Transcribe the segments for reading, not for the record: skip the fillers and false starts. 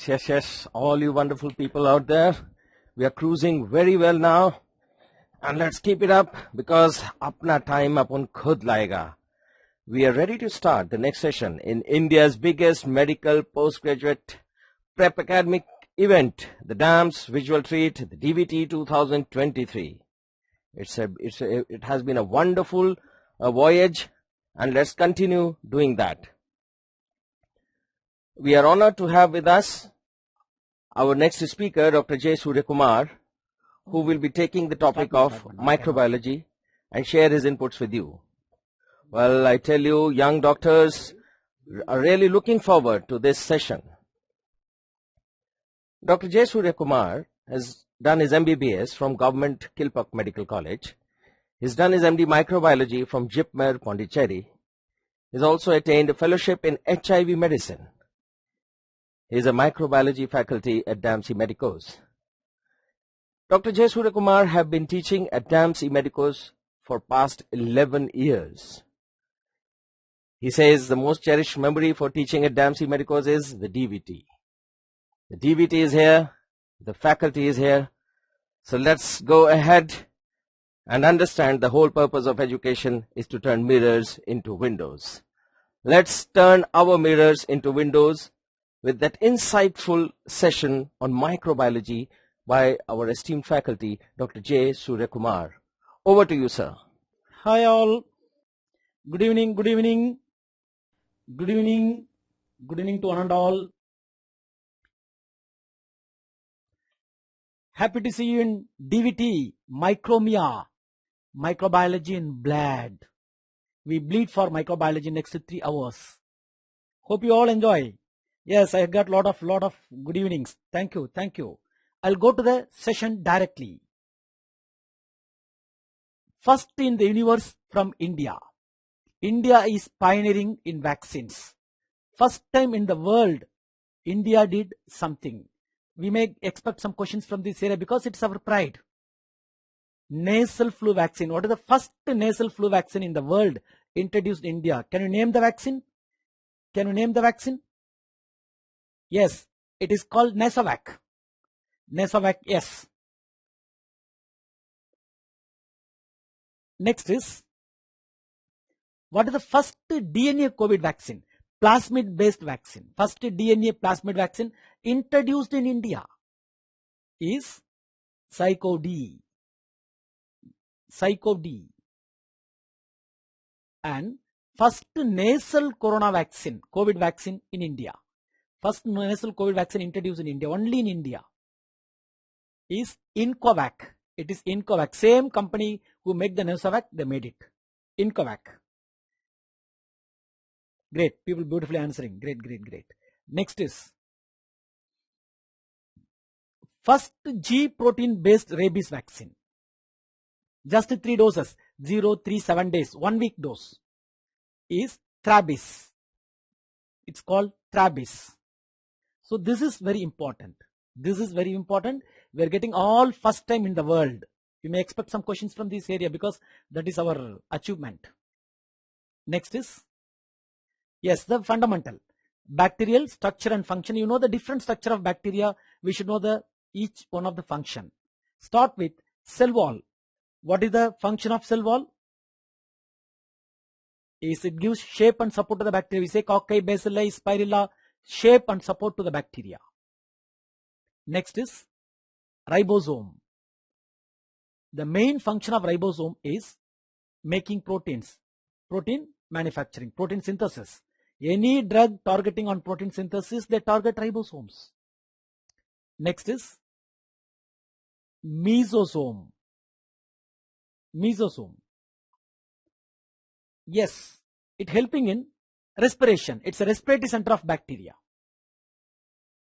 Yes, all you wonderful people out there. We are cruising very well now. And let's keep it up because apna time apun khud laega. We are ready to start the next session in India's biggest medical postgraduate prep academic event, the DAMS Visual Treat, the DVT 2023. It has been a wonderful voyage, and let's continue doing that. We are honored to have with us our next speaker, Dr. J. Suryakumar, who will be taking the topic of microbiology and share his inputs with you. Well, I tell you, young doctors are really looking forward to this session. Dr. J. Suryakumar has done his MBBS from Government Kilpauk Medical College. He's done his MD Microbiology from JIPMER, Pondicherry. He's also attained a fellowship in HIV medicine. He is a microbiology faculty at DAMS Medicos. Dr. J. Suryakumar have been teaching at DAMS Medicos for past 11 years. He says the most cherished memory for teaching at DAMS Medicos is the DVT. The DVT is here, the faculty is here. So let's go ahead and understand the whole purpose of education is to turn mirrors into windows. Let's turn our mirrors into windows with that insightful session on microbiology by our esteemed faculty, Dr. J. Suryakumar. Over to you, sir. Hi all. Good evening, good evening. Good evening. Good evening to one and all. Happy to see you in DVT, micromia, microbiology in blood. We bleed for microbiology next 3 hours. Hope you all enjoy. Yes, I got lot of good evenings. Thank you. I'll go to the session directly. First in the universe from India. India is pioneering in vaccines. First time in the world, India did something. We may expect some questions from this area because it's our pride. Nasal flu vaccine. What is the first nasal flu vaccine in the world introduced in India? Can you name the vaccine? Can you name the vaccine? Yes, it is called Nasavac. Nasavac, yes. Next is, what is the first DNA COVID vaccine? Plasmid based vaccine. First DNA plasmid vaccine introduced in India is Psycho-D. Psycho-D. And first nasal corona vaccine, COVID vaccine in India. First nasal COVID vaccine introduced in India, only in India, is Incovac. It is Incovac. Same company who make the Nasavac, they made it. Incovac. Great. People beautifully answering. Great. Next is first G protein based rabies vaccine. Just 3 doses. 0, 3, 7 days. 1 week dose. Is Trabis. It's called Trabis. So this is very important. This is very important. We are getting all first time in the world. You may expect some questions from this area because that is our achievement. Next is, yes, the fundamental. Bacterial structure and function. You know the different structure of bacteria. We should know the each one of the function. Start with cell wall. What is the function of cell wall? Is it gives shape and support to the bacteria. We say cocci, bacilli, spirilla, shape and support to the bacteria. Next is ribosome. The main function of ribosome is making proteins, protein manufacturing, protein synthesis. Any drug targeting on protein synthesis, they target ribosomes. Next is mesosome. Mesosome. Yes, it helping in respiration. It's a respiratory center of bacteria.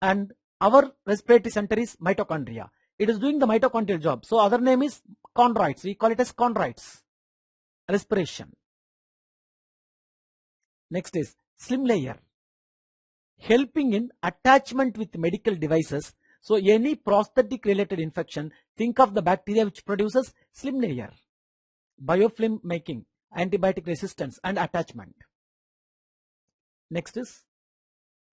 And our respiratory center is mitochondria. It is doing the mitochondrial job. So other name is chondroids. We call it as chondroids. Respiration. Next is slim layer. Helping in attachment with medical devices. So any prosthetic related infection, think of the bacteria which produces slim layer. Biofilm making, antibiotic resistance and attachment. Next is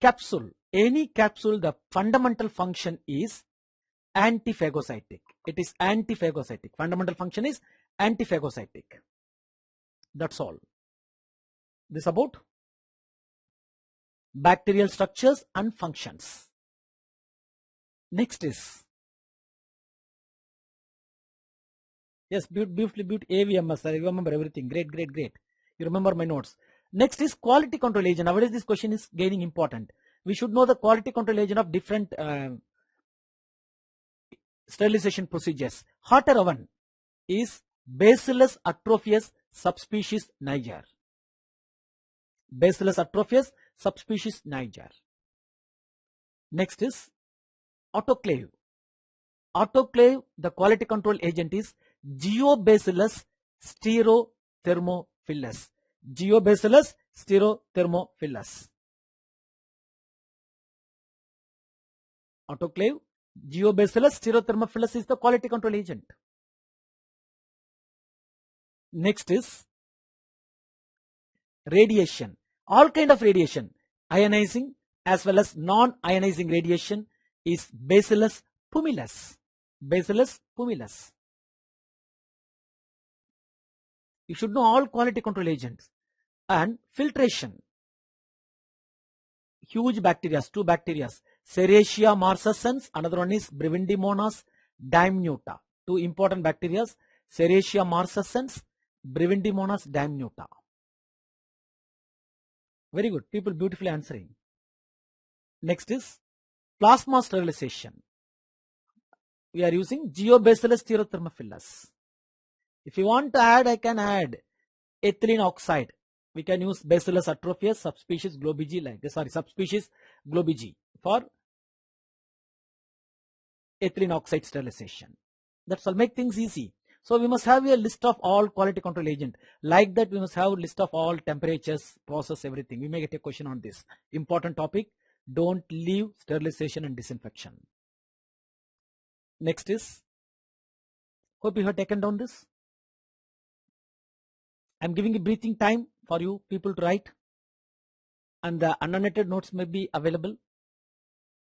capsule. any capsule, the fundamental function is antiphagocytic. It is antiphagocytic. Fundamental function is antiphagocytic. That's all. This about bacterial structures and functions. Next is, yes, beautifully, AVMS. I remember everything. Great. You remember my notes. Next is quality control agent. Nowadays this question is gaining important. We should know the quality control agent of different sterilization procedures. Hotter oven is Bacillus atrophius subspecies niger. Bacillus atrophius subspecies niger. Next is autoclave. Autoclave, the quality control agent is Geobacillus styrothermophilus. Geobacillus styrothermophilus. Autoclave, Geobacillus styrothermophilus is the quality control agent. Next is radiation. All kind of radiation, ionizing as well as non-ionizing radiation, is Bacillus pumilus. Bacillus pumilus. You should know all quality control agents. And filtration. Huge bacteria, 2 bacteria. Serratia marcescens, another one is Brevindimonas diminuta. 2 important bacteria, Serratia marcescens, Brevindimonas diminuta. Very good. People beautifully answering. Next is plasma sterilization. We are using Geobacillus styrothermophilus. If you want to add, I can add ethylene oxide. We can use Bacillus atrophius subspecies globigi, like this. Sorry, subspecies globigi for ethylene oxide sterilization. That's all. Make things easy. So we must have a list of all quality control agent. Like that, we must have a list of all temperatures, process, everything. We may get a question on this important topic. Don't leave sterilization and disinfection. Next is, hope you have taken down this. I'm giving a breathing time for you people to write, and the annotated notes may be available.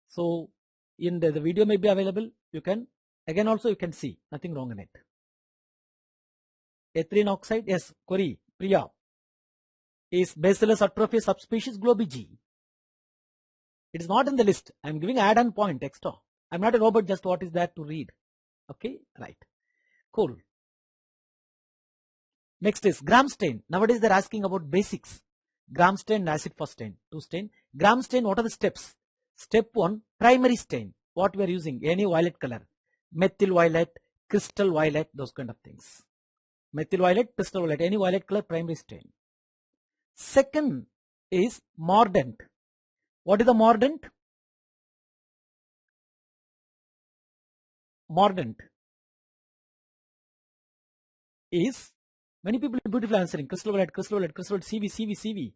So in the video may be available. You can again also you can see, nothing wrong in it. Ethylene oxide, yes, query Priya, is Bacillus atrophius subspecies globigi. It is not in the list. I am giving add-on point extra. I am not a robot, just what is that to read. Okay, right. Cool. Next is gram stain. Nowadays they are asking about basics. Gram stain and acid fast stain. 2 stain. Gram stain, what are the steps? Step 1, primary stain. What we are using? Any violet color. Methyl violet, crystal violet, those kind of things. Methyl violet, crystal violet, any violet color, primary stain. Second is mordant. What is the mordant? Mordant is, many people are beautifully answering, crystal violet, CV.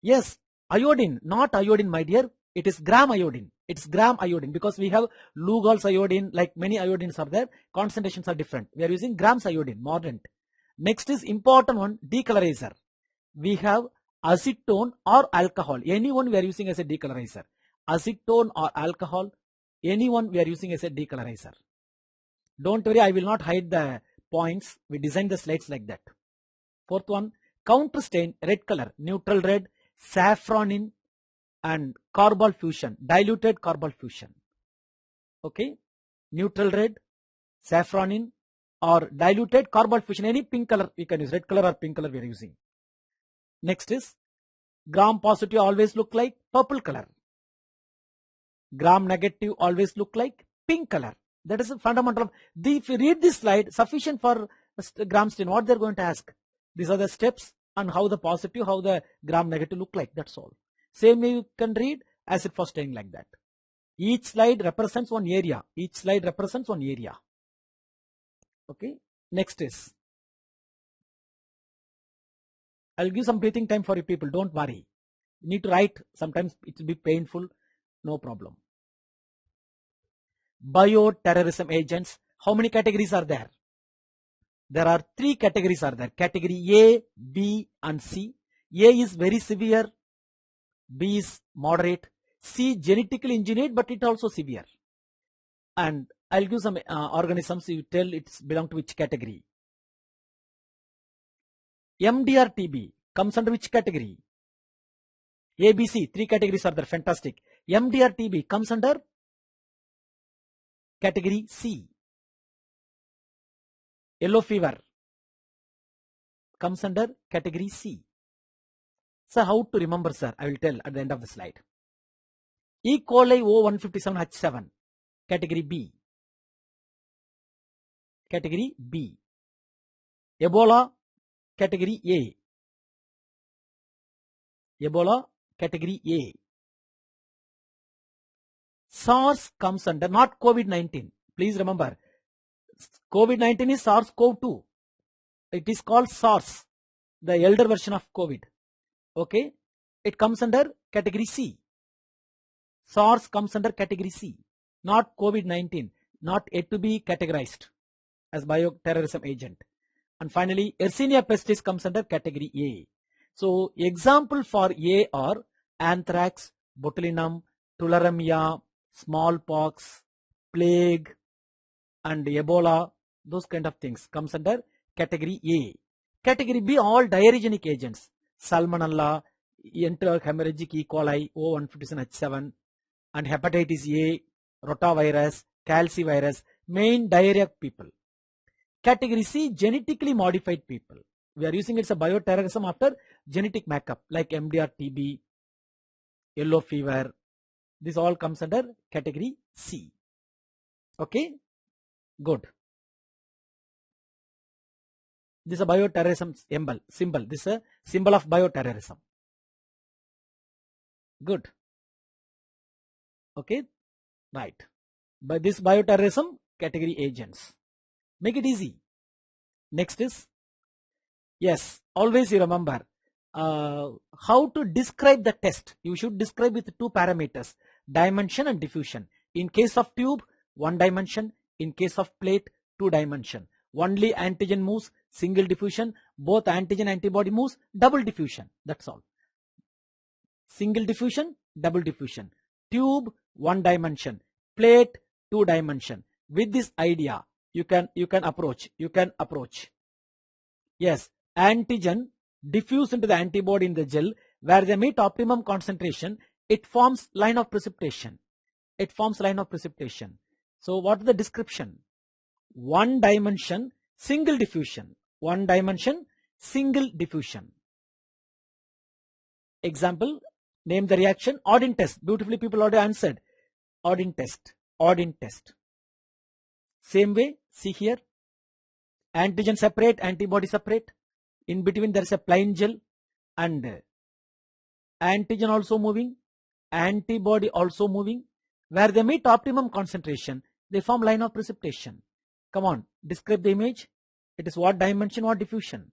Yes, iodine, not iodine, my dear. It is gram iodine. It's gram iodine because we have Lugol's iodine, like many iodines are there. Concentrations are different. We are using grams iodine, mordant. Next is important one, decolorizer. We have acetone or alcohol. Anyone we are using as a decolorizer. Acetone or alcohol, anyone we are using as a decolorizer. Don't worry, I will not hide the points. We designed the slides like that. Fourth one, counter stain, red color, neutral red, saffronin and carbol fusion, diluted carbol fusion. Okay, neutral red, saffronin or diluted carbol fusion, any pink color we can use, red color or pink color we are using. Next is gram positive always look like purple color. Gram negative always look like pink color. That is a fundamental. If you read this slide, sufficient for gram stain, what they are going to ask. These are the steps and how the positive, how the gram negative look like. That's all. Same way you can read acid fast stain like that. Each slide represents one area. Each slide represents one area. Okay. Next is, I'll give some breathing time for you people. Don't worry. You need to write. Sometimes it will be painful. No problem. Bioterrorism agents. How many categories are there? There are 3 categories are there. Category A, B and C. A is very severe. B is moderate. C, genetically engineered, but it also severe. And I'll give some organisms, you tell it's belong to which category. MDR TB comes under which category? ABC, 3 categories are there, fantastic. MDR TB comes under category C. Yellow fever comes under category C. So how to remember, sir? I will tell at the end of the slide. E. coli O157H7, category B. Category B. Ebola, category A. Ebola, category A. SARS comes under, not COVID-19. Please remember, COVID-19 is SARS-CoV-2. It is called SARS, the elder version of COVID. Okay, it comes under category C. SARS comes under category C, not COVID-19, not yet to be categorized as bioterrorism agent. And finally, Yersinia pestis comes under category A. So example for A are anthrax, botulinum, tularemia, smallpox, plague, and Ebola. Those kind of things comes under category A. Category B, all diarrhegenic agents. Salmonella, enterohemorrhagic E. coli, O157H7, and hepatitis A, rotavirus, calcivirus, main diarrhea people. Category C, genetically modified people. We are using it as a bioterrorism after genetic makeup like MDR TB, yellow fever. This all comes under category C. Okay, good. This is a bioterrorism symbol. This is a symbol of bioterrorism. Good. Okay, right. But this bioterrorism category agents. Make it easy. Next is, yes, always you remember how to describe the test. You should describe with 2 parameters, dimension and diffusion. In case of tube, 1 dimension. In case of plate, 2 dimension. Only antigen moves, single diffusion. Both antigen antibody moves, double diffusion. That's all. Single diffusion, double diffusion. Tube, 1 dimension. Plate, 2 dimension. With this idea, you can approach. Yes, antigen diffuse into the antibody in the gel where they meet optimum concentration. It forms line of precipitation. So what is the description? 1 dimension, single diffusion. 1 dimension, single diffusion. Example, name the reaction. Ordin test. Beautifully people already answered. Ordin test. Same way, see here. Antigen separate, antibody separate. In between there is a plain gel and antigen also moving, antibody also moving. Where they meet optimum concentration, they form line of precipitation. Come on, describe the image. It is what dimension, what diffusion?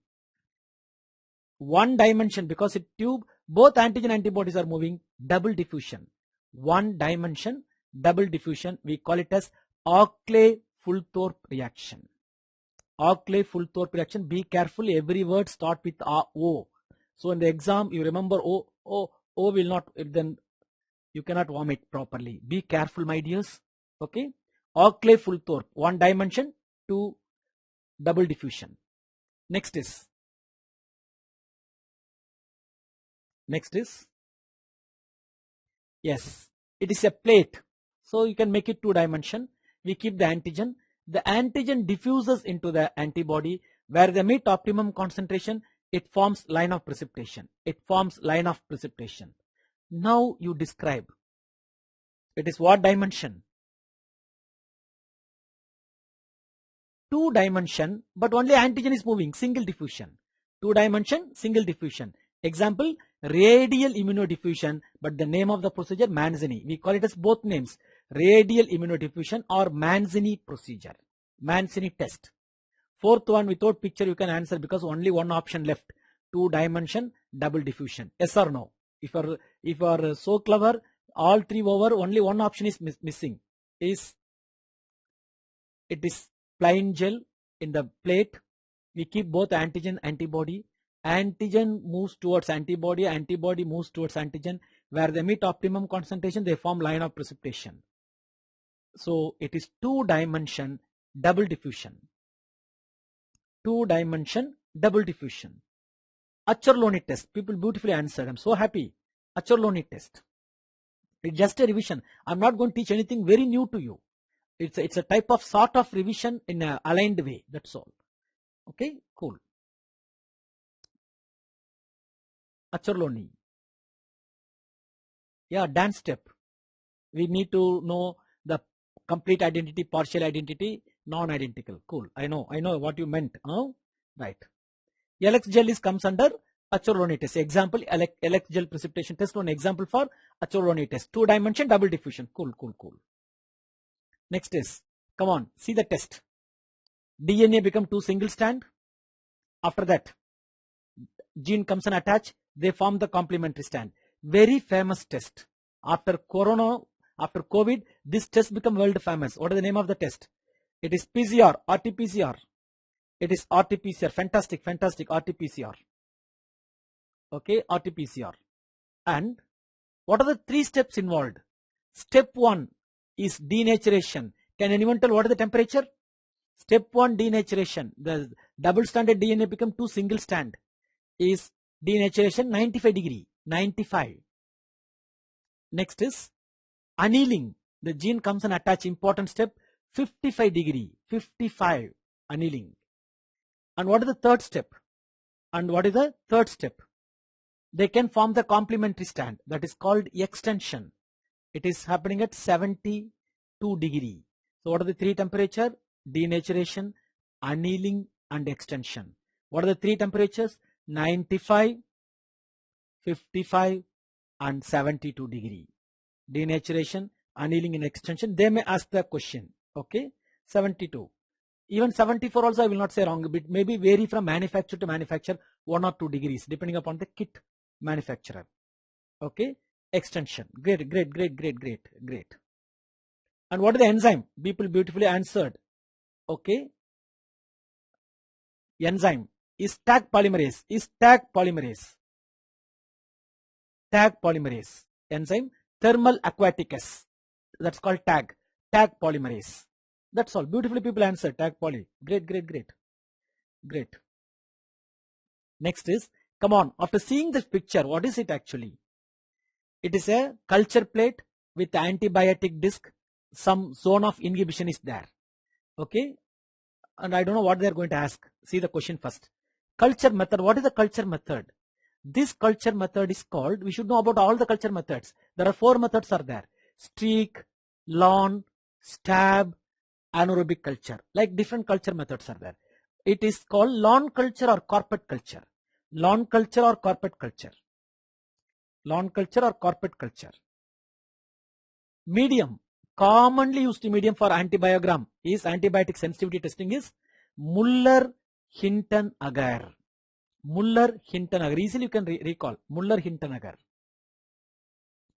1 dimension, because it tube, both antigen antibodies are moving, double diffusion. 1 dimension, double diffusion. We call it as Oakley-Fulthorpe reaction. Oakley-Fulthorpe reaction. Be careful, every word start with O. So in the exam, you remember O will not, then you cannot vomit properly. Be careful, my dears. Okay. Oakley-Fulthorpe, 1 dimension, 2 double diffusion. Next is, yes, it is a plate. So you can make it 2 dimension. We keep the antigen. The antigen diffuses into the antibody where they meet optimum concentration. It forms line of precipitation. Now you describe. It is what dimension? 2 dimension, but only antigen is moving, single diffusion. 2 dimension, single diffusion. Example, radial immunodiffusion, but the name of the procedure, Manzini. We call it as both names, radial immunodiffusion or Manzini procedure, Manzini test. 4th one, without picture you can answer because only 1 option left, 2 dimension, double diffusion. Yes or no? If you are so clever, all 3 over, only 1 option is missing. It is plain gel in the plate. We keep both antigen, antibody. Antigen moves towards antibody, antibody moves towards antigen. Where they meet optimum concentration, they form line of precipitation. So it is two-dimension double diffusion. Two-dimension double diffusion. Achorloni test. People beautifully answered. I'm so happy. Achorloni test. It's just a revision. I'm not going to teach anything very new to you. It's a type of sort of revision in an aligned way. That's all. Okay, cool. Achorloni. Yeah, dance step. We need to know the complete identity, partial identity, non-identical. Cool. I know what you meant. Right. LX gel comes under Achorloni test. Example, LX gel precipitation test. One example for Achorloni test. Two-dimension double diffusion. Cool. Next is, come on, see the test. DNA become two single strand. After that, gene comes and attach. They form the complementary strand. Very famous test. After COVID, this test become world famous. What is the name of the test? It is PCR, RT-PCR. It is RT-PCR. Fantastic, RT-PCR. Okay, RT-PCR. And what are the three steps involved? Step 1 is denaturation. Can anyone tell what is the temperature? Step 1, denaturation. The double stranded DNA become two single strand. Is denaturation 95 degree. 95. Next is annealing. The gene comes and attach. Important step. 55 degree. 55 annealing. And what is the third step? They can form the complementary strand. That is called extension. It is happening at 72 degree. So what are the three temperature? Denaturation, annealing and extension. What are the three temperatures? 95, 55 and 72 degree. Denaturation, annealing and extension. They may ask the question. Okay, 72. Even 74 also I will not say wrong. It may be vary from manufacturer to manufacturer 1 or 2 degrees depending upon the kit manufacturer. Okay, extension. Great. And what is the enzyme? People beautifully answered. Okay, enzyme is tag polymerase. Tag polymerase. Enzyme thermal aquaticus. That's called tag polymerase. That's all. Beautifully people answered. Tag poly. Great. Next is, come on, after seeing this picture, what is it actually? It is a culture plate with antibiotic disc. Some zone of inhibition is there. Okay, and I don't know what they are going to ask. See the question first. Culture method. What is the culture method? This culture method is called, we should know about all the culture methods. There are 4 methods are there. Streak, lawn, stab, anaerobic culture. Like different culture methods are there. It is called lawn culture or carpet culture. Lawn culture or carpet culture. Medium. Commonly used medium for antibiogram is antibiotic sensitivity testing is Muller-Hinton agar. Easily you can recall Muller-Hinton agar.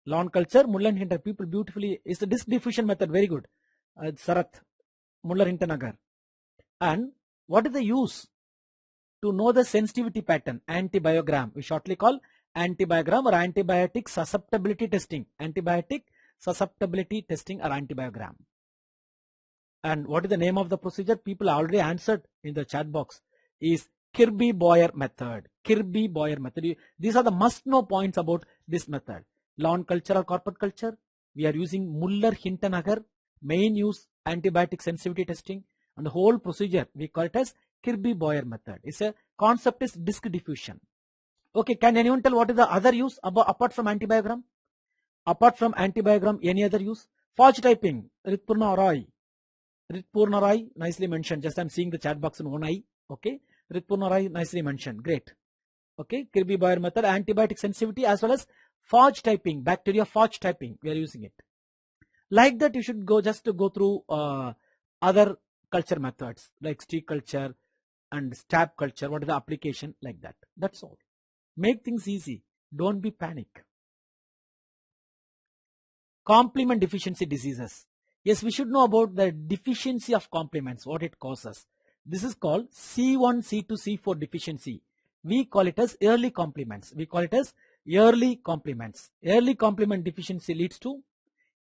Lawn culture, Muller-Hinton. People beautifully is the disc diffusion method. Very good. Sarath, Muller-Hinton agar. And what is the use to know the sensitivity pattern? Antibiogram. We shortly call antibiogram or antibiotic susceptibility testing. Antibiotic susceptibility testing or antibiogram. And what is the name of the procedure? People already answered in the chat box. Is Kirby-Boyer method. These are the must-know points about this method. Lawn culture or carpet culture. We are using Muller-Hinton agar. Main use antibiotic sensitivity testing. And the whole procedure we call it as Kirby-Boyer method. It's a concept is disc diffusion. Okay, can anyone tell what is the other use apart from antibiogram? Any other use? Forge typing. Ritpurna Roy, nicely mentioned. Just I'm seeing the chat box in one eye. Okay, Ritpurna Roy, nicely mentioned. Great. Okay, Kirby-Boyer method, antibiotic sensitivity as well as forge typing, bacteria forge typing. We are using it. Like that, you should go through other culture methods like streak culture and stab culture. What is the application like that? That's all. Make things easy. Don't be panic. Complement deficiency diseases. Yes, we should know about the deficiency of complements, what it causes. This is called C1, C2, C4 deficiency. We call it as early complements. early complements. Early complement deficiency leads to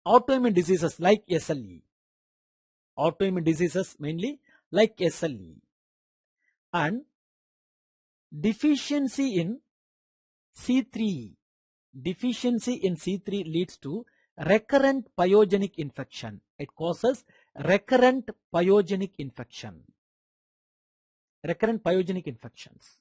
autoimmune diseases like SLE. Autoimmune diseases mainly like SLE. And deficiency in C3. Deficiency in C3 leads to recurrent pyogenic infection. It causes recurrent pyogenic infection. Recurrent pyogenic infections.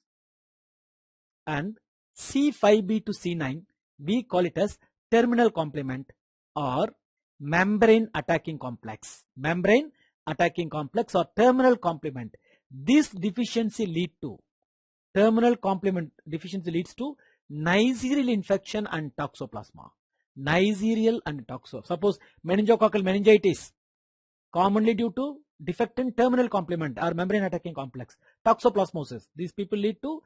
And C5b to C9, we call it as terminal complement or membrane attacking complex. Membrane attacking complex or terminal complement. This deficiency lead to terminal complement deficiency leads to Neisseria infection and toxoplasma. Neisseria and toxo. Suppose meningococcal meningitis, commonly due to defect in terminal complement or membrane attacking complex. Toxoplasmosis. These people lead to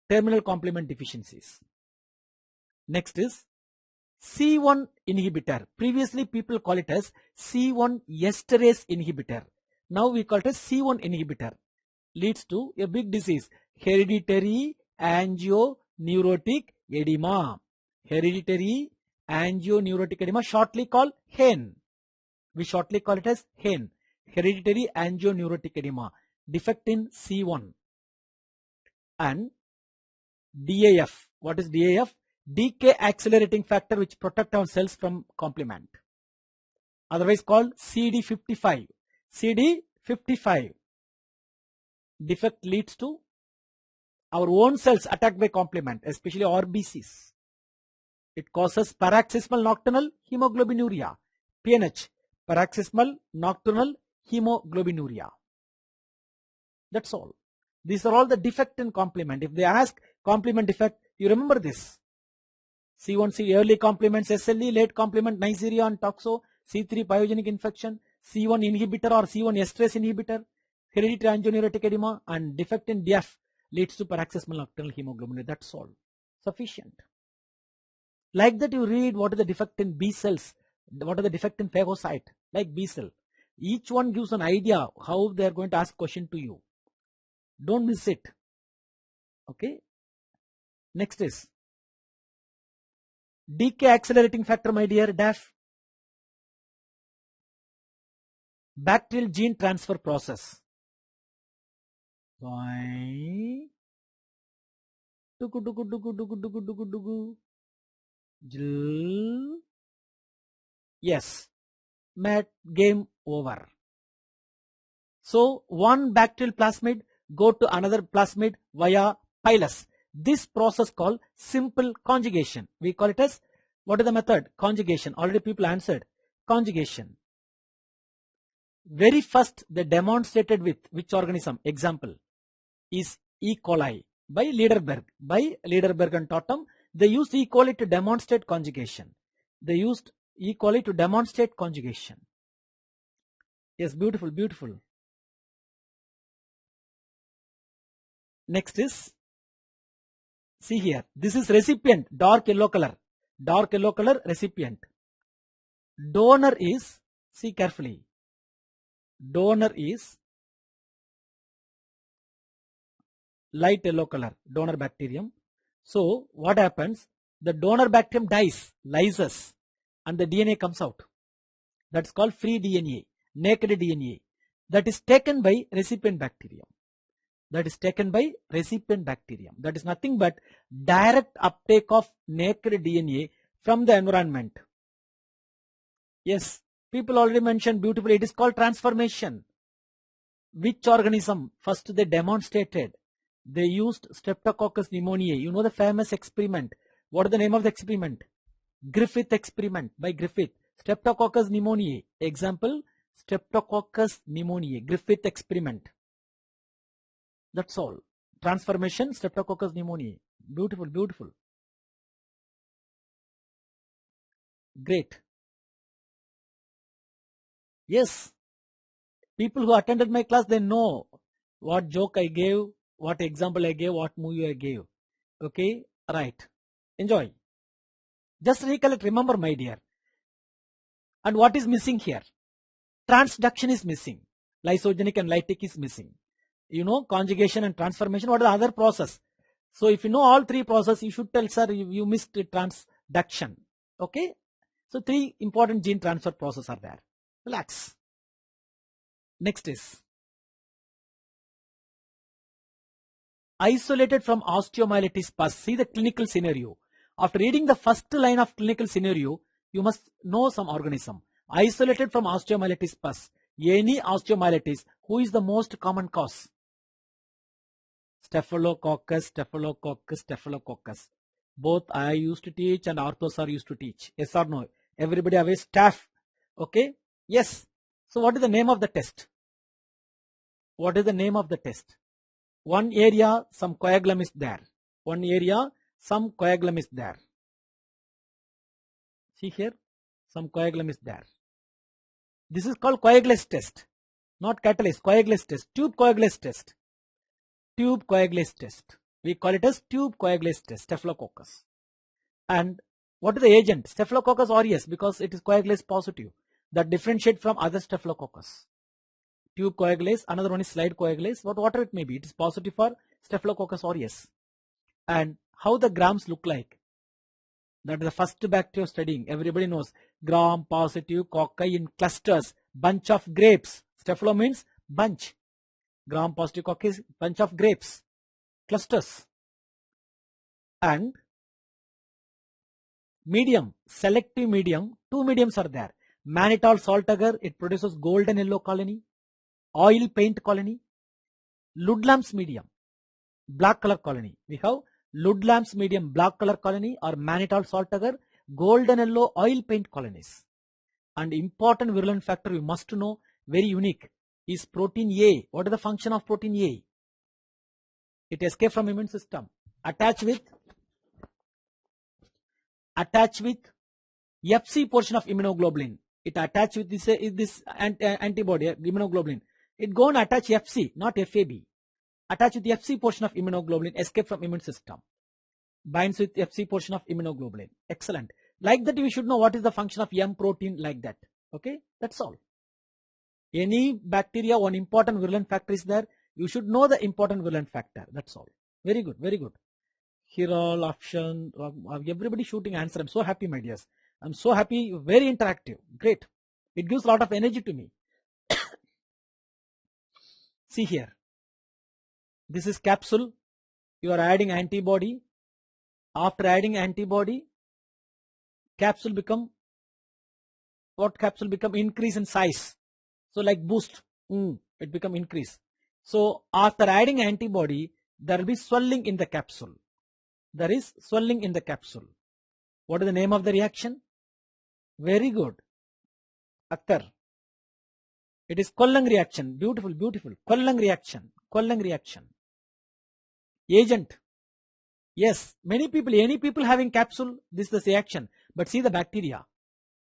terminal complement deficiencies. Next is C1 inhibitor. Previously people call it as C1 esterase inhibitor. Now we call it as C1 inhibitor. Leads to a big disease, hereditary angioneurotic edema. Hereditary angioneurotic edema, shortly called HANE. We shortly call it as HANE. Hereditary angioneurotic edema. Defect in C1. And DAF. What is DAF? Decay accelerating factor which protect our cells from complement. Otherwise called CD55. CD55. Defect leads to our own cells attacked by complement, especially RBCs. It causes paroxysmal nocturnal hemoglobinuria. PNH. Paroxysmal nocturnal hemoglobinuria. That's all. These are all the defect in complement. If they ask complement defect, you remember this. C1C early complements SLE, late complement Neisseria and toxo, C3 pyogenic infection, C1 inhibitor or C1 esterase inhibitor, hereditary angioneurotic edema, and defect in DF leads to paroxysmal nocturnal hemoglobinuria. That's all. Sufficient. Like that you read what is the defect in B cells, what are the defect in phagocyte, like B cell. Each one gives an idea how they are going to ask question to you. Don't miss it. Okay. Next is decay accelerating factor, my dear DAF. Bacterial gene transfer process. Yes. Game over. So one bacterial plasmid go to another plasmid via pilus. This process called simple conjugation. We call it as, what is the method? Conjugation. Already people answered. Conjugation. Very first they demonstrated with which organism? Example is E. coli by Liederberg. By Liederberg and Totem, they used E. coli to demonstrate conjugation. They used E. coli to demonstrate conjugation. Yes, beautiful, beautiful. Next is, see here, this is recipient, dark yellow color recipient. Donor is, see carefully, donor is light yellow color, donor bacterium. So what happens? The donor bacterium dies, lyses, and the DNA comes out. That's called free DNA, naked DNA. That is taken by recipient bacterium. That is taken by recipient bacterium. That is nothing but direct uptake of naked DNA from the environment. Yes, people already mentioned beautifully, it is called transformation. Which organism? First they demonstrated. They used Streptococcus pneumoniae. You know the famous experiment. What is the name of the experiment? Griffith experiment by Griffith. Streptococcus pneumoniae. Example, Streptococcus pneumoniae. Griffith experiment. That's all. Transformation, Streptococcus pneumoniae. Beautiful, beautiful. Great. Yes. People who attended my class, they know what joke I gave, what example I gave, what movie I gave. Okay, right. Enjoy. Just recollect, remember my dear. And what is missing here? Transduction is missing. Lysogenic and lytic is missing. You know, conjugation and transformation. What is the other process? So if you know all three processes, you should tell, sir, you missed the transduction. Okay. So 3 important gene transfer processes are there. Relax. Next is isolated from osteomyelitis pus. See the clinical scenario. After reading the first line of clinical scenario, you must know some organism. Isolated from osteomyelitis pus. Any osteomyelitis, who is the most common cause? Staphylococcus, staphylococcus, staphylococcus. Both I used to teach and orthos are used to teach. Yes or no? Everybody away staph. Okay? Yes. So what is the name of the test? What is the name of the test? One area, some coagulum is there. One area, some coagulum is there. See here, some coagulum is there. This is called coagulase test, not catalase, coagulase test, tube coagulase test. Tube coagulase test. We call it as tube coagulase test, staphylococcus. And what is the agent? Staphylococcus aureus, because it is coagulase positive, that differentiate from other staphylococcus. Tube coagulase, another one is slide coagulase, but whatever it may be, it is positive for Staphylococcus aureus. And how the grams look like? That is the first bacteria studying. Everybody knows gram positive cocci in clusters, bunch of grapes. Staphylo means bunch. Gram positive cocci, bunch of grapes, clusters. And medium, selective medium, 2 mediums are there. Mannitol salt agar, it produces golden yellow colony. Oil paint colony. Ludlam's medium, black color colony. We have Ludlam's medium, black color colony, or mannitol salt agar, golden yellow oil paint colonies. And important virulent factor you must know, very unique, is protein A. What is the function of protein A? It escapes from immune system. Attach with Fc portion of immunoglobulin. It attach with this antibody, immunoglobulin. It go and attach Fc, not Fab. Attach with the Fc portion of immunoglobulin, escape from immune system. Binds with Fc portion of immunoglobulin. Excellent. Like that, we should know what is the function of M protein, like that. Okay, that's all. Any bacteria, one important virulent factor is there. You should know the important virulent factor. That's all. Very good, very good. Here all option, everybody shooting answer. I'm so happy, my dears. I'm so happy, very interactive. Great. It gives a lot of energy to me. See here. This is capsule. You are adding antibody. After adding antibody, capsule become, what capsule become? Increase in size. So like boost, it become increase. So after adding antibody, there will be swelling in the capsule. There is swelling in the capsule. What is the name of the reaction? Very good. Akhtar. It is Kollang reaction. Beautiful, beautiful. Kollang reaction. Kollang reaction. Agent. Yes, many people, any people having capsule, this is the reaction. But see the bacteria.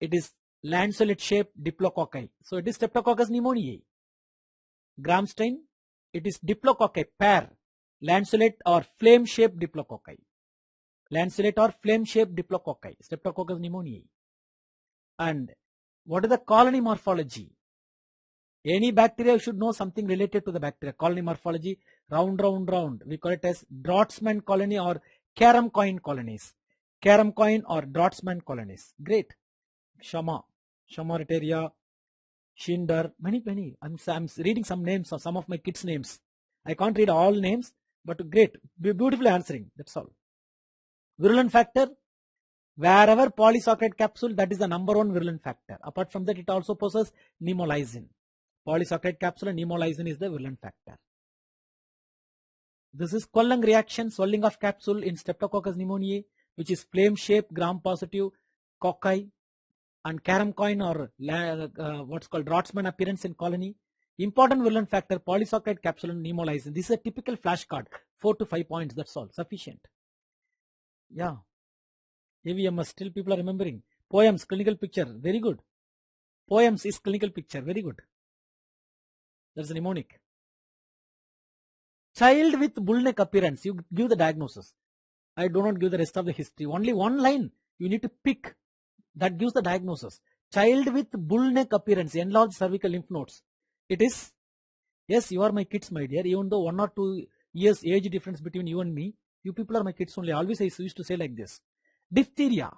It is lanceolate shaped diplococci. So it is Streptococcus pneumoniae. Gram stain. It is diplococci pair. Lanceolate or flame shaped diplococci. Lanceolate or flame shaped diplococci. Streptococcus pneumoniae. And what is the colony morphology? Any bacteria should know something related to the bacteria. Colony morphology, round, round, round. We call it as Drotsman colony or carom coin colonies. Carom coin or Drotsman colonies. Great. Shama, Shamaritaria, Shinder, many. I'm reading some names of some of my kids' names. I can't read all names, but great. Beautifully answering. That's all. Virulent factor. Wherever polysaccharide capsule, that is the number 1 virulent factor. Apart from that, it also possesses pneumolysine. Polysaccharide capsule and pneumolysine is the virulent factor. This is Kollang reaction, swelling of capsule in Streptococcus pneumoniae, which is flame shaped gram positive cocci, and carom coin or what's called Drotsman appearance in colony. Important virulent factor, polysaccharide capsule and pneumolysine. This is a typical flashcard, 4 to 5 points. That's all, sufficient. Yeah. AVMS, still people are remembering. Poems, clinical picture, very good. Poems is clinical picture, very good. That's a mnemonic. Child with bull neck appearance, you give the diagnosis. I do not give the rest of the history. Only one line you need to pick that gives the diagnosis. Child with bull neck appearance, enlarged cervical lymph nodes. It is, yes, you are my kids, my dear. Even though 1 or 2 years age difference between you and me, You people are my kids only. Always I used to say like this. Diphtheria.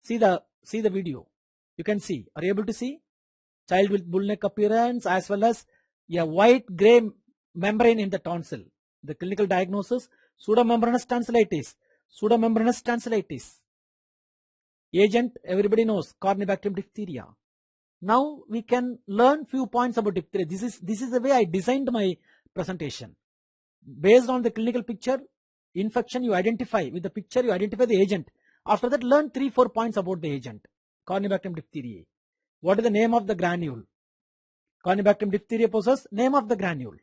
See the video. You can see. Are you able to see? Child with bull neck appearance as well as a white gray membrane in the tonsil. The clinical diagnosis, pseudomembranous tonsillitis. Pseudomembranous tonsillitis. Agent, everybody knows, Corynebacterium diphtheria. Now we can learn few points about diphtheria. This is the way I designed my presentation. Based on the clinical picture, infection you identify, with the picture you identify the agent. After that, learn 3-4 points about the agent. Corynebacterium diphtheriae. What is the name of the granule? Corynebacterium diphtheria possesses name of the granule.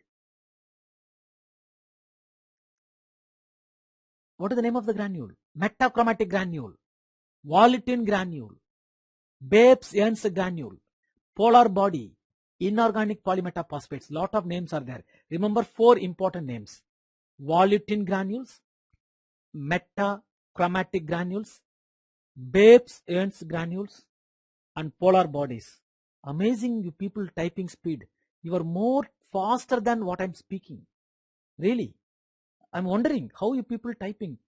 What is the name of the granule? Metachromatic granule, volutin granule, Babes-Ernst granule, polar body, inorganic polymetaphosphates. Lot of names are there. Remember 4 important names. Volutin granules, metachromatic granules, Babes-Ernst granules, and polar bodies. Amazing, you people typing speed. You are more faster than what I'm speaking. Really. I'm wondering how you people typing.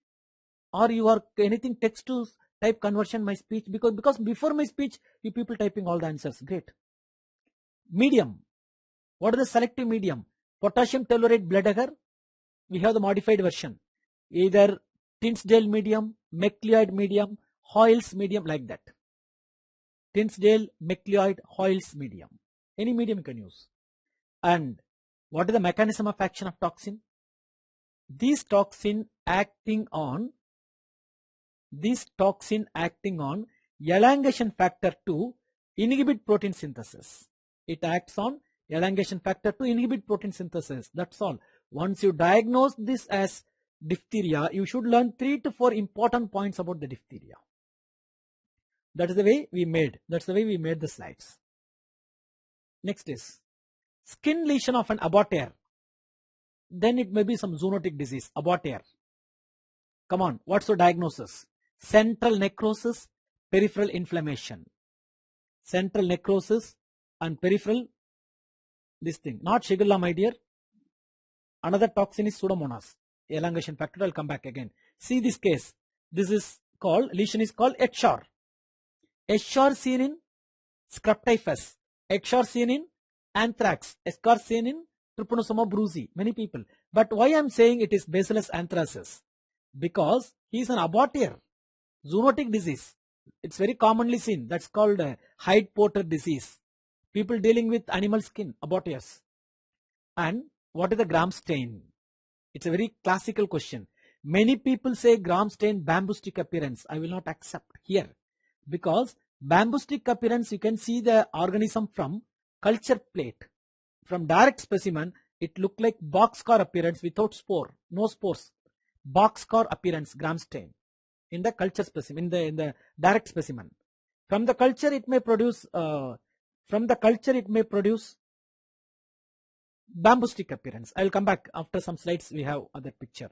Or you are anything text to type conversion my speech, because before my speech you people typing all the answers. Great. Medium. What is the selective medium? Potassium telluride blood agar. We have the modified version. Either Tinsdale medium, McLeod medium, Hoyle's medium, like that. Tinsdale, McLeod, Hoyle's medium. Any medium you can use. And what is the mechanism of action of toxin? This toxin acting on elongation factor 2 inhibit protein synthesis. It acts on elongation factor 2 inhibit protein synthesis. That's all. Once you diagnose this as diphtheria, you should learn 3 to 4 important points about the diphtheria. That is the way we made. That's the way we made the slides. Next is skin lesion of an aborter. Then it may be some zoonotic disease. Aborter. Come on, what's the diagnosis? Central necrosis, peripheral inflammation. Central necrosis and peripheral, this thing. Not Shigella, my dear. Another toxin is Pseudomonas. Elongation factor, I'll come back again. See this case. This is called, lesion is called Eschar. Eschar seen in Scraptyphus. Eschar seen in Anthrax. Eschar seen in Trypanosoma brucei. Many people. But why I'm saying it is Bacillus anthracis? Because he is an aborter. Zoonotic disease. It's very commonly seen. That's called Hyde-Porter disease. People dealing with animal skin, aborters. And what is the gram stain? It's a very classical question. Many people say gram stain bamboo stick appearance. I will not accept here. Because bamboo stick appearance, you can see the organism from culture plate. From direct specimen, it looked like boxcar appearance without spore. No spores. Boxcar appearance, gram stain. In the culture specimen, in the direct specimen. From the culture it may produce bamboo stick appearance. I will come back after some slides. We have other picture.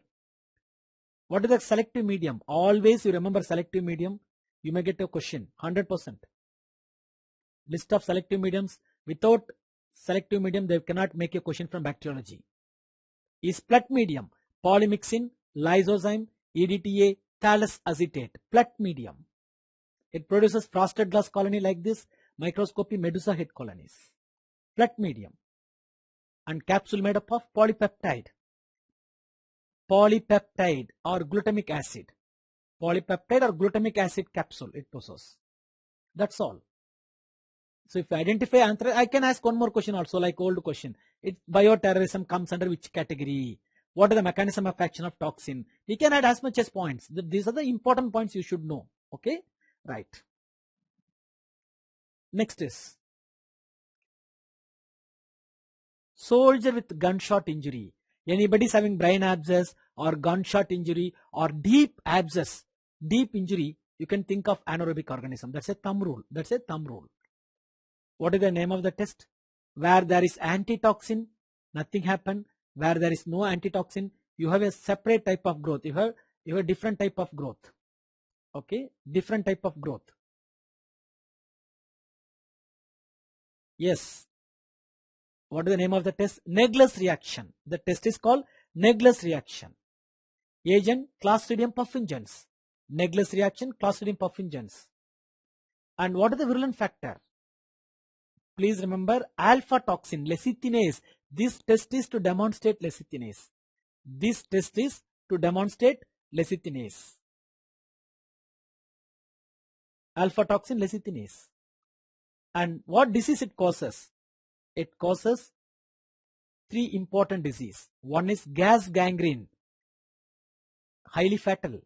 What is the selective medium? Always you remember selective medium. You may get a question. 100%. List of selective mediums. Without selective medium, they cannot make a question from bacteriology. Is plat medium? Polymyxin, lysozyme, EDTA, thallus acetate. Plat medium. It produces frosted glass colony like this. Microscopy medusa head colonies. Plat medium. And capsule made up of polypeptide. Polypeptide or glutamic acid. Polypeptide or glutamic acid capsule it possesses. That's all. So if you identify anthrax, I can ask one more question also, like old question. Bioterrorism comes under which category? What is the mechanism of action of toxin? You can add as much as points. These are the important points you should know. Okay? Right. Next is soldier with gunshot injury. Anybody is having brain abscess or gunshot injury or deep abscess, deep injury, you can think of anaerobic organism. That's a thumb rule. That's a thumb rule. What is the name of the test? Where there is antitoxin, nothing happened. Where there is no antitoxin, you have a separate type of growth. You have a different type of growth. Okay, different type of growth. Yes. What is the name of the test? Naegler's reaction. The test is called Naegler's reaction. Agent Clostridium perfringens. Negless reaction Clostridium perfringens. And what is the virulent factor? Please remember alpha toxin, lecithinase. This test is to demonstrate lecithinase. This test is to demonstrate lecithinase. Alpha toxin, lecithinase. And what disease it causes? It causes 3 important disease. One is gas gangrene, highly fatal.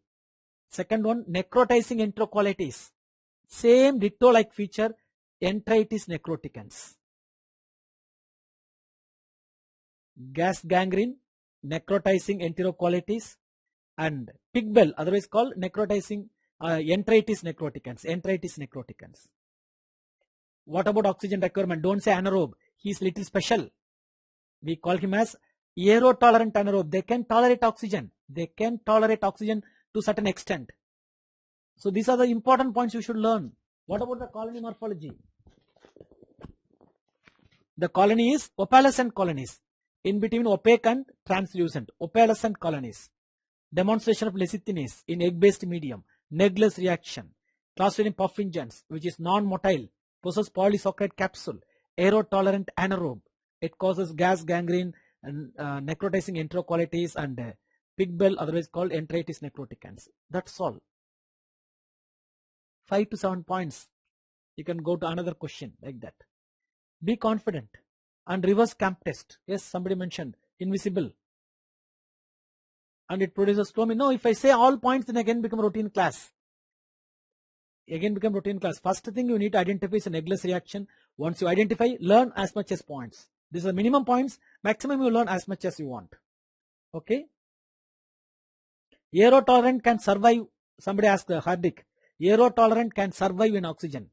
Second one, necrotizing enterocolitis. Same ditto-like feature, enteritis necroticans. Gas gangrene, necrotizing enterocolitis, and pig bell, otherwise called necrotizing enteritis necroticans. Enteritis necroticans. What about oxygen requirement? Don't say anaerobe. He is little special. We call him as aerotolerant anaerobe. They can tolerate oxygen. They can tolerate oxygen to certain extent. So these are the important points you should learn. What about the colony morphology? The colony is opalescent colonies. In between opaque and translucent. Opalescent colonies. Demonstration of lecithinase in egg-based medium. Negless reaction. Clostridium perfringens, which is non-motile, possesses polysaccharide capsule. Aerotolerant anaerobe. It causes gas gangrene and necrotizing enterocolitis and pig bell, otherwise called enteritis necroticans. That's all. 5 to 7 points. You can go to another question like that. Be confident. And reverse camp test. Yes, somebody mentioned invisible. And it produces stomach. No, if I say all points, then again become routine class. First thing you need to identify is a negless reaction. Once you identify, learn as much as points. These are minimum points. Maximum you learn as much as you want. Okay. Aerotolerant can survive. Somebody asked Hardik. Aerotolerant can survive in oxygen.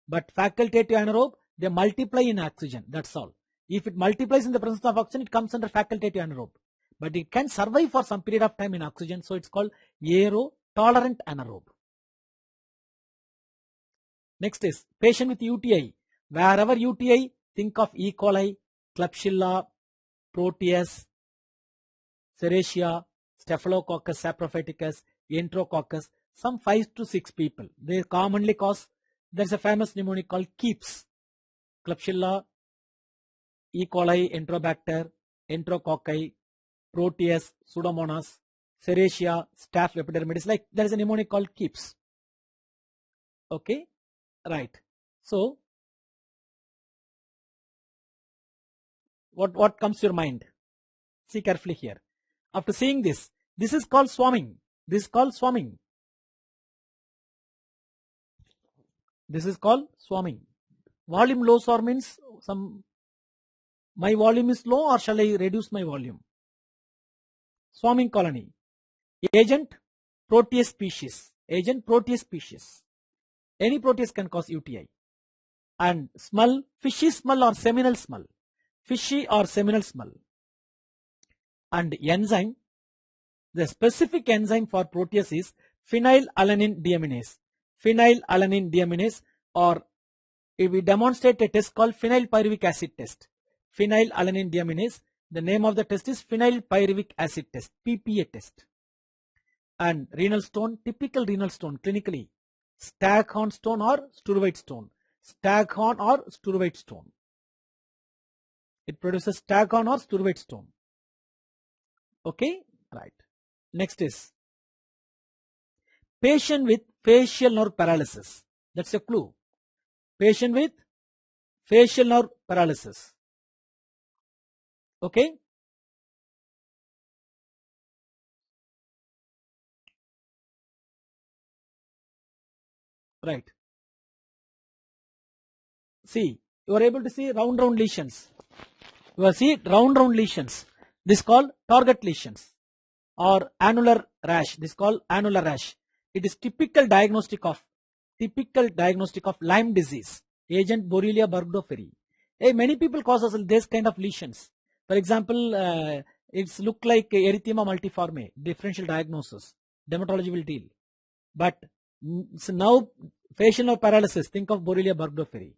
But facultative anaerobe, they multiply in oxygen. That's all. If it multiplies in the presence of oxygen, it comes under facultative anaerobe. But it can survive for some period of time in oxygen. So it's called aerotolerant anaerobe. Next is patient with UTI. Wherever UTI, think of E. coli, Klebsiella, Proteus, Serratia, Staphylococcus saprophyticus, Enterococcus, some 5 to 6 people. They commonly cause, there's a famous mnemonic called KEEPS. Klebsiella, E. coli, Enterobacter, Enterococci, Proteus, Pseudomonas, Serratia, Staph epidermidis. Like there is a mnemonic called KEEPS. Okay, right. So, what comes to your mind? See carefully here. After seeing this, this is called swarming. This is called swarming. This is called swarming. Volume low swarm means my volume is low, or shall I reduce my volume? Swarming colony. Agent, Proteus species. Agent, Proteus species. Any Proteus can cause UTI. And smell, fishy smell or seminal smell. Fishy or seminal smell. And enzyme, the specific enzyme for Proteus is phenylalanine deaminase. Phenylalanine deaminase, or if we demonstrate a test called phenylpyruvic acid test. Phenylalanine deaminase, the name of the test is phenylpyruvic acid test, PPA test. And renal stone, typical renal stone clinically, staghorn stone or Sturvite stone. Staghorn or Sturvite stone. It produces staghorn or Sturvite stone. Okay, right. Next is patient with facial nerve paralysis. That's a clue. Patient with facial nerve paralysis. Okay. Right. See, you are able to see round lesions. You will see round lesions. This is called target lesions or annular rash. This is called annular rash. It is typical diagnostic of Lyme disease. Agent Borrelia burgdorferi. Many people cause this kind of lesions. For example, it's look like erythema multiforme. Differential diagnosis. Dermatology will deal. But so now facial nerve paralysis. Think of Borrelia burgdorferi.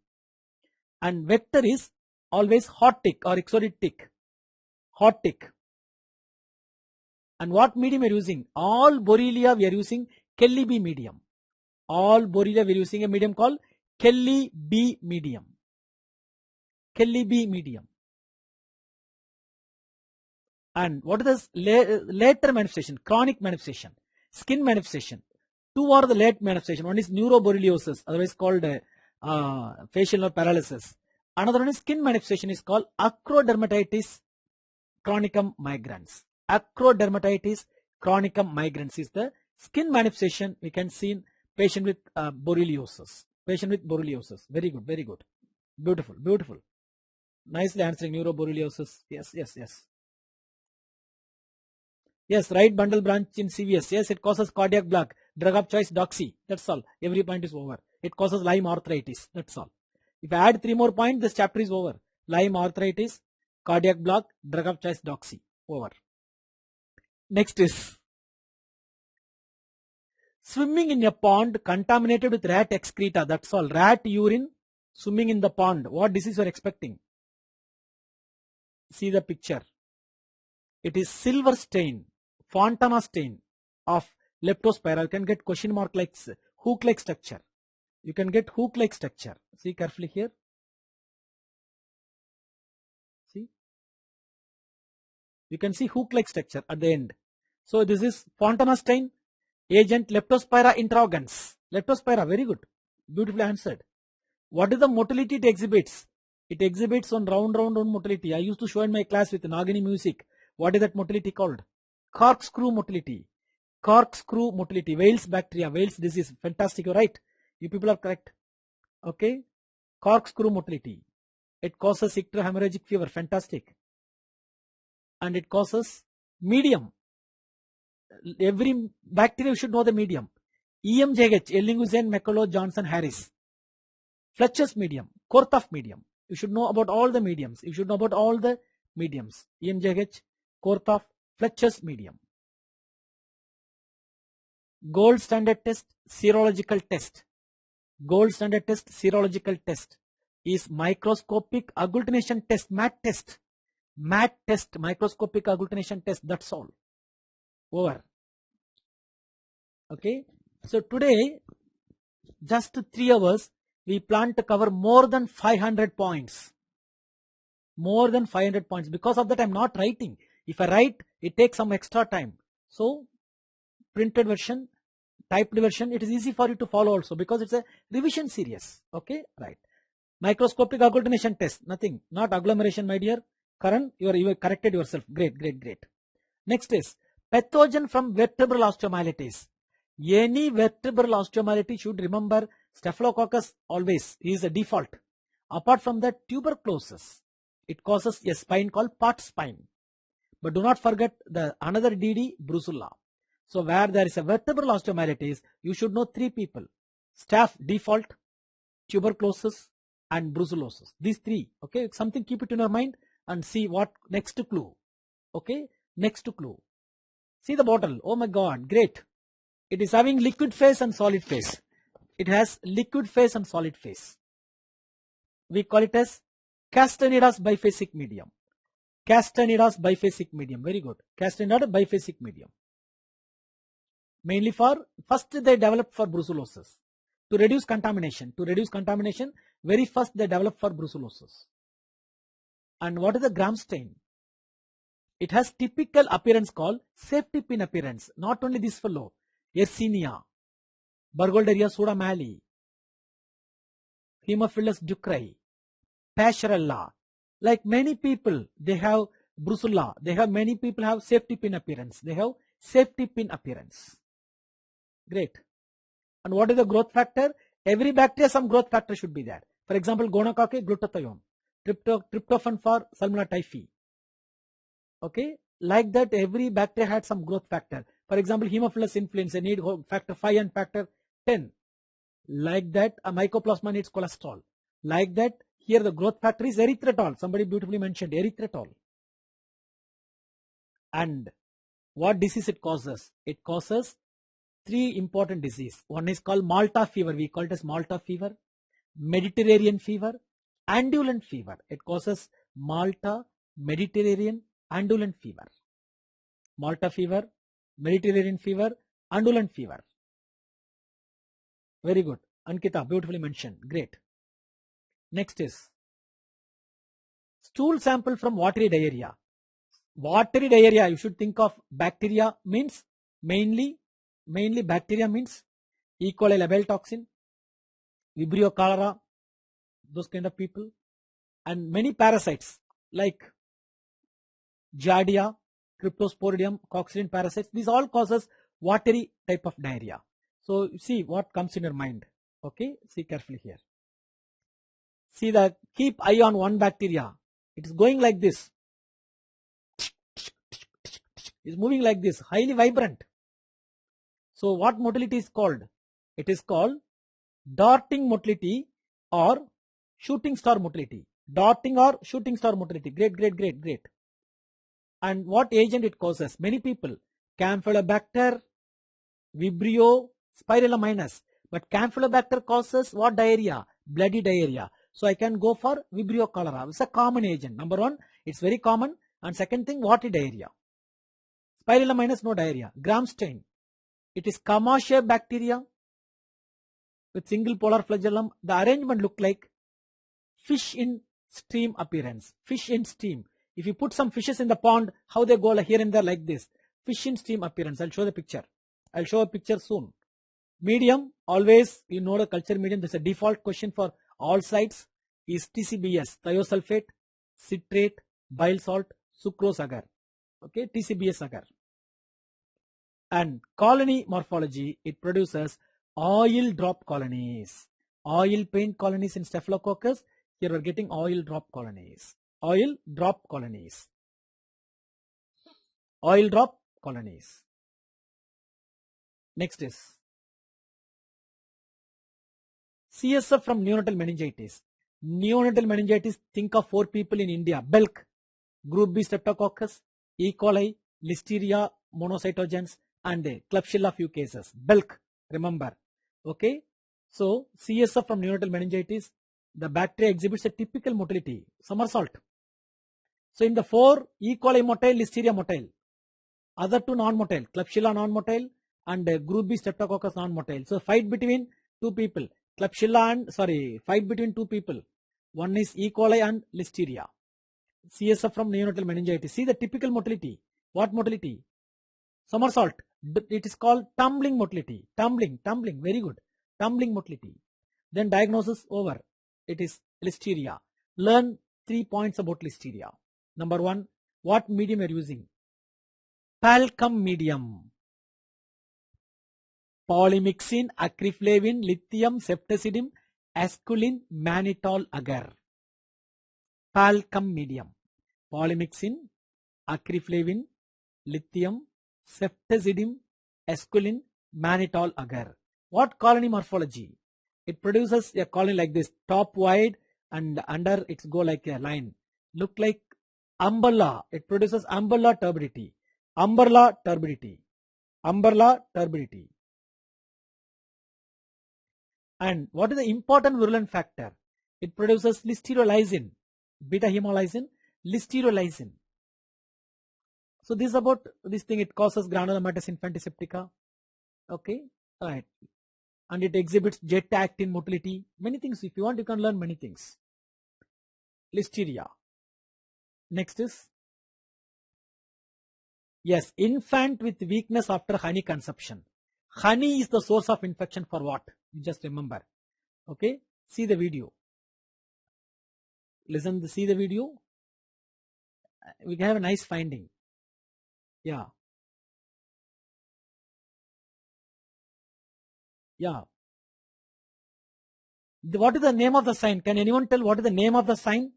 And vector is always hot tick or exotic tick. Hot tick. And what medium we are using? All Borrelia we are using Kelly B medium. All Borrelia we are using a medium called Kelly B medium. Kelly B medium. And what is this later manifestation? Chronic manifestation, skin manifestation. Two are the late manifestation. One is neuroborreliosis, otherwise called facial nerve paralysis. Another one is skin manifestation is called acrodermatitis chronicum migrans. Acrodermatitis chronicum migrans is the skin manifestation we can see in patient with borreliosis. Patient with borreliosis. Very good, very good. Beautiful, beautiful. Nicely answering neuroborreliosis. Yes, yes, yes. Yes, right bundle branch in CVS. Yes, it causes cardiac block. Drug of choice doxy. That's all. Every point is over. It causes Lyme arthritis. That's all. If I add 3 more points, this chapter is over. Lyme arthritis, cardiac block, drug of choice doxy. Over. Next is swimming in a pond contaminated with rat excreta. That's all. Rat urine swimming in the pond. What disease you are expecting? See the picture. It is silver stain, Fontana stain of leptospira. You can get question mark like hook-like structure. You can get hook-like structure. See carefully here. See. You can see hook-like structure at the end. So this is Fontana stain, agent leptospira interrogans. Leptospira, very good. Beautifully answered. What is the motility it exhibits? It exhibits on round motility. I used to show in my class with Nagini music. What is that motility called? Corkscrew motility. Corkscrew motility. Wales bacteria. Wales disease. Fantastic. You're right. You people are correct. Okay. Corkscrew motility. It causes icterohemorrhagic fever. Fantastic. And it causes medium. Every bacteria you should know the medium. EMJH. Ellinghuizen, McCullough, Johnson, Harris. Fletcher's medium. Korthoff medium. You should know about all the mediums. You should know about all the mediums. EMJH, Korthoff, Fletcher's medium. Gold standard test, serological test. Gold standard test, serological test is microscopic agglutination test, MAT test. MAT test, microscopic agglutination test. That's all. Over. Okay. So today, just 3 hours, we plan to cover more than 500 points. More than 500 points. Because of that, I'm not writing. If I write, it takes some extra time. So, printed version, typed version, it is easy for you to follow also because it's a revision series. Okay, right. Microscopic agglutination test. Nothing. Not agglomeration, my dear. Karan, you corrected yourself. Great, great, great. Next is pathogen from vertebral osteomyelitis. Any vertebral osteomyelitis should remember Staphylococcus always is a default. Apart from that, tuberculosis. It causes a spine called pot spine. But do not forget the another DD, brucella. So where there is a vertebral osteomyelitis, you should know 3 people. Staph default, tuberculosis and brucellosis. These 3. Okay, something keep it in your mind and see what next clue. Okay, next clue. See the bottle. Oh my God, great. It is having liquid phase and solid phase. It has liquid phase and solid phase. We call it as Castaneda's biphasic medium. Castaneda's biphasic medium. Very good. Castaneda biphasic medium. Mainly for, first they developed for brucellosis. To reduce contamination. To reduce contamination, very first they developed for brucellosis. And what is the gram stain? It has typical appearance called safety pin appearance. Not only this fellow. Yersinia, Burgholderia pseudomallei, Haemophilus ducreyi, Pascherella. Like many people, they have brucella. Many people have safety pin appearance. They have safety pin appearance. Great. And what is the growth factor? Every bacteria, some growth factor should be there. For example, gonococci, glutathione, tryptophan for Salmonella typhi. Okay. Like that, every bacteria had some growth factor. For example, Haemophilus influenzae need factor 5 and factor 10. Like that, a mycoplasma needs cholesterol. Like that, here the growth factor is erythritol. Somebody beautifully mentioned erythritol. And what disease it causes? It causes 3 important diseases. One is called Malta fever. We call it as Malta fever, Mediterranean fever, Andulant fever. It causes Malta, Mediterranean, Andulant fever. Malta fever, Mediterranean fever, undulant fever. Very good. Ankita, beautifully mentioned. Great. Next is stool sample from watery diarrhea. Watery diarrhea, you should think of bacteria means mainly bacteria means E. coli label toxin, Vibrio cholera, those kind of people, and many parasites like Giardia, Cryptosporidium, coccidian parasites. These all causes watery type of diarrhea. So see what comes in your mind. Okay, see carefully here. See the keep eye on one bacteria. It is going like this. It is moving like this, highly vibrant. So what motility is called? It is called darting motility or shooting star motility. Darting or shooting star motility. Great. And what agent it causes? Many people. Campylobacter, Vibrio, Spirilla minus. But Campylobacter causes what diarrhea? Bloody diarrhea. So I can go for Vibrio cholera. It's a common agent. Number one, it's very common. And second thing, watery diarrhea. Spirilla minus, no diarrhea. Gram stain. It is Kamasia bacteria with single polar flagellum. The arrangement look like fish in stream appearance. Fish in stream. If you put some fishes in the pond, how they go here and there like this. Fish in stream appearance. I'll show the picture. I'll show a picture soon. Medium, always you know the culture medium. There's a default question for all sites is TCBS, thiosulfate, citrate, bile salt, sucrose agar. Okay, TCBS agar. And colony morphology, it produces oil drop colonies. Oil paint colonies in Staphylococcus. Here we're getting oil drop colonies. Oil drop colonies. Oil drop colonies. Next is CSF from neonatal meningitis. Neonatal meningitis, think of 4 people in India. Belk, group B streptococcus, E. coli, Listeria monocytogenes, and Klebsiella few cases. Belk, remember. Okay. So CSF from neonatal meningitis, the bacteria exhibits a typical motility, somersault. So in the 4, E. coli motile, Listeria motile. Other 2 non-motile, Klebsiella non-motile and group B streptococcus non-motile. So fight between 2 people. Fight between 2 people. One is E. coli and Listeria. CSF from neonatal meningitis. See the typical motility. What motility? Somersault. It is called tumbling motility. Tumbling. Very good. Tumbling motility. Then diagnosis over. It is Listeria. Learn 3 points about Listeria. Number 1, what medium you are using? Talcum medium. Polymyxin, acrylflavin, lithium, ceftazidime, esculin, mannitol agar. Talcum medium. Polymyxin, acrylflavin, lithium, ceftazidime, esculin, mannitol agar. What colony morphology? It produces a colony like this, top wide and under it go like a line. Look like umbrella. It produces umbrella turbidity. Umbrella turbidity. Umbrella turbidity. And what is the important virulent factor? It produces listeriolysin, beta hemolysin, listeriolysin. So this is about this thing. It causes granulomatous infantiseptica. Okay, right. And it exhibits jet actin motility. Many things. If you want, you can learn many things. Listeria. Next is, yes, infant with weakness after honey consumption. Honey is the source of infection for what? You just remember. Okay, see the video. Listen, see the video. We can have a nice finding. Yeah. Yeah. What is the name of the sign? Can anyone tell what is the name of the sign?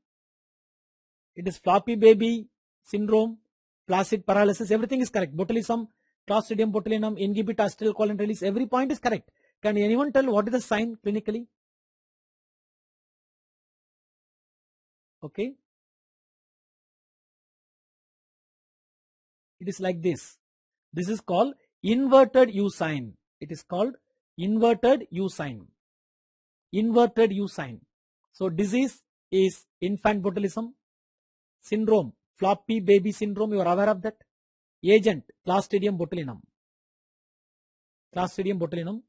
It is floppy baby syndrome, flaccid paralysis. Everything is correct. Botulism, Clostridium botulinum, inhibit acetylcholine release. Every point is correct. Can anyone tell what is the sign clinically? Okay. It is like this. This is called inverted U sign. It is called inverted U sign. Inverted U sign. So disease is infant botulism. Syndrome, floppy baby syndrome. You are aware of that? Agent, Clostridium botulinum. Clostridium botulinum.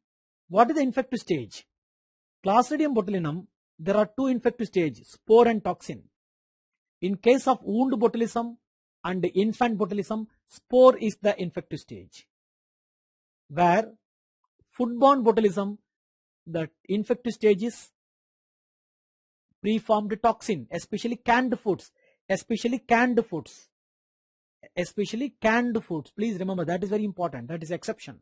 What is the infective stage? Clostridium botulinum, there are two infective stages, spore and toxin. In case of wound botulism and infant botulism, spore is the infective stage. Where foodborne botulism, the infective stage is preformed toxin, especially canned foods. Especially canned foods. Please remember, that is very important. That is exception.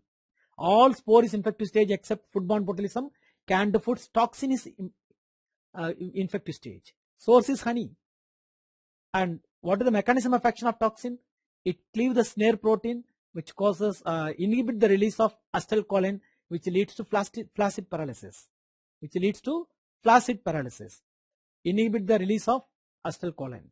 All spore is infective stage except foodborne botulism. Canned foods, toxin is infective stage. Source is honey. And what is the mechanism of action of toxin? It cleaves the snare protein, which causes inhibit the release of acetylcholine, which leads to flaccid paralysis. Inhibit the release of acetylcholine.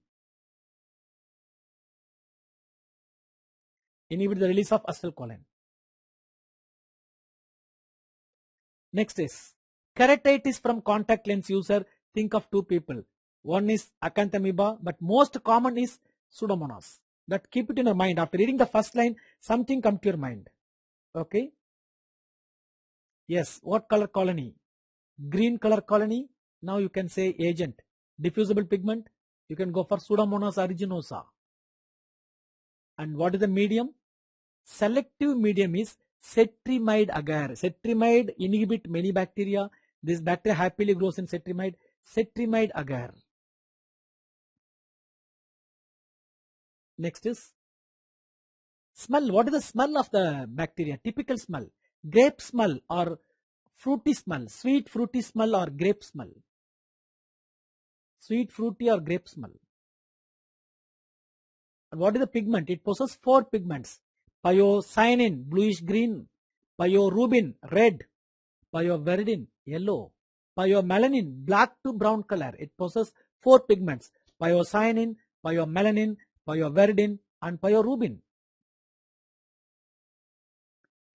Next is keratitis from contact lens user. Think of two people. One is acanthamoeba, but most common is Pseudomonas. That keep it in your mind. After reading the first line, something come to your mind. Okay. Yes. What color colony? Green color colony. Now you can say agent. Diffusible pigment. You can go for Pseudomonas aeruginosa. And what is the medium? Selective medium is cetrimide agar. Cetrimide inhibit many bacteria. This bacteria happily grows in cetrimide. Cetrimide agar. Next is smell. What is the smell of the bacteria? Typical smell. Grape smell or fruity smell. Sweet fruity smell or grape smell. Sweet fruity or grape smell. And what is the pigment? It possesses 4 pigments. Pyocyanin, bluish green. Pyorubin, red. Pyoverdin, yellow. Pyomelanin, black to brown color. It possesses 4 pigments. Pyocyanin, pyomelanin, pyoverdin and pyorubin.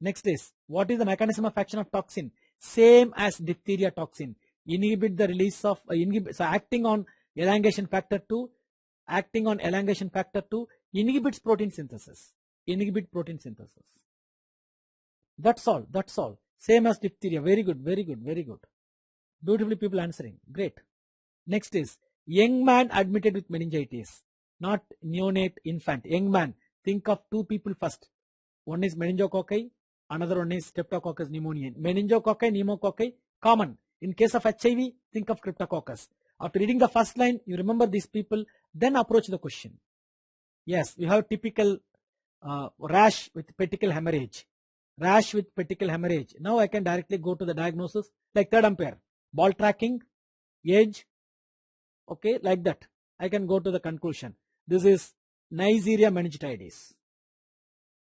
Next is, what is the mechanism of action of toxin? Same as diphtheria toxin. Inhibit the release of, acting on elongation factor 2. Inhibits protein synthesis. That's all. Same as diphtheria. Very good. Beautifully people answering. Great. Next is, young man admitted with meningitis. Not neonate infant. Young man. Think of 2 people first. One is meningococci. Another one is Streptococcus pneumoniae. Meningococci, pneumococci, common. In case of HIV, think of Cryptococcus. After reading the first line, you remember these people, then approach the question. Yes, you have typical rash with petechial hemorrhage. Now I can directly go to the diagnosis, like third umpire. Ball tracking, age, okay, like that. I can go to the conclusion. This is Neisseria meningitidis.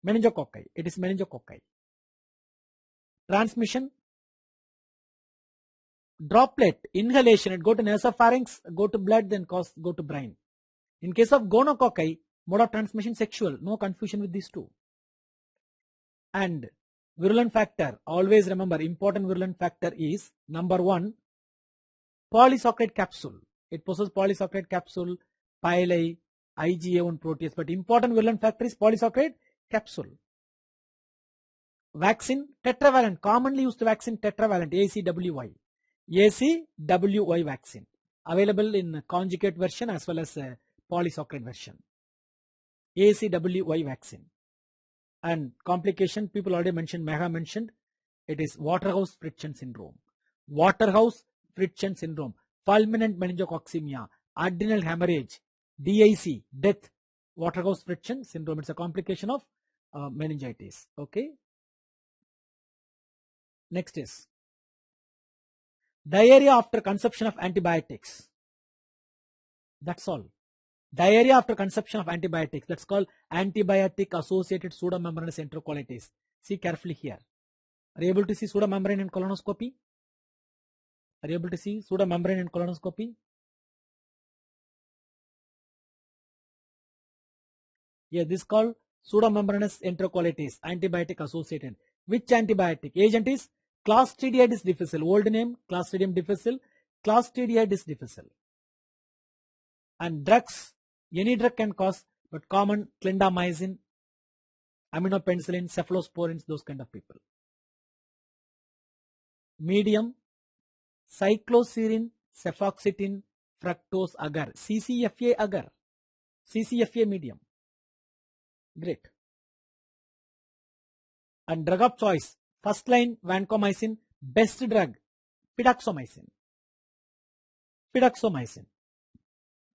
Meningococci. It is meningococci. Transmission. Droplet, inhalation, it go to nasopharynx, go to blood, then go to brain. In case of gonococci, mode of transmission sexual, no confusion with these two. And virulent factor, always remember, important virulent factor is number 1, polysaccharide capsule. It possesses polysaccharide capsule, pili, IgA1 protease, but important virulent factor is polysaccharide capsule. Vaccine, tetravalent, commonly used vaccine, tetravalent, ACWY. ACWY vaccine, available in conjugate version as well as polysaccharide version. ACWY vaccine. And complication, people already mentioned, Meha mentioned, it is Waterhouse-Fridtchen syndrome. Waterhouse-Fridtchen syndrome, fulminant meningococcemia, adrenal hemorrhage, DIC, death, Waterhouse-Fridtchen syndrome. It's a complication of meningitis. Okay. Next is diarrhea after consumption of antibiotics. That's all. Diarrhea after consumption of antibiotics. That's called antibiotic associated pseudomembranous enterocolitis. See carefully here. Are you able to see pseudomembrane in colonoscopy? Yeah, this is called pseudomembranous enterocolitis, antibiotic associated. Which antibiotic? Agent is Clostridium difficile. Old name Clostridium difficile. Clostridium difficile. And drugs, any drug can cause, but common clindamycin, Aminopenicillin, cephalosporins, those kind of people. Medium, cycloserine, cefoxitin, fructose agar, CCFA agar, CCFA medium. Great. And drug of choice, first line vancomycin, best drug fidaxomicin. Fidaxomicin.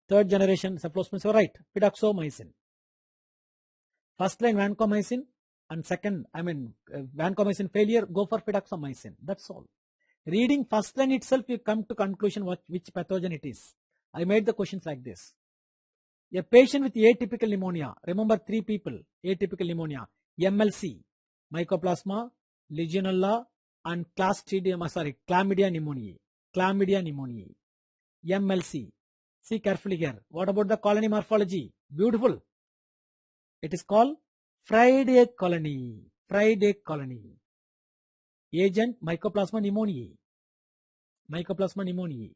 Third generation cephalosporin, so right, fidaxomicin. First line vancomycin and second, vancomycin failure, go for fidaxomicin. That's all. Reading first line itself, you come to conclusion which pathogen it is. I made the questions like this. A patient with atypical pneumonia, remember 3 people, atypical pneumonia, MLC, Mycoplasma, Legionella and Chlamydia pneumoniae. Chlamydia pneumoniae. MLC. See carefully here. What about the colony morphology? Beautiful. It is called fried egg colony. Fried egg colony. Agent Mycoplasma pneumoniae. Mycoplasma pneumoniae.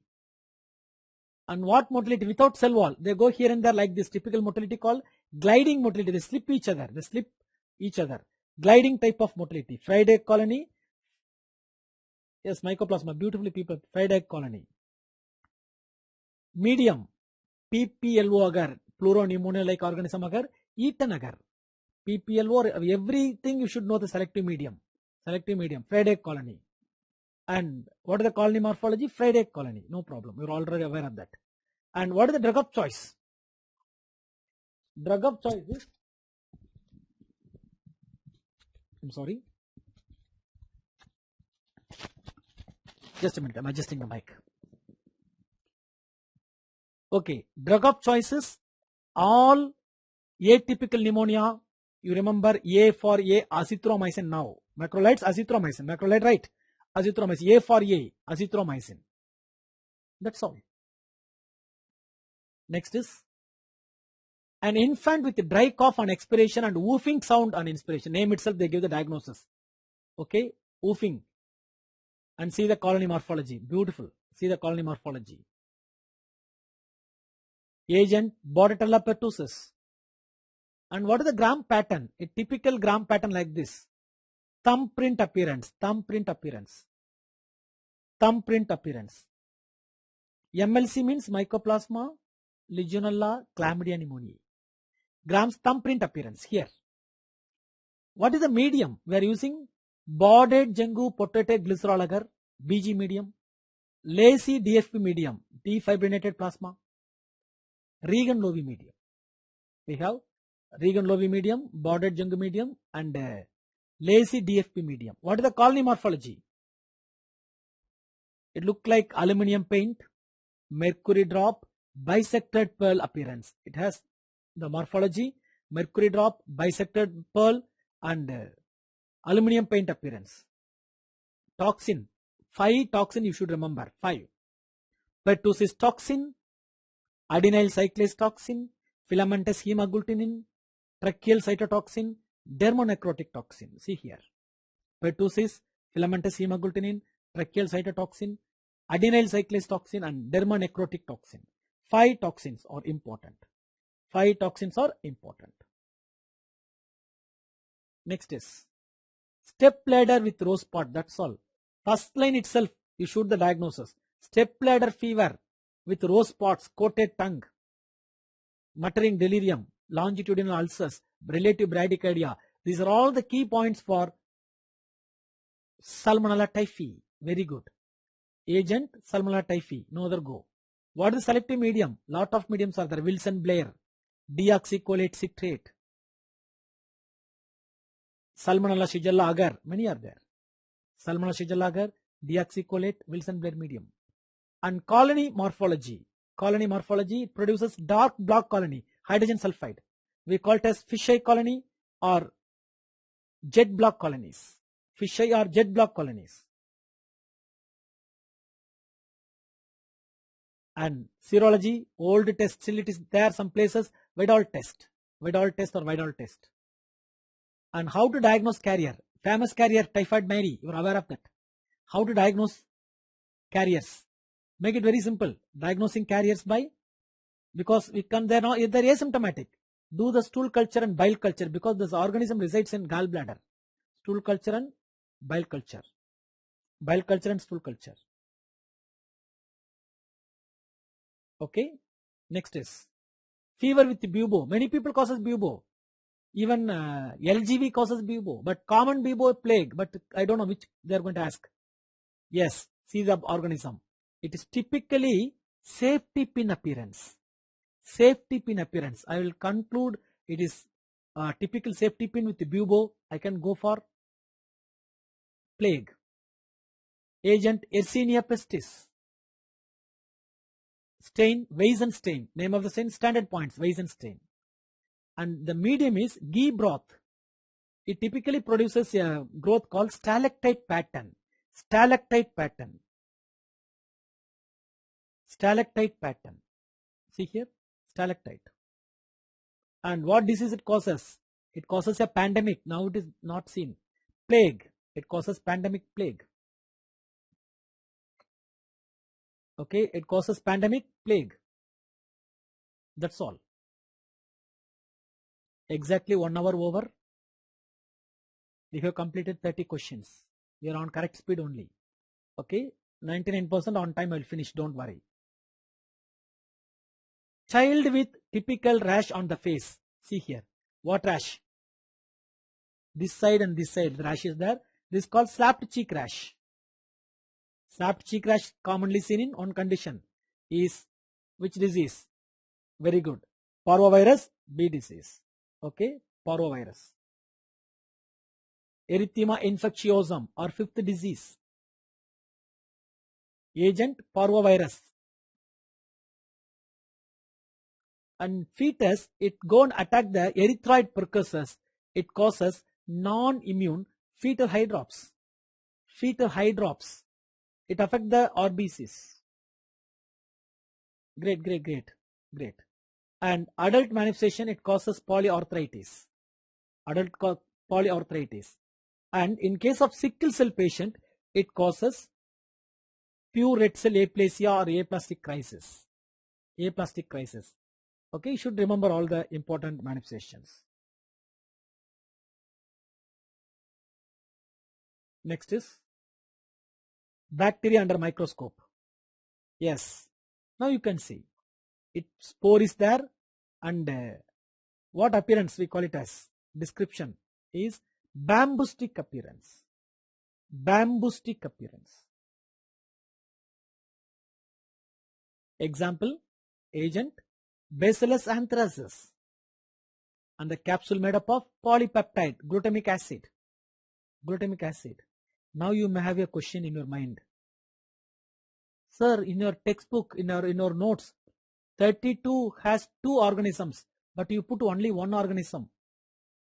And what motility? Without cell wall. They go here and there like this. Typical motility called gliding motility. They slip each other. They slip each other. Gliding type of motility. Fried egg colony. Yes, Mycoplasma. Beautifully people. Fried egg colony. Medium. PPLO agar. Pleuropneumonia like organism agar. Eaten agar. PPLO. Everything you should know the selective medium. Selective medium. Fried egg colony. And what is the colony morphology? Fried egg colony. No problem. You're already aware of that. And what is the drug of choice? Drug of choice is, I'm sorry. Just a minute. I'm adjusting the mic. Okay. Drug of choices. All atypical pneumonia. You remember A for A, azithromycin now. Macrolides, azithromycin. Macrolide, right? Azithromycin. A for A, azithromycin. That's all. Next is an infant with dry cough on expiration and woofing sound on inspiration. Name itself, they give the diagnosis. Okay, woofing. And see the colony morphology. Beautiful. See the colony morphology. Agent Bordetella pertussis. And what is the gram pattern? A typical gram pattern like this. Thumbprint appearance. Thumbprint appearance. Thumbprint appearance. MLC means Mycoplasma, Legionella, Chlamydia pneumoniae. Gram's thumbprint appearance here. What is the medium? We are using Bordered Jengu Potato Glycerol agar, BG medium, Lacy DFP medium, defibrinated plasma, Regan-Lovey medium. We have Regan-Lovey medium, Bordered Jengu medium and Lacy DFP medium. What is the colony morphology? It looked like aluminium paint, mercury drop, bisected pearl appearance. It has the morphology, mercury drop, bisected pearl and aluminium paint appearance. Toxin. 5 toxin you should remember. 5. Pertussis toxin, adenyl cyclase toxin, filamentous hemagglutinin, tracheal cytotoxin, dermonecrotic toxin. See here. Pertussis, filamentous hemagglutinin, tracheal cytotoxin, adenyl cyclase toxin and dermonecrotic toxin. 5 toxins are important. 5 toxins are important. Next is step ladder with rose spot. That's all. First line itself, you shoot the diagnosis. Step ladder fever with rose spots, coated tongue, muttering delirium, longitudinal ulcers, relative bradycardia. These are all the key points for Salmonella typhi. Very good. Agent Salmonella typhi. No other go. What is selective medium? Lot of mediums are there. Wilson Blair, deoxycholate citrate, Salmonella Shigella agar. Many are there. Salmonella Shigella agar, deoxycholate, Wilson Blair medium. And colony morphology. Colony morphology produces dark block colony, hydrogen sulfide. We call it as fisheye colony or jet block colonies. Fisheye or jet block colonies. And serology, old test, still it is there some places, Vidal test. Vidal test or Vidal test. And how to diagnose carrier. Famous carrier, typhoid Mary, you are aware of that. How to diagnose carriers. Make it very simple. Diagnosing carriers by, because we come there now, they're asymptomatic. do the stool culture and bile culture, because this organism resides in gallbladder. Stool culture and bile culture. Bile culture and stool culture. Okay. Next is fever with bubo. Many people causes bubo. Even LGV causes bubo, but common bubo plague, but I don't know which they are going to ask. Yes, see the organism. It is typically safety pin appearance. Safety pin appearance. I will conclude it is typical safety pin with the bubo. I can go for plague. Agent Yersinia pestis. Stain, Weissenstein. Name of the stain, standard points, Weissenstein. And the medium is ghee broth. It typically produces a growth called stalactite pattern. Stalactite pattern. Stalactite pattern. See here, stalactite. And what disease it causes? It causes a pandemic. Now it is not seen. Plague. It causes pandemic plague. Okay, it causes pandemic plague. That's all. Exactly 1 hour over. We have completed 30 questions. We are on correct speed only. Okay, 99% on time I will finish, don't worry. Child with typical rash on the face. See here. What rash? This side and this side, the rash is there. This is called slapped cheek rash. Slapped cheek rash commonly seen in one condition is which disease? Very good. Parvovirus B disease. Okay, parvovirus. Erythema infectiosum or fifth disease. Agent parvovirus. And fetus, it go and attack the erythroid precursors. It causes non-immune fetal hydrops. Fetal hydrops. It affects the RBCs. Great, great, great, great. And adult manifestation, it causes polyarthritis. Adult polyarthritis. And in case of sickle cell patient, it causes pure red cell aplasia or aplastic crisis. Aplastic crisis. Okay, you should remember all the important manifestations. Next is bacteria under microscope. Yes, now you can see its spore is there, and what appearance we call it as? Description is bamboo stick appearance. Bamboo stick appearance. Example, agent Bacillus anthracis, and the capsule made up of polypeptide, glutamic acid. Glutamic acid. Now you may have a question in your mind. Sir, in your textbook, in your notes, 32 has 2 organisms, but you put only 1 organism.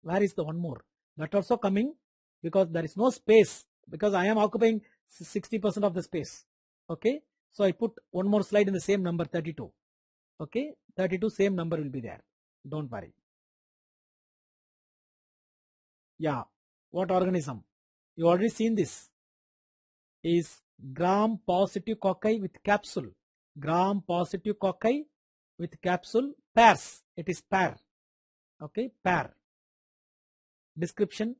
Where is the one more? That also coming because there is no space, because I am occupying 60% of the space. Okay, so I put one more slide in the same number, 32. Okay, 32 same number will be there. Don't worry. Yeah, what organism? You already seen this. Is gram positive cocci with capsule. Gram positive cocci with capsule pairs. It is pair. Okay, pair. Description.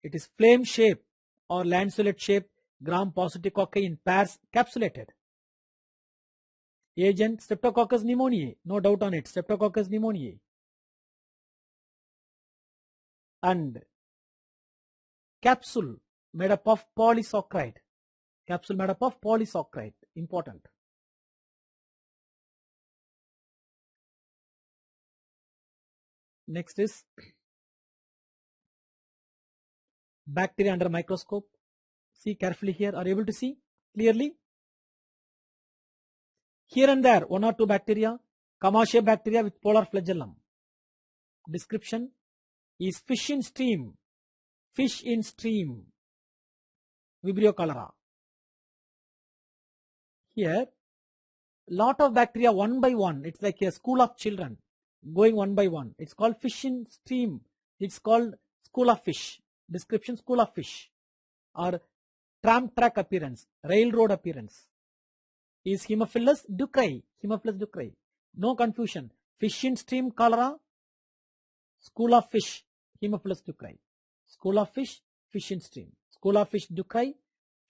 It is flame shape or lanceolate shape. Gram positive cocci in pairs, capsulated. Agent Streptococcus pneumoniae. No doubt on it. Streptococcus pneumoniae. And capsule made up of polysaccharide. Capsule made up of polysaccharide. Important. Next is bacteria under microscope. See carefully here. Are you able to see clearly? Here and there, 1 or 2 bacteria. Kamasia bacteria with polar flagellum. Description is fish in stream. Fish in stream. Vibrio cholera. Here, lot of bacteria one by one. It's like a school of children going one by one. It's called fish in stream. It's called school of fish. Description, school of fish. Or tram track appearance, railroad appearance. Is Haemophilus ducreyi. Haemophilus ducreyi. No confusion. Fish in stream cholera School of fish, Haemophilus ducreyi. School of fish, fish in stream. School of fish ducreyi,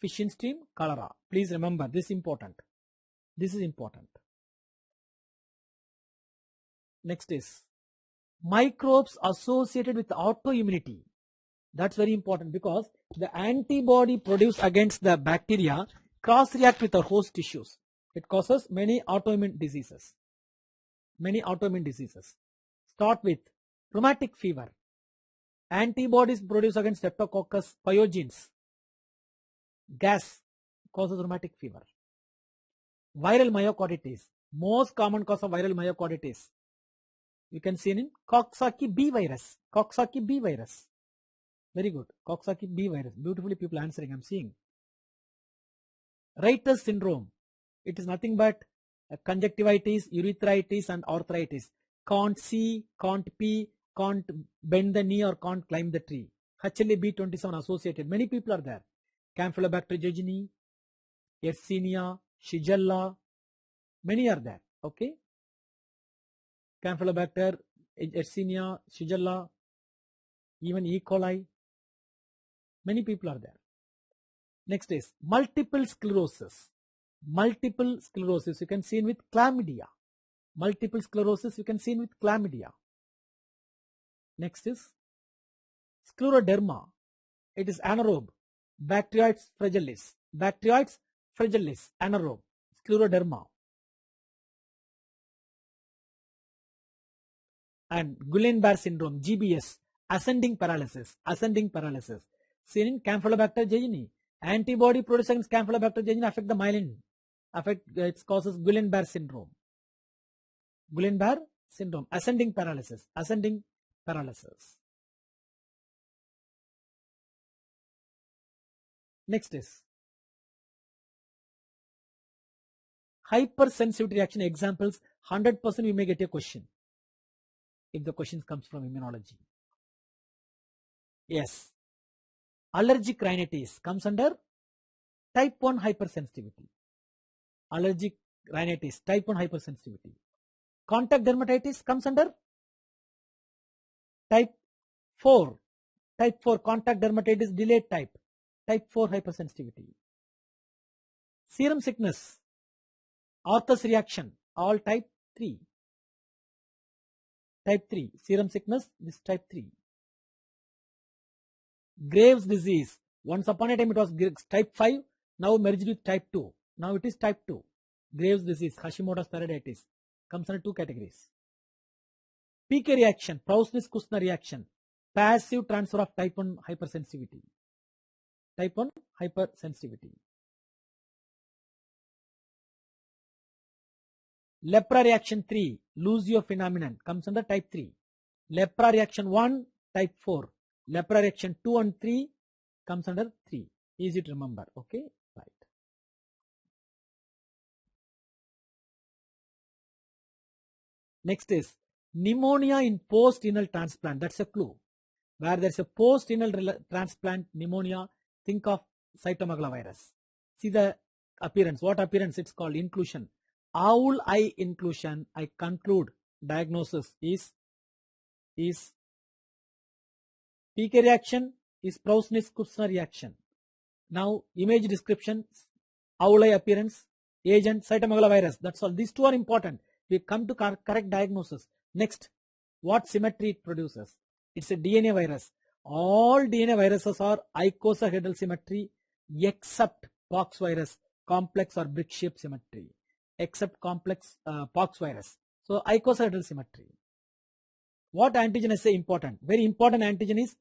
fish in stream, cholera. Please remember, this is important. This is important. Next is microbes associated with autoimmunity. That's very important because the antibody produced against the bacteria cross-react with the host tissues. It causes many autoimmune diseases. Many autoimmune diseases. Start with rheumatic fever. Antibodies produced against Streptococcus pyogenes. Gas causes rheumatic fever. Viral myocarditis. Most common cause of viral myocarditis. You can see in Coxsackie B virus. Coxsackie B virus. Very good. Coxsackie B virus. Beautifully people answering. I'm seeing. Reiter's syndrome. It is nothing but conjunctivitis, urethritis and arthritis. Can't see, can't pee, can't bend the knee or can't climb the tree. HLA-B27 associated. Many people are there. Campylobacter jejuni, Yersinia, Shigella. Many are there. Okay. Campylobacter, Yersinia, Shigella, even E. coli. Many people are there. Next is multiple sclerosis. Multiple sclerosis you can see with chlamydia. Multiple sclerosis you can see with chlamydia. Next is scleroderma. It is anaerobe. Bacteroides fragilis. Bacteroides fragilis. Anaerobe. Scleroderma. And Guillain-Barré syndrome. GBS. Ascending paralysis. Ascending paralysis. Seen in Campylobacter jejuni. Antibody produced against Campylobacter jejuni affect the myelin. It causes Guillain-Barré syndrome. Guillain-Barré syndrome. Ascending paralysis. Ascending paralysis. Next is hypersensitivity reaction. Examples. 100% we may get a question if the question comes from immunology. Yes. Allergic rhinitis comes under type 1 hypersensitivity. Allergic rhinitis, type 1 hypersensitivity. Contact dermatitis comes under type 4. Type 4 contact dermatitis delayed type. Type 4 hypersensitivity. Serum sickness, Arthur's reaction, all type 3. Type 3. Serum sickness, this type 3. Graves disease. Once upon a time it was type 5, now merged with type 2. Now it is type 2. Graves disease, Hashimoto's thyroiditis, comes under 2 categories. PK reaction, Prausnis-Kushner reaction, passive transfer of type 1 hypersensitivity. Type 1 hypersensitivity. Lepra reaction 3, Lucio phenomenon, comes under type 3. Lepra reaction 1, type 4. Lepra reaction 2 and 3 comes under 3. Easy to remember. Okay, right. Next is pneumonia in post-renal transplant. That's a clue. Where there's a post-renal transplant pneumonia, think of cytomegalovirus. See the appearance. What appearance? It's called inclusion. Owl eye inclusion. I conclude diagnosis is PK reaction is Prausnis-Kushner reaction. Now image description, owl eye appearance, agent, cytomegalovirus. That's all. These two are important. We come to correct diagnosis. Next, what symmetry it produces? It's a DNA virus. All DNA viruses are icosahedral symmetry except pox virus, complex or brick-shaped symmetry. Except complex pox virus. So icosahedral symmetry. What antigen I say important? Very important antigen is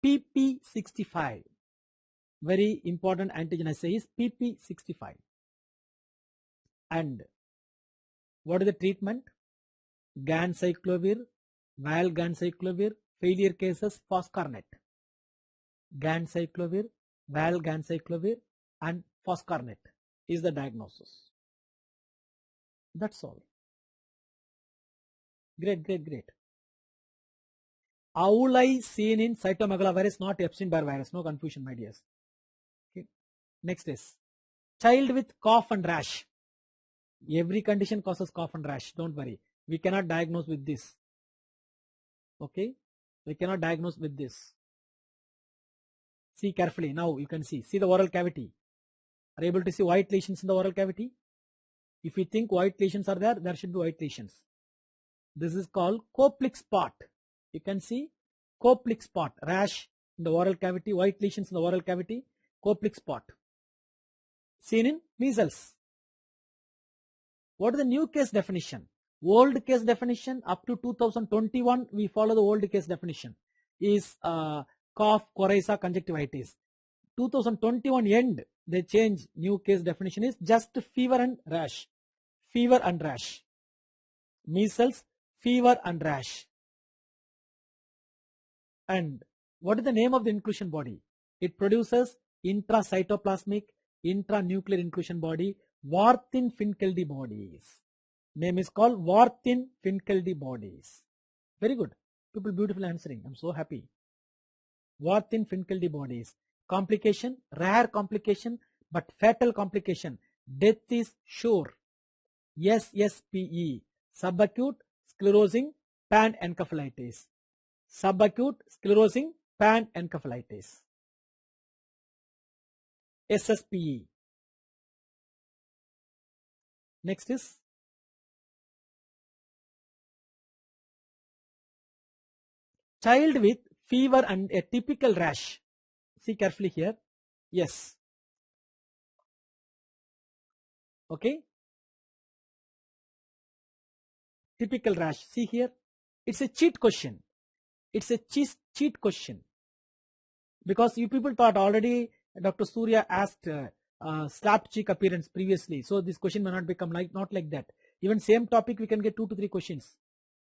PP65. Very important antigen I say is PP65. And what is the treatment? Ganciclovir, valganciclovir, failure cases, foscarnet. Ganciclovir, valganciclovir and foscarnet is the diagnosis. That's all. Great, great, great. Owl eye seen in cytomegalovirus, not Epstein-Barr virus. No confusion, my dears. Okay. Next is child with cough and rash. Every condition causes cough and rash. Don't worry. We cannot diagnose with this. Okay. We cannot diagnose with this. See carefully. Now you can see the oral cavity. Are you able to see white lesions in the oral cavity? If you think white lesions are there, there should be white lesions. This is called Koplik spot. You can see Koplik spot, rash in the oral cavity, white lesions in the oral cavity, Koplik spot. Seen in measles. What is the new case definition? Old case definition up to 2021, we follow the old case definition, is cough, coryza, conjunctivitis. 2021 end, they change, new case definition is just fever and rash. Fever and rash. Measles, fever and rash. And what is the name of the inclusion body? It produces intracytoplasmic, intranuclear inclusion body, Warthin-Finkeldy bodies. Name is called Warthin-Finkeldy bodies. Very good. People beautifully answering. I'm so happy. Warthin-Finkeldy bodies. Complication, rare complication, but fatal complication. Death is sure. SSPE. Subacute sclerosing panencephalitis. Subacute sclerosing panencephalitis. SSPE. Next is child with fever and a typical rash. See carefully here. Yes. Okay. Typical rash. See here. It's a cheat question. It's a cheat question. Because you people thought already Dr. Surya asked slap cheek appearance previously. So this question may not become not like that. Even same topic we can get 2 to 3 questions.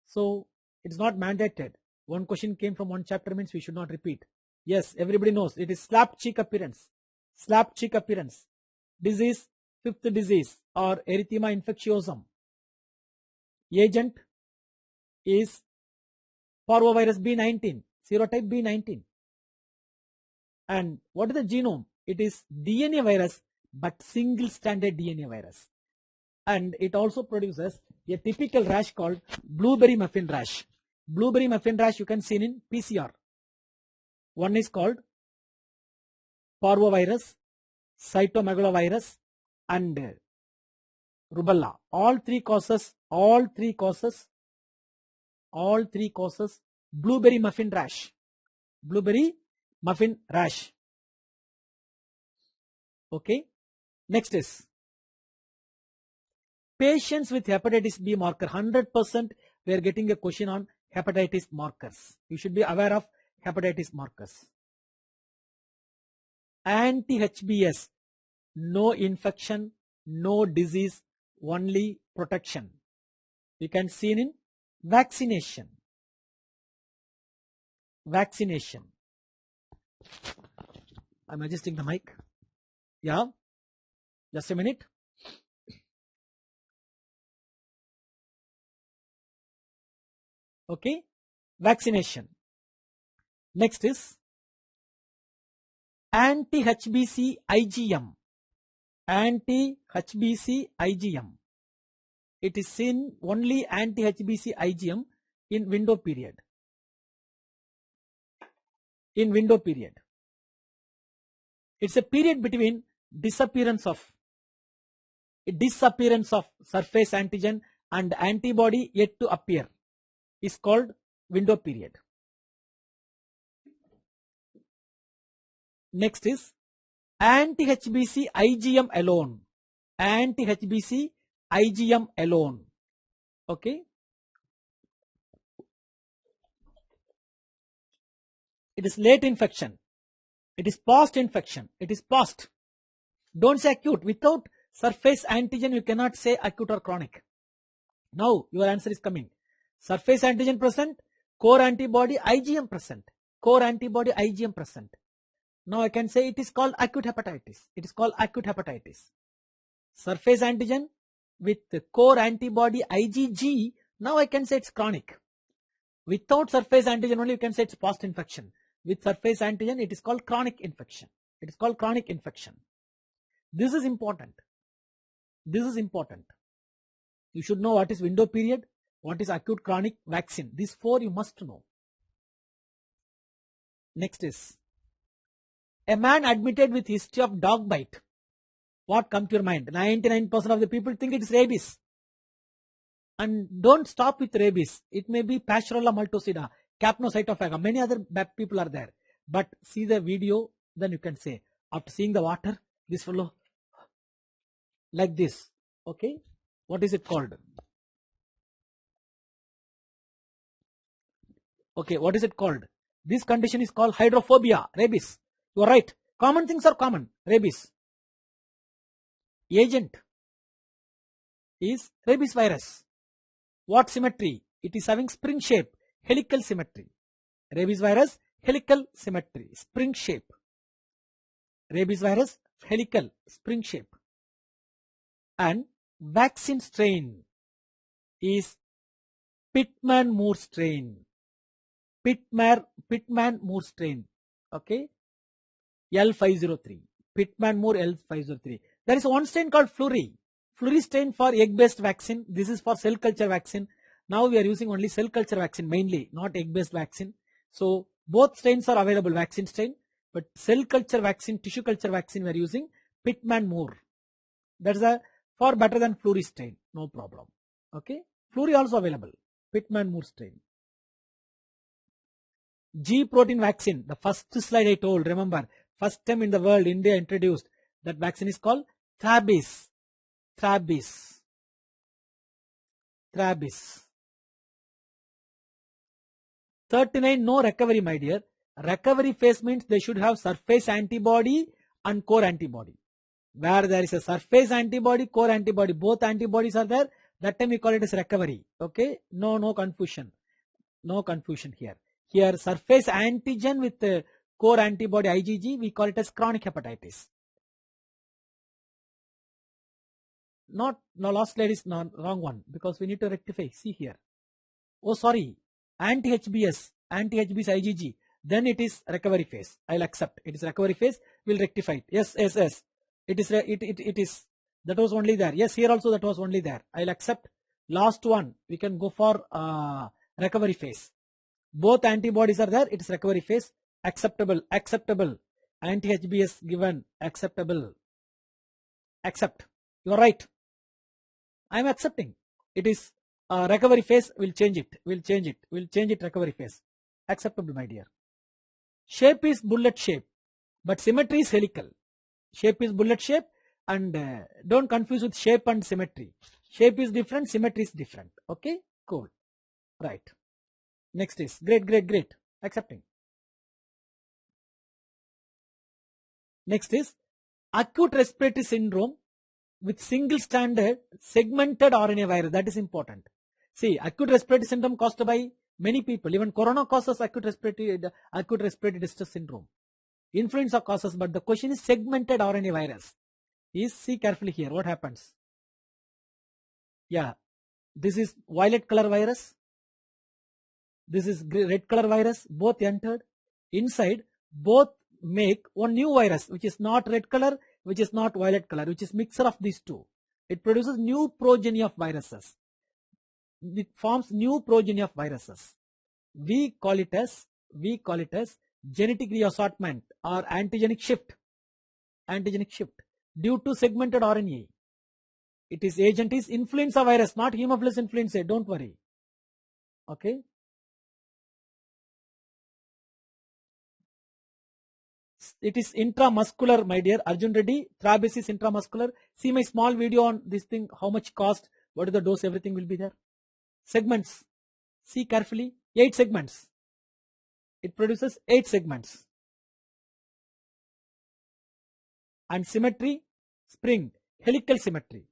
So it's not mandated. One question came from one chapter means we should not repeat. Yes, everybody knows it is slap cheek appearance. Slap cheek appearance. Disease, 5th disease or erythema infectiosum. Agent is parvovirus B19, serotype B19. And what is the genome? It is DNA virus, but single stranded DNA virus. And it also produces a typical rash called blueberry muffin rash. Blueberry muffin rash you can see in PCR. One is called parvovirus, cytomegalovirus, and rubella. All three causes blueberry muffin rash. Blueberry muffin rash. Okay. Next is patients with hepatitis B marker. 100% we are getting a question on hepatitis markers. You should be aware of hepatitis markers. Anti-HBs, no infection, no disease, only protection. You can see in vaccination. Vaccination. I'm adjusting the mic. Yeah, just a minute. Okay, vaccination. Next is anti-HBC IgM. Anti-HBC IgM. It is seen only anti-HBC IgM in window period. In window period. It's a period between disappearance of surface antigen and antibody yet to appear is called window period. Next is anti-HBC IgM alone. Anti-HBC IgM alone. Okay. It is late infection. It is post infection. It is post. Don't say acute. Without surface antigen, you cannot say acute or chronic. Now your answer is coming. Surface antigen present, core antibody IgM present. Core antibody IgM present. Now I can say it is called acute hepatitis. It is called acute hepatitis. Surface antigen with the core antibody IgG. Now I can say it's chronic. Without surface antigen only you can say it's post infection. With surface antigen it is called chronic infection. It is called chronic infection. This is important. This is important. You should know what is window period, what is acute, chronic, vaccine. These 4 you must know. Next is a man admitted with history of dog bite. What comes to your mind? 99% of the people think it is rabies. And don't stop with rabies. It may be Pasteurella multocida, capnocytophaga, many other people are there. But see the video, then you can say, after seeing the water, this fellow, like this. Okay, what is it called? Okay, what is it called? This condition is called hydrophobia, rabies. You are right. Common things are common. Rabies. Agent is rabies virus. What symmetry? It is having spring shape, helical symmetry. Rabies virus, helical symmetry, spring shape. Rabies virus, helical, spring shape. And vaccine strain is Pittman-Moore strain. Pittman-Moore strain. Okay. L503. Pittman-Moore L503. There is one strain called Flurry. Flurry strain for egg-based vaccine. This is for cell culture vaccine. Now we are using only cell culture vaccine mainly, not egg-based vaccine. So both strains are available, vaccine strain. But cell culture vaccine, tissue culture vaccine, we are using Pittman-Moore. That is a far better than Flurry strain. No problem. Okay. Flurry also available. Pittman-Moore strain. G protein vaccine. The first slide I told. Remember, first time in the world, India introduced that vaccine is called Travis. 39, no recovery, my dear. Recovery phase means they should have surface antibody and core antibody. Where there is a surface antibody, core antibody, both antibodies are there, that time we call it as recovery. Okay, no confusion. No confusion here. Here surface antigen with the core antibody IgG, we call it as chronic hepatitis. Not, no, last slide is not wrong one because we need to rectify. See here. Oh, sorry. Anti-HBs IgG. Then it is recovery phase. I'll accept. It is recovery phase. We'll rectify it. Yes. It is. That was only there. Yes, here also that was only there. I'll accept. Last one. We can go for recovery phase. Both antibodies are there. It is recovery phase. Acceptable. Anti-HBs given. Acceptable. Accept. You are right. I am accepting. It is recovery phase. We'll change it. Recovery phase. Acceptable, my dear. Shape is bullet shape, but symmetry is helical. Shape is bullet shape, and don't confuse with shape and symmetry. Shape is different, symmetry is different. Okay, cool. Right. Next is great. Accepting. Next is acute respiratory syndrome with single stranded segmented RNA virus. That is important. See, acute respiratory syndrome caused by many people. Even corona causes acute respiratory distress syndrome. Influenza causes, but the question is segmented RNA virus. See carefully here. What happens? Yeah, this is violet color virus. This is red color virus. Both entered inside. Both make one new virus, which is not red color, which is not violet color, which is mixture of these two. It produces new progeny of viruses. It forms new progeny of viruses. We call it as genetic reassortment or antigenic shift. Due to segmented RNA. It is agent is influenza virus, not Haemophilus influenzae. Don't worry. Okay. It is intramuscular, my dear. Arjun Reddy, Travis is intramuscular. See my small video on this thing, how much cost, what is the dose, everything will be there. Segments. See carefully. 8 segments. It produces 8 segments. And symmetry, spring, helical symmetry.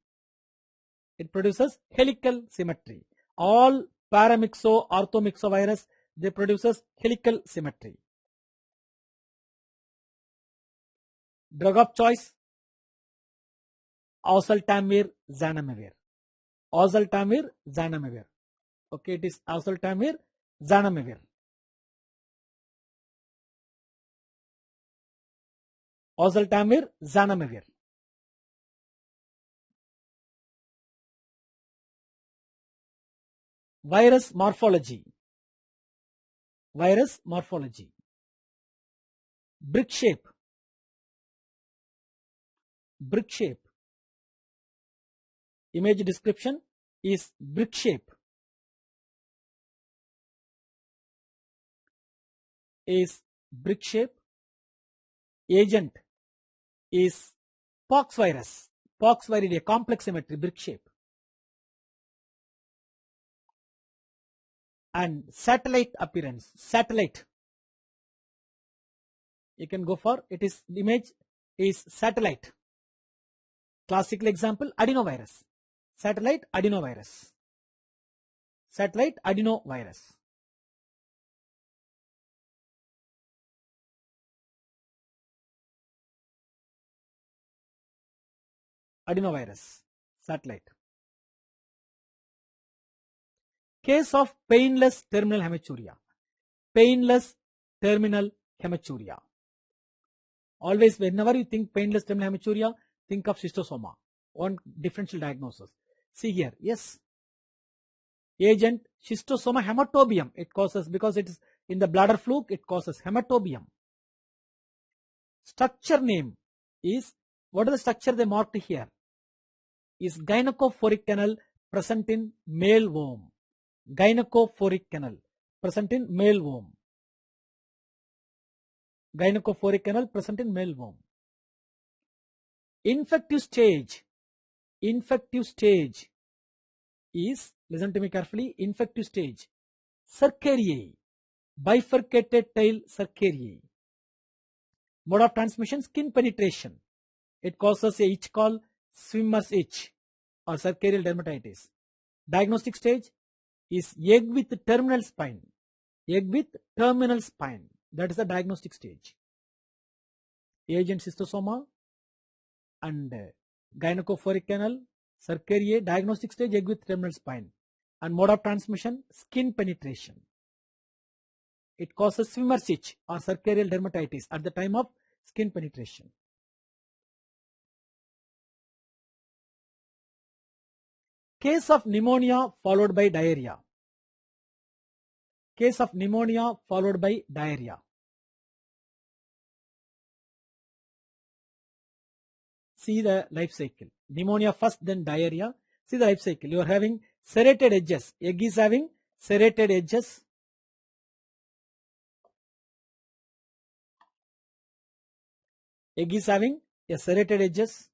It produces helical symmetry. All paramyxo, orthomyxovirus, they produces helical symmetry. Drug of choice, oseltamivir, zanamivir. Okay, it is oseltamivir, zanamivir. Oseltamivir, zanamivir. Virus morphology. brick shape. Brick shape. Image description is brick shape. Is brick shape. Agent is pox virus. Pox viridae, complex symmetry, brick shape. And satellite appearance. Satellite. You can go for it is the image is satellite. Classical example adenovirus. Satellite adenovirus. Satellite adenovirus. Adenovirus. Satellite. Case of painless terminal hematuria. Painless terminal hematuria. Always whenever you think painless terminal hematuria, think of schistosoma. One differential diagnosis. See here, yes. Agent schistosoma hematobium. It causes, because it is in the bladder fluke, it causes hematobium. Structure name is, what is the structure they marked here? Is gynecophoric canal present in male womb. Gynecophoric canal present in male womb. Gynecophoric canal present in male womb. Infective stage. Infective stage is, listen to me carefully, infective stage. Cercariae. Bifurcated tail cercariae. Mode of transmission, skin penetration. It causes a itch called swimmer's itch or cercarial dermatitis. Diagnostic stage is egg with terminal spine. Egg with terminal spine. That is the diagnostic stage. Agent schistosoma and gynecophoric canal, cercariae, diagnostic stage, egg with terminal spine. And mode of transmission, skin penetration. It causes swimmer's itch or cercarial dermatitis at the time of skin penetration. Case of pneumonia followed by diarrhea. Case of pneumonia followed by diarrhea. See the life cycle. Pneumonia first, then diarrhea. See the life cycle. You are having serrated edges. Egg is having serrated edges. Egg is having a serrated edges.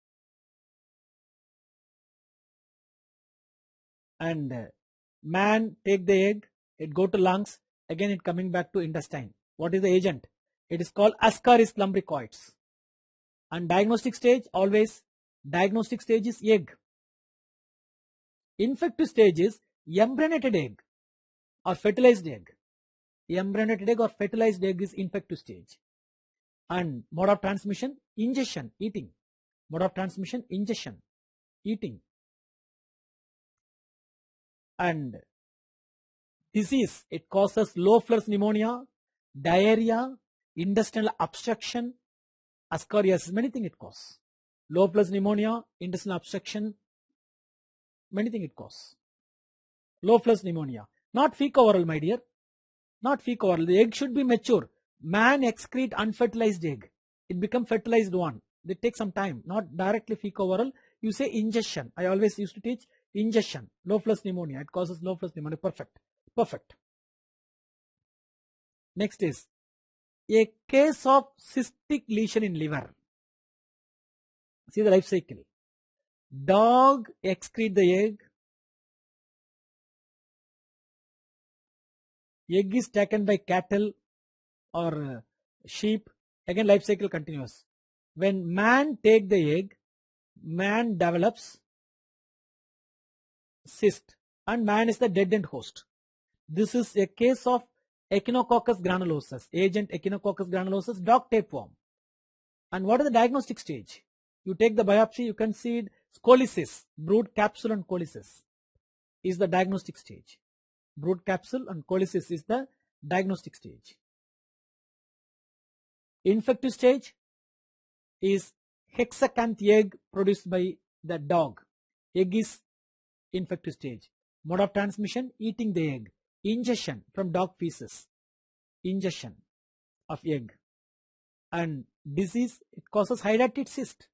And man take the egg. It go to lungs. Again it coming back to intestine. What is the agent? It is called Ascaris lumbricoids. And diagnostic stage, always diagnostic stage is egg. Infective stage is embryonated egg or fertilized egg. Embryonated egg or fertilized egg is infective stage. And mode of transmission, ingestion, eating. Mode of transmission, ingestion, eating. And disease, it causes low flux pneumonia, diarrhea, intestinal obstruction, ascariasis, many things it causes. Low flux pneumonia, intestinal obstruction, many things it causes. Low flux pneumonia. Not fecal-oral, my dear. Not fecal-oral. The egg should be mature. Man excrete unfertilized egg. It becomes fertilized one. They take some time. Not directly fecal-oral. You say ingestion. I always used to teach ingestion. Low flux pneumonia. It causes low flux pneumonia. Perfect. Perfect. Next is a case of cystic lesion in liver. See the life cycle. Dog excrete the egg. Egg is taken by cattle or sheep. Again life cycle continues. When man take the egg, man develops cyst and man is the dead end host. This is a case of Echinococcus granulosus. Agent Echinococcus granulosus, dog tapeworm. And what is the diagnostic stage? You take the biopsy, you can see scoliosis, brood capsule and colysis is the diagnostic stage. Brood capsule and colysis is the diagnostic stage. Infective stage is hexacanth egg produced by the dog. Egg is infective stage. Mode of transmission, eating the egg. Ingestion from dog feces. Ingestion of egg. And disease, it causes hydatid cyst,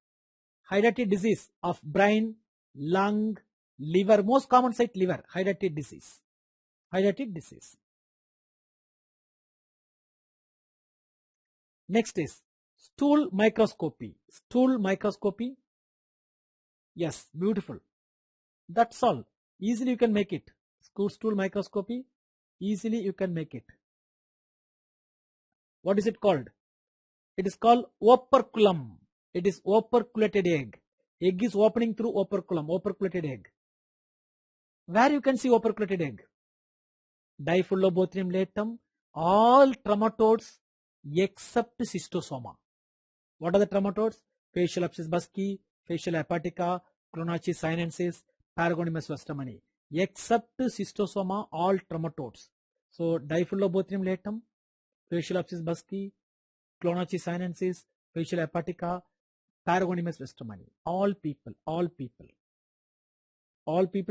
hydatid disease of brain, lung, liver, most common site liver, hydatid disease, hydatid disease. Next is stool microscopy. Stool microscopy, yes, beautiful. That's all. Easily you can make it. Stool microscopy, easily you can make it. What is it called? It is called operculum. It is operculated egg. Egg is opening through operculum, operculated egg. Where you can see operculated egg? Diphyllobotryum latum, all trematodes except cystosoma. What are the trematodes? Facial abscess busci, facial hepatica, clonachis sinensis, paragonimus westemani. Except cystosoma, all trematodes. So Diphyllobotryum latum, facial abscess busci, clonachis sinensis, facial hepatica, paragonimus westemani. All people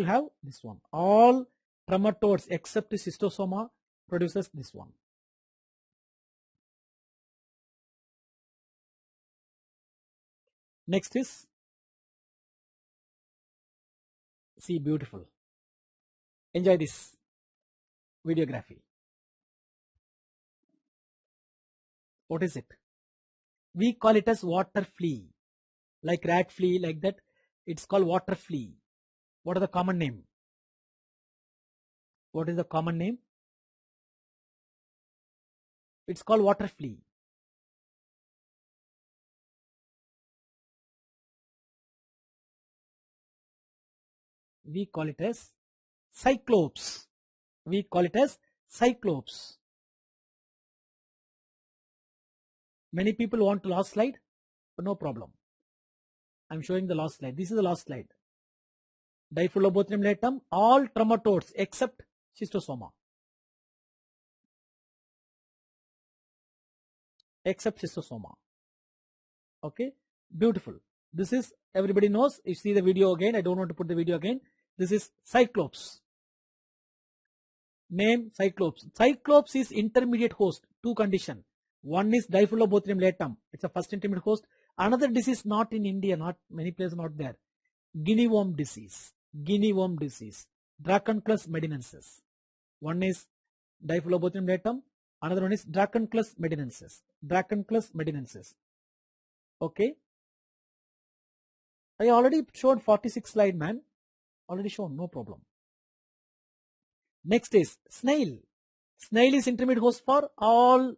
have this one. All trematodes except cystosoma produces this one. Next is, see, beautiful. Enjoy this videography. What is it? We call it as water flea, like rat flea, like that. It's called water flea. What is the common name? What is the common name? It's called water flea. We call it as cyclops. We call it as cyclops. Many people want the last slide, but no problem. I'm showing the last slide. This is the last slide. Diphyllobotryum latum, all trematodes except cystosoma. Except cystosoma. Okay, beautiful. This is, everybody knows. You see the video again. I don't want to put the video again. This is cyclops. Name cyclops. Cyclops is intermediate host. Two condition. One is Diphyllobotryum latum. It's a first intermediate host. Another disease not in India, not many places not there. Guinea worm disease. Guinea worm disease. Dracunculus medinensis. One is Diphyllobotryum latum. Another one is Dracunculus medinensis. Dracunculus medinensis. Okay. I already showed 46 slide, man. Already shown, no problem. Next is snail. Snail is intermediate host for all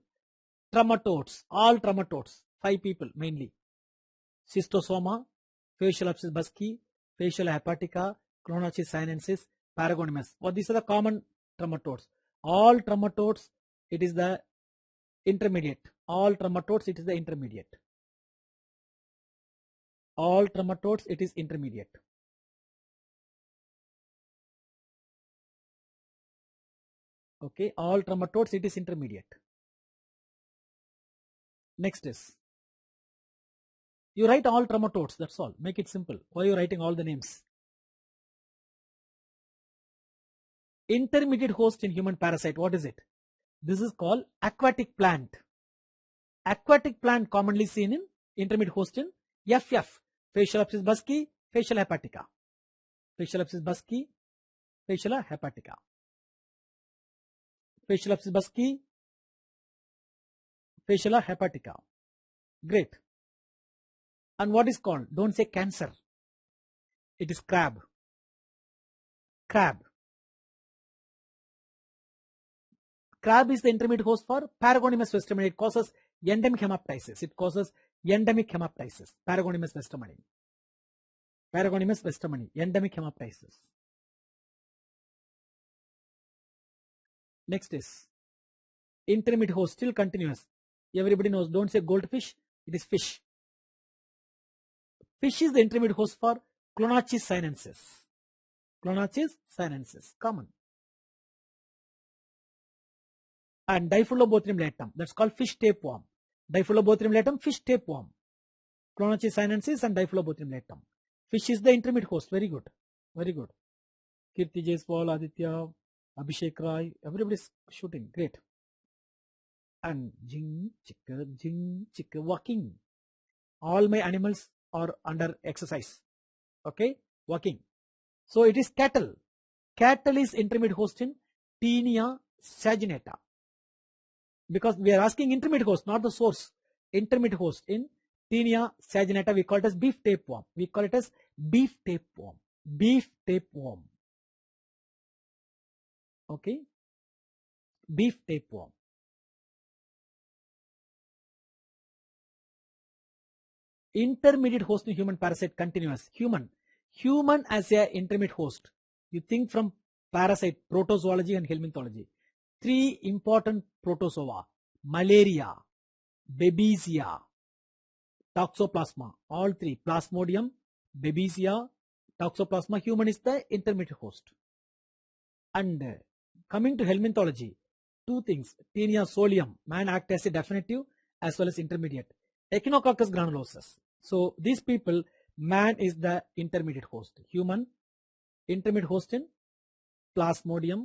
trematodes. All trematodes. 5 people mainly. Cystosoma, facial abscess busci, facial hepatica, clonachis sinensis, paragonimus. Well, these are the common trematodes. All trematodes, it is the intermediate. All trematodes, it is the intermediate. All trematodes, it is intermediate. Okay, all trematodes, it is intermediate. Next is, you write all trematodes, that's all. Make it simple. Why are you writing all the names? Intermediate host in human parasite, what is it? This is called aquatic plant. Aquatic plant commonly seen in intermediate host in FF. Facial abscess busci, facial hepatica. Facial abscess busci, facial hepatica. Facial abscess busci, facial hepatica. Great. And what is called? Don't say cancer. It is crab. Crab. Crab is the intermediate host for Paragonimus westemani. It causes endemic hemoptysis. It causes endemic hemoptysis. Paragonimus westemani. Paragonimus westemani. Endemic hemoptysis. Next is intermediate host, still continuous. Everybody knows. Don't say goldfish. It is fish. Fish is the intermediate host for Clonachis sinensis. Clonachis sinensis. Common. And Diphyllobotryum latum. That's called fish tapeworm. Diphyllobotryum latum, fish tapeworm. Clonachis sinensis and Diphyllobotryum latum. Fish is the intermediate host. Very good. Very good. Kirti Jaiswal, Aditya, Abhishek Rai. Everybody is shooting. Great. and jing chicka walking. All my animals are under exercise. Okay, walking. So it is cattle. Cattle is intermediate host in Taenia saginata. Because we are asking intermediate host, not the source. Intermediate host in Taenia saginata, we call it as beef tapeworm. We call it as beef tapeworm. Beef tapeworm. Okay, beef tapeworm. Intermediate host in human parasite continuous. Human as a intermediate host. You think from parasite, protozoology and helminthology. 3 important protozoa: malaria, babesia, toxoplasma. All 3: plasmodium, babesia, toxoplasma. Human is the intermediate host. And coming to helminthology, 2 things: Taenia solium, man act as a definitive as well as intermediate. Echinococcus granulosus. So these people, man is the intermediate host. Human, intermediate host in plasmodium,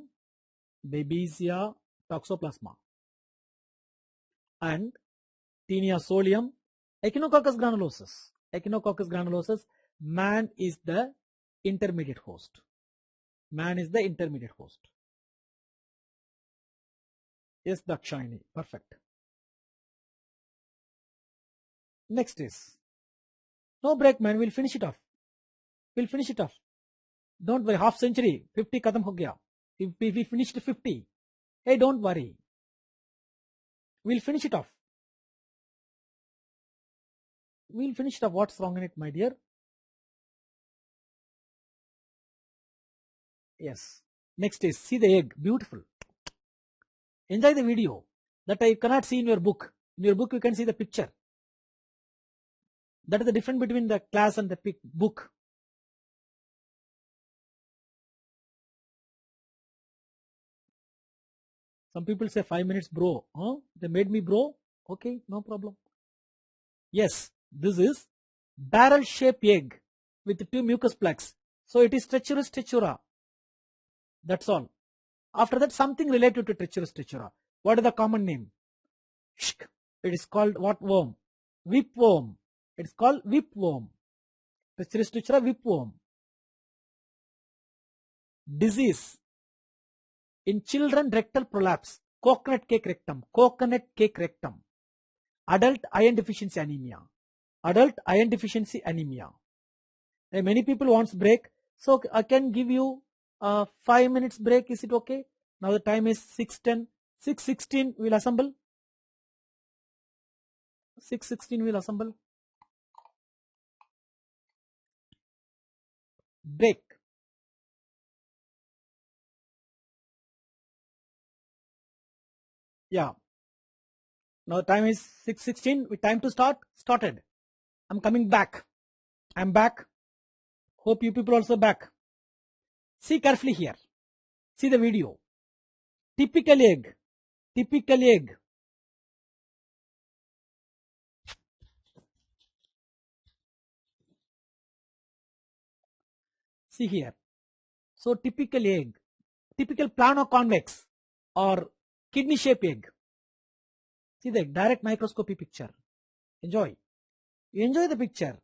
babesia, toxoplasma. And Taenia solium, Echinococcus granulosus. Echinococcus granulosus, man is the intermediate host. Man is the intermediate host. Yes, Dakshayani. Perfect. Next is, no break, man. We'll finish it off. We'll finish it off. Don't worry. Half century. 50 kadam ho gaya. If we finished 50, hey, don't worry. We'll finish it off. We'll finish it off. What's wrong in it, my dear? Yes. Next is, see the egg. Beautiful. Enjoy the video. That I cannot see in your book. In your book, you can see the picture. That is the difference between the class and the book. Some people say 5 minutes, bro. Huh? They made me bro. Okay, no problem. Yes, this is barrel-shaped egg with 2 mucus plugs. So it is Trichuris trichura. That's all. After that, something related to Trichuris trichura. What is the common name? Shk. It is called what worm? Whipworm. It is called whipworm. Trichuris trichura, whipworm. Disease. In children, rectal prolapse. Coconut cake rectum. Coconut cake rectum. Adult iron deficiency anemia. Adult iron deficiency anemia. And many people wants break. So I can give you 5 minutes break. Is it okay? Now the time is 6:10. 6:16 we'll assemble. 6:16 we'll assemble. Break. Yeah. Now the time is 6:16. With time to start. Started. I'm coming back. I'm back. Hope you people also back. See carefully here. See the video. Typical egg. Typical egg. See here. So typical egg. Typical plano-convex or kidney-shaped egg. See the direct microscopy picture. Enjoy. You enjoy the picture.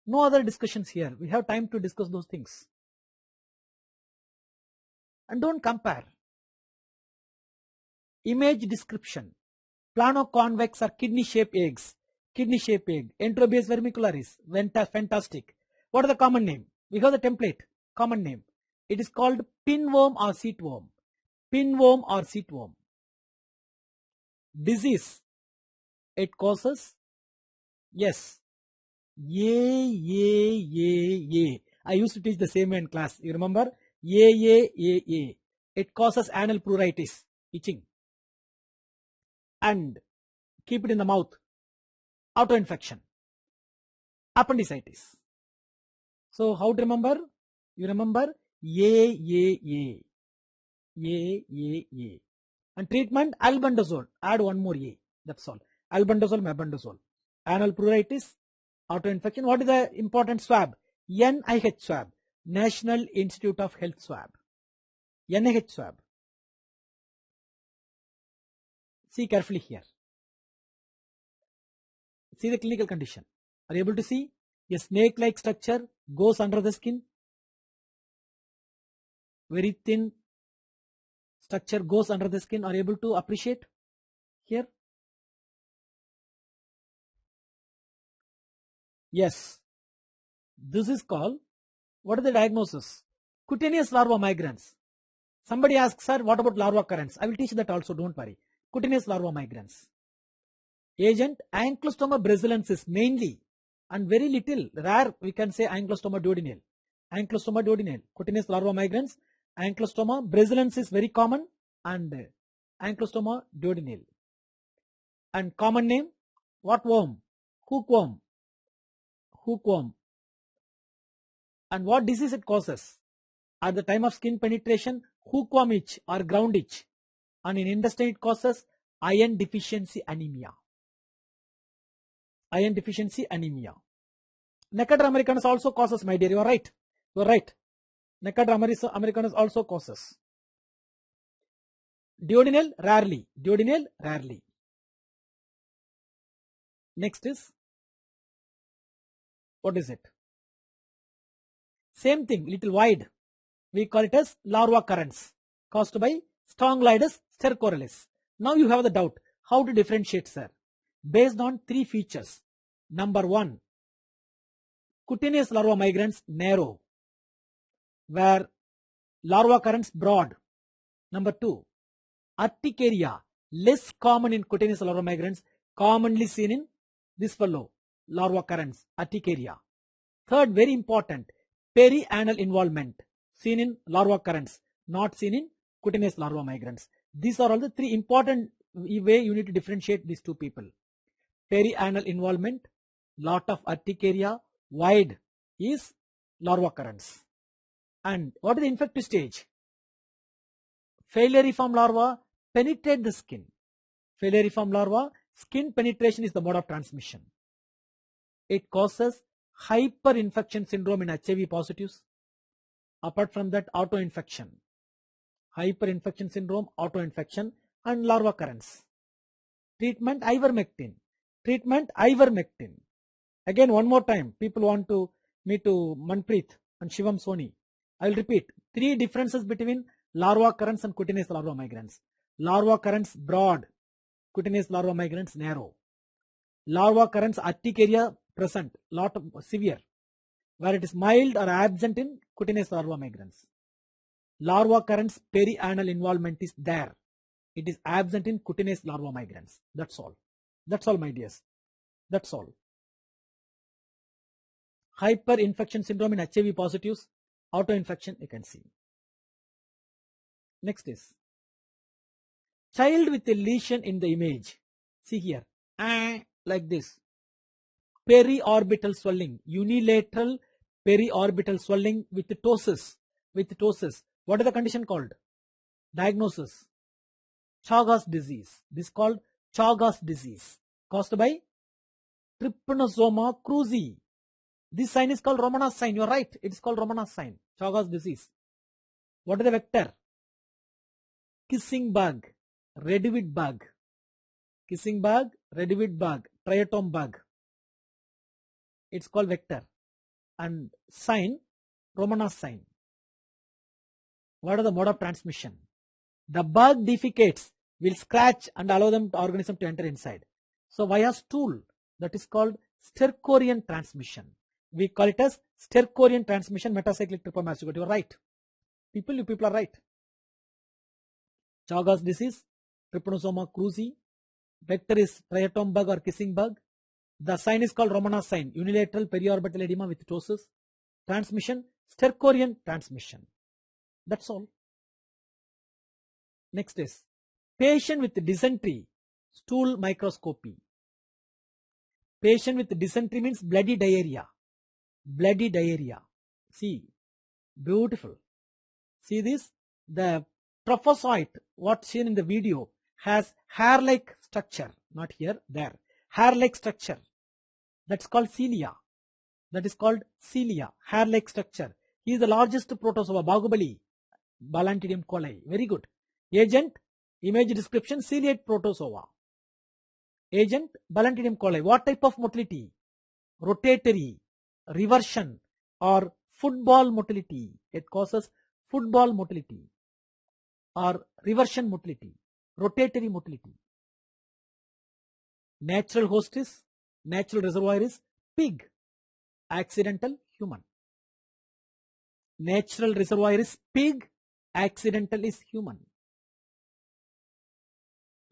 No other discussions here. We have time to discuss those things. And don't compare. Image description. Plano-convex or kidney-shaped eggs. Kidney-shaped egg. Enterobius vermicularis. Fantastic. What is the common name? We have the template. Common name. It is called pinworm or seatworm. Pinworm or seatworm. Disease. It causes, yes, A. I used to teach the same way in class. You remember? A. It causes anal pruritus, itching. And keep it in the mouth. Autoinfection. Appendicitis. So how to remember? You remember A. And treatment, albendazole. Add one more A. That's all. Albendazole, mebendazole. Anal pruritus, autoinfection. What is the important swab? NIH swab. National Institute of Health swab. NIH swab. See carefully here. See the clinical condition. Are you able to see? A snake-like structure goes under the skin. Very thin structure goes under the skin. Are you able to appreciate here? Yes. This is called, what is the diagnosis? Cutaneous larva migrans. Somebody asks, sir, what about larva occurrence? I will teach that also, don't worry. Cutaneous larva migrans. Agent, Ankylostoma brasilensis mainly, and very little, rare, we can say Ankylostoma duodenale. Ankylostoma duodenale, cutaneous larva migrans. Ankylostoma brasilensis very common, and Ankylostoma duodenale. And common name, what worm? Hookworm. Hookworm. And what disease it causes? At the time of skin penetration, hookworm itch or ground itch. And in intestine it causes iron deficiency anemia. Iron deficiency anemia. Necator americanus also causes, my dear. You are right. You are right. Necator americanus also causes. Duodenal, rarely. Duodenal, rarely. Next is, what is it? Same thing, little wide. We call it as larva occurrence caused by Strongyloides stercoralis. Now you have the doubt how to differentiate, sir. Based on three features. Number one, cutaneous larva migrans narrow, where larva occurrence broad. Number two, urticaria less common in cutaneous larva migrans, commonly seen in this fellow, larva occurrence, urticaria. Third, very important, perianal involvement, seen in larva occurrence, not seen in cutaneous larva migrans. These are all the three important way you need to differentiate these two people. Perianal involvement, lot of urticaria, wide is larva occurrence. And what is the infective stage? Filariform larva penetrate the skin. Filariform larva, skin penetration is the mode of transmission. It causes hyperinfection syndrome in HIV positives. Apart from that, autoinfection. Hyperinfection syndrome, autoinfection, and larva occurrence. Treatment, ivermectin. Treatment, ivermectin. Again, one more time, people want to me to Manpreet and Shivam Soni. I will repeat, three differences between larva occurrence and cutaneous larva migrans. Larva occurrence broad, cutaneous larva migrans narrow. Larva occurrence urticaria present, lot of severe, where it is mild or absent in cutaneous larva migrans. Larva occurrence perianal involvement is there. It is absent in cutaneous larva migrans. That's all. That's all, my dears. That's all. Hyperinfection syndrome in HIV positives, autoinfection you can see. Next is child with a lesion in the image. See here, like this. Periorbital swelling, unilateral periorbital swelling with ptosis. With ptosis. What is the condition called? Diagnosis. Chagas disease. This is called Chagas disease, caused by Trypanosoma cruzi. This sign is called Romanov's sign. You are right. It is called Romanov's sign. Chagas disease. What is the vector? Kissing bug, redweed bug. Kissing bug, redweed bug, triatom bug. It's called vector. And sign, Romanov's sign. What are the mode of transmission? The bug defecates, will scratch and allow the organism to enter inside. So via stool, that is called stercorean transmission. We call it as stercorean transmission, metacyclic trypanosoma. You are right. You people are right. Chagas disease, Trypanosoma cruzi. Vector is triatom bug or kissing bug. The sign is called Romanov's sign, unilateral periorbital edema with ptosis. Transmission, stercorean transmission. That's all. Next is patient with dysentery, stool microscopy. Patient with dysentery means bloody diarrhea. Bloody diarrhea. See, beautiful. See this? The trophozoite, what's seen in the video, has hair-like structure. Not here, there. Hair-like structure. That's called cilia. That is called cilia, hair-like structure. He is the largest protozoa, Bahubali, Balantidium coli. Very good. Agent, Image description, ciliate protozoa. Agent, Balantidium coli. What type of motility? Rotatory, reversion, or football motility. It causes football motility or reversion motility, rotatory motility. Natural host is, natural reservoir is pig, accidental human. Natural reservoir is pig, accidental is human.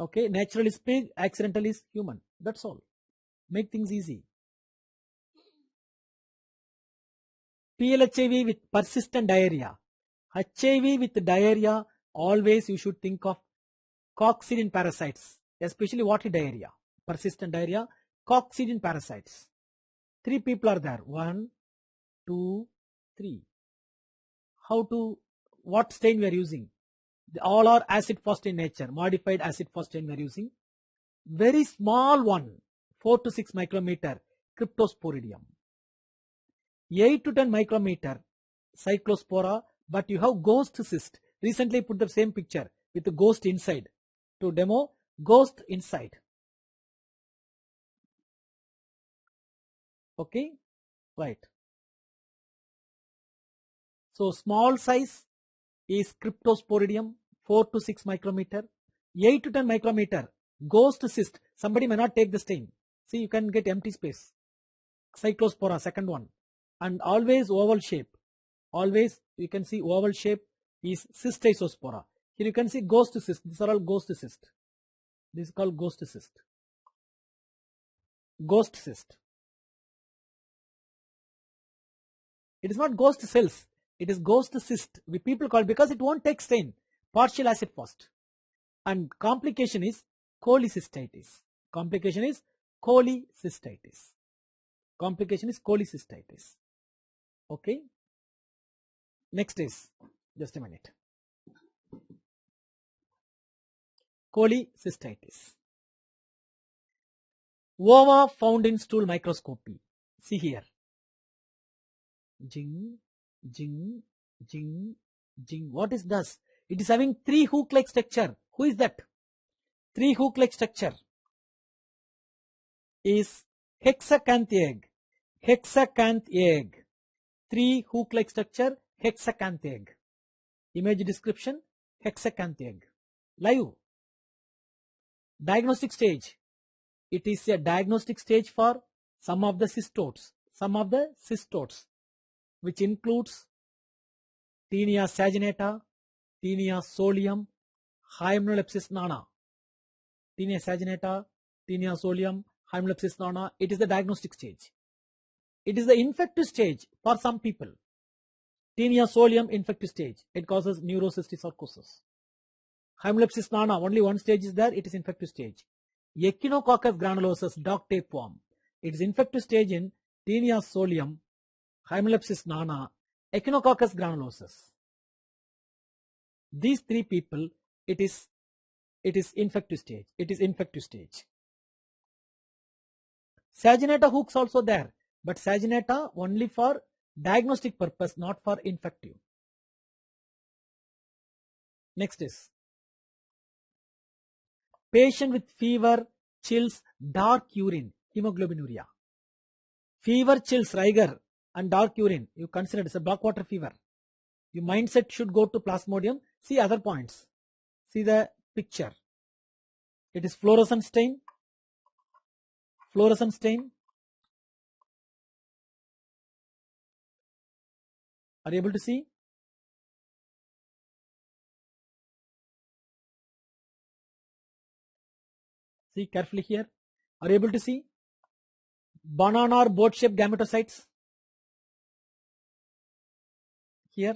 Okay, natural is pig, accidental is human. That's all. Make things easy. PLHIV with persistent diarrhea. HIV with diarrhea, always you should think of coccidian parasites, especially watery diarrhea. Persistent diarrhea, coccidian parasites. 3 people are there. 1, 2, 3. What stain we are using? All are acid fast in nature. Modified acid fast stain we are using. Very small one, 4 to 6 micrometer, cryptosporidium. 8 to 10 micrometer, cyclospora, but you have ghost cyst. Recently put the same picture with the ghost inside. To demo, ghost inside. Okay, right. So small size is cryptosporidium, 4 to 6 micrometer. 8 to 10 micrometer, ghost cyst. Somebody may not take the stain. See, you can get empty space. Cyclospora, second one. And always oval shape. Always you can see oval shape is cystisospora. Here you can see ghost cyst. These are all ghost cyst. This is called ghost cyst. Ghost cyst. It is not ghost cells. It is ghost cyst. We people call it because it won't take stain. Partial acid fast. And complication is cholecystitis. Complication is cholecystitis. Complication is cholecystitis. Okay. Next is, just a minute. Cholecystitis. Ova found in stool microscopy. See here. Jing, jing, jing, jing. What is this? It is having 3 hook-like structure. Who is that? 3 hook-like structure is hexacanth egg. Hexacanth egg. 3 hook-like structure, hexacanth egg. Image description, hexacanth egg. Live. Diagnostic stage. It is a diagnostic stage for some of the cystodes. Some of the cystodes, which includes Tinea saginata, Tinea solium, Hymenolepsis nana. Tinea saginata, Tinea solium, Hymenolepsis nana. It is the diagnostic stage. It is the infective stage for some people. Tinea solium infective stage. It causes neurocystisarcosis. Hymenolepsis nana, only one stage is there. It is infective stage. Echinococcus granulosus, dog tapeworm. It is infective stage in Tinea solium, Hymenolepsis nana, Echinococcus granulosus. These 3 people, it is infective stage. It is infective stage. Saginata hooks also there, but saginata only for diagnostic purpose, not for infective. Next is patient with fever, chills, dark urine, hemoglobinuria. Fever, chills, rigor, and dark urine. You consider it as a black water fever. Your mindset should go to plasmodium. See other points. See the picture. It is fluorescent stain. Fluorescent stain. Are you able to see? See carefully here. Are you able to see? Banana or boat shaped gametocytes. Here.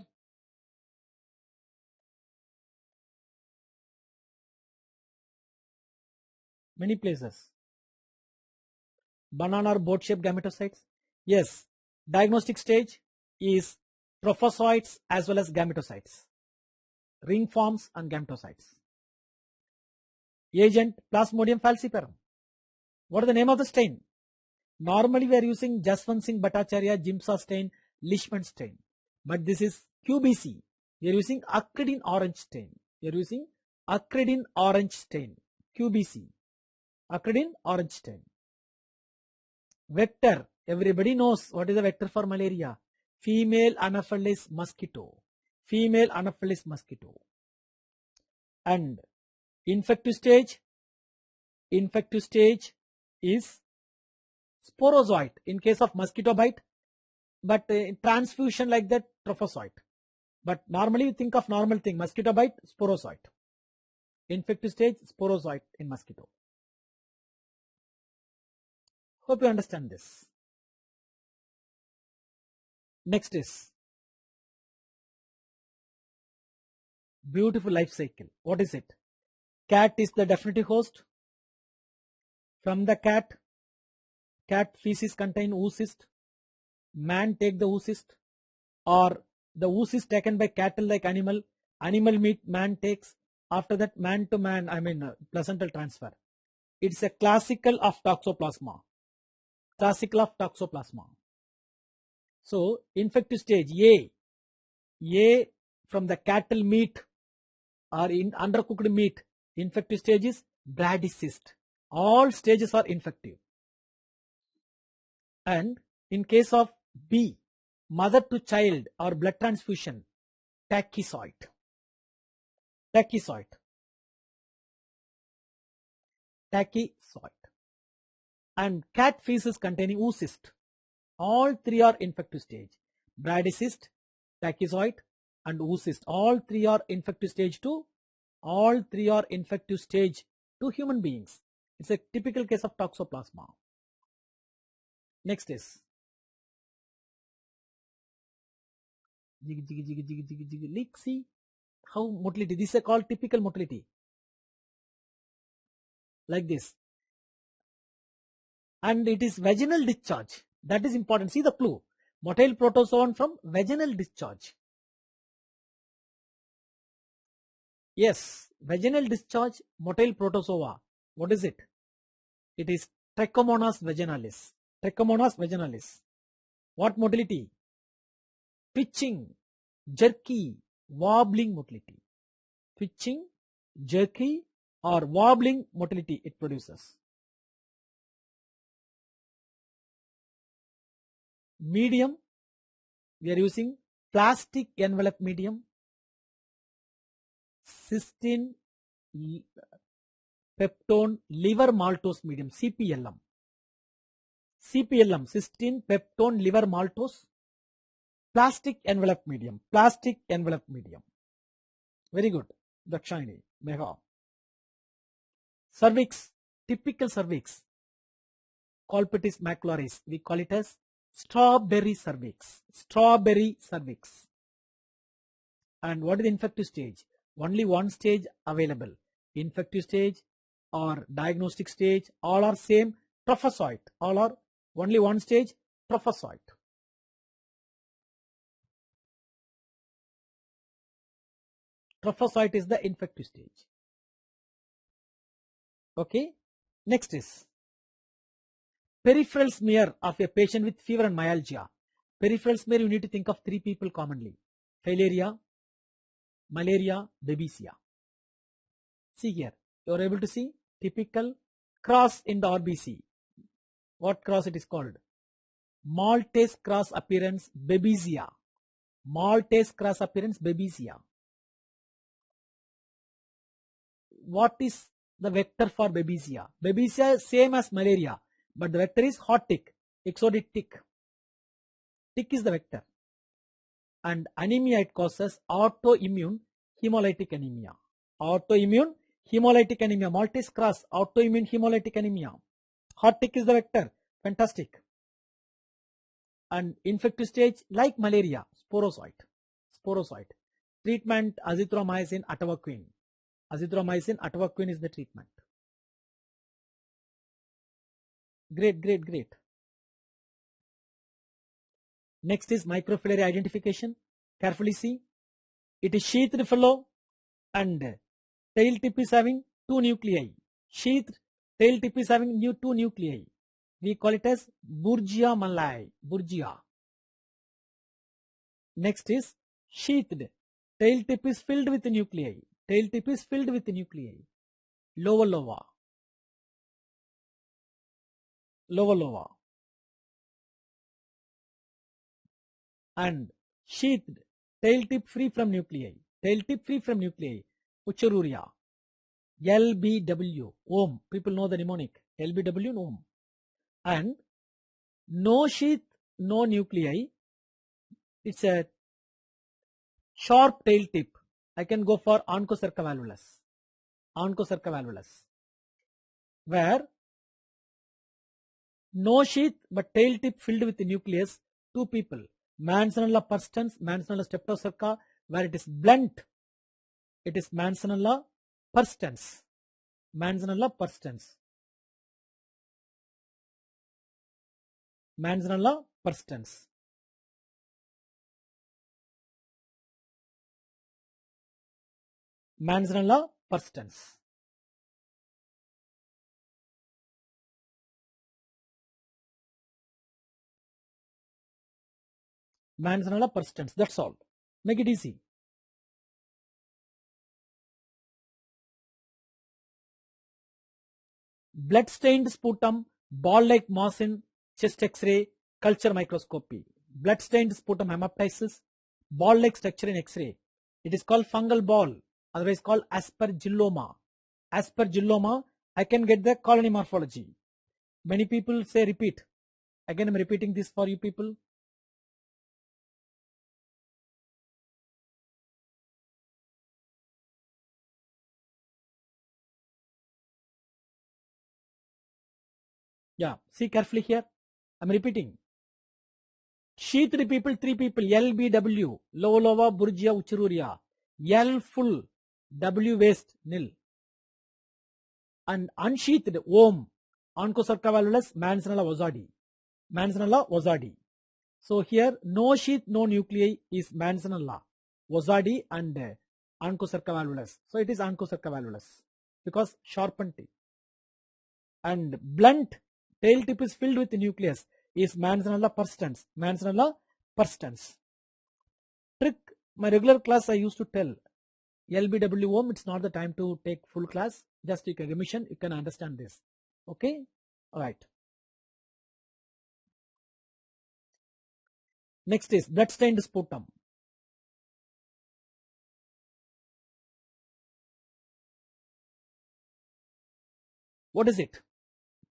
Many places. Banana or boat shaped gametocytes. Yes. Diagnostic stage is trophozoites as well as gametocytes. Ring forms and gametocytes. Agent Plasmodium falciparum. What is the name of the stain? Normally we are using Jaswant Singh Bhattacharya Jimsa stain, Leishman stain. But this is QBC. We are using acridine orange stain. We are using occurred in orange stain, QBC, occurred in orange stain. Vector, everybody knows what is the vector for malaria. Female Anopheles mosquito, female Anopheles mosquito. And infective stage is sporozoite in case of mosquito bite, but transfusion like that, trophozoite. But normally you think of normal thing, mosquito bite, sporozoite. Infective stage, sporozoite in mosquito. Hope you understand this. Next is beautiful life cycle. What is it? Cat is the definitive host. From the cat feces contain oocyst. Man take the oocyst, or the oocyst taken by cattle like animal meat man takes. After that, man to man, placental transfer. It's a classical of toxoplasma. So infective stage A from the cattle meat or in undercooked meat, infective stage is bradycyst. All stages are infective. And in case of B, mother to child or blood transfusion, tachyzoid. And cat feces containing oocyst. All three are infective stage. Bradycyst, tachyzoid and oocyst. All three are infective stage to human beings. It's a typical case of toxoplasma. Next is leak. See how motility. This is called typical motility. Like this. And it is vaginal discharge. That is important. See the clue. Motile protozoan from vaginal discharge. Yes, vaginal discharge, motile protozoa. What is it? It is Trichomonas vaginalis. What motility? Twitching, jerky, wobbling motility. Twitching, jerky or wobbling motility it produces. Medium, we are using plastic envelope medium, cysteine peptone liver maltose medium, CPLM, cysteine peptone liver maltose, plastic envelope medium. Very good, Dakshayani, Megha. Cervix, typical cervix, Colpitis macularis, we call it as strawberry cervix. And what is the infective stage? Only one stage available. Infective stage or diagnostic stage, all are same, trophozoite. All are only one stage, trophozoite. Trophozoite is the infective stage. Okay. Next is peripheral smear of a patient with fever and myalgia. Peripheral smear, you need to think of three people commonly. Filaria, malaria, babesia. See here, you are able to see typical cross in the RBC. What cross it is called? Maltese cross appearance babesia. What is the vector for babesia? Babesia is same as malaria, but the vector is hot tick, exotic tick. Tick is the vector. And anemia it causes autoimmune hemolytic anemia. Maltese cross, autoimmune hemolytic anemia. Hot tick is the vector. Fantastic. And infective stage like malaria, sporozoite. Treatment azithromycin, atavaquine. Azithromycin, atavaquine is the treatment. Great. Next is microfilary identification. Carefully see. It is sheathed fellow and tail tip is having two nuclei. Sheathed, tail tip is having two nuclei. We call it as Burgia malai. Next is sheathed. Tail tip is filled with nuclei. tail tip is filled with nuclei. Lower loba. Lower loba. And sheathed, tail tip free from nuclei. Tail tip free from nuclei. Ucharuria. LBW. Ohm. People know the mnemonic. LBW and ohm. And no sheath, no nuclei. It's a sharp tail tip. I can go for onchocerca valvulus, where no sheath but tail tip filled with the nucleus. Two people, Manzanella perstans, Manzanella streptocerca, where it is blunt. It is Manzanella perstans. Manzanella perstans. Manzanella perstans. Manzanella perstans. Manzanella perstans. That's all. Make it easy. Blood-stained sputum, ball-like mass in chest X-ray, culture microscopy. Blood-stained sputum hemoptysis, ball-like structure in X-ray. It is called fungal ball, otherwise called aspergilloma. Aspergilloma, I can get the colony morphology. Many people say repeat. Again, I'm repeating this for you people. Yeah, see carefully here. I'm repeating. Sheathed people, 3 people, LBW, Lovolova, Burgia, Uchururia. L full, W waist, nil. And unsheathed, ohm, onchocerca valvulus, Manzanella ozardi. Manzanella ozardi. So here, no sheath, no nuclei is Manzanella ozardi and onchocerca valvulus. So it is onchocerca valvulus because sharpened tip. And blunt tail tip is filled with nucleus is Manzanella perstans. Manzanella perstans. Trick, my regular class I used to tell. LBW ohm, it's not the time to take full class. Just you can remission, you can understand this. Okay? Alright. Next is blood-stained sputum. What is it?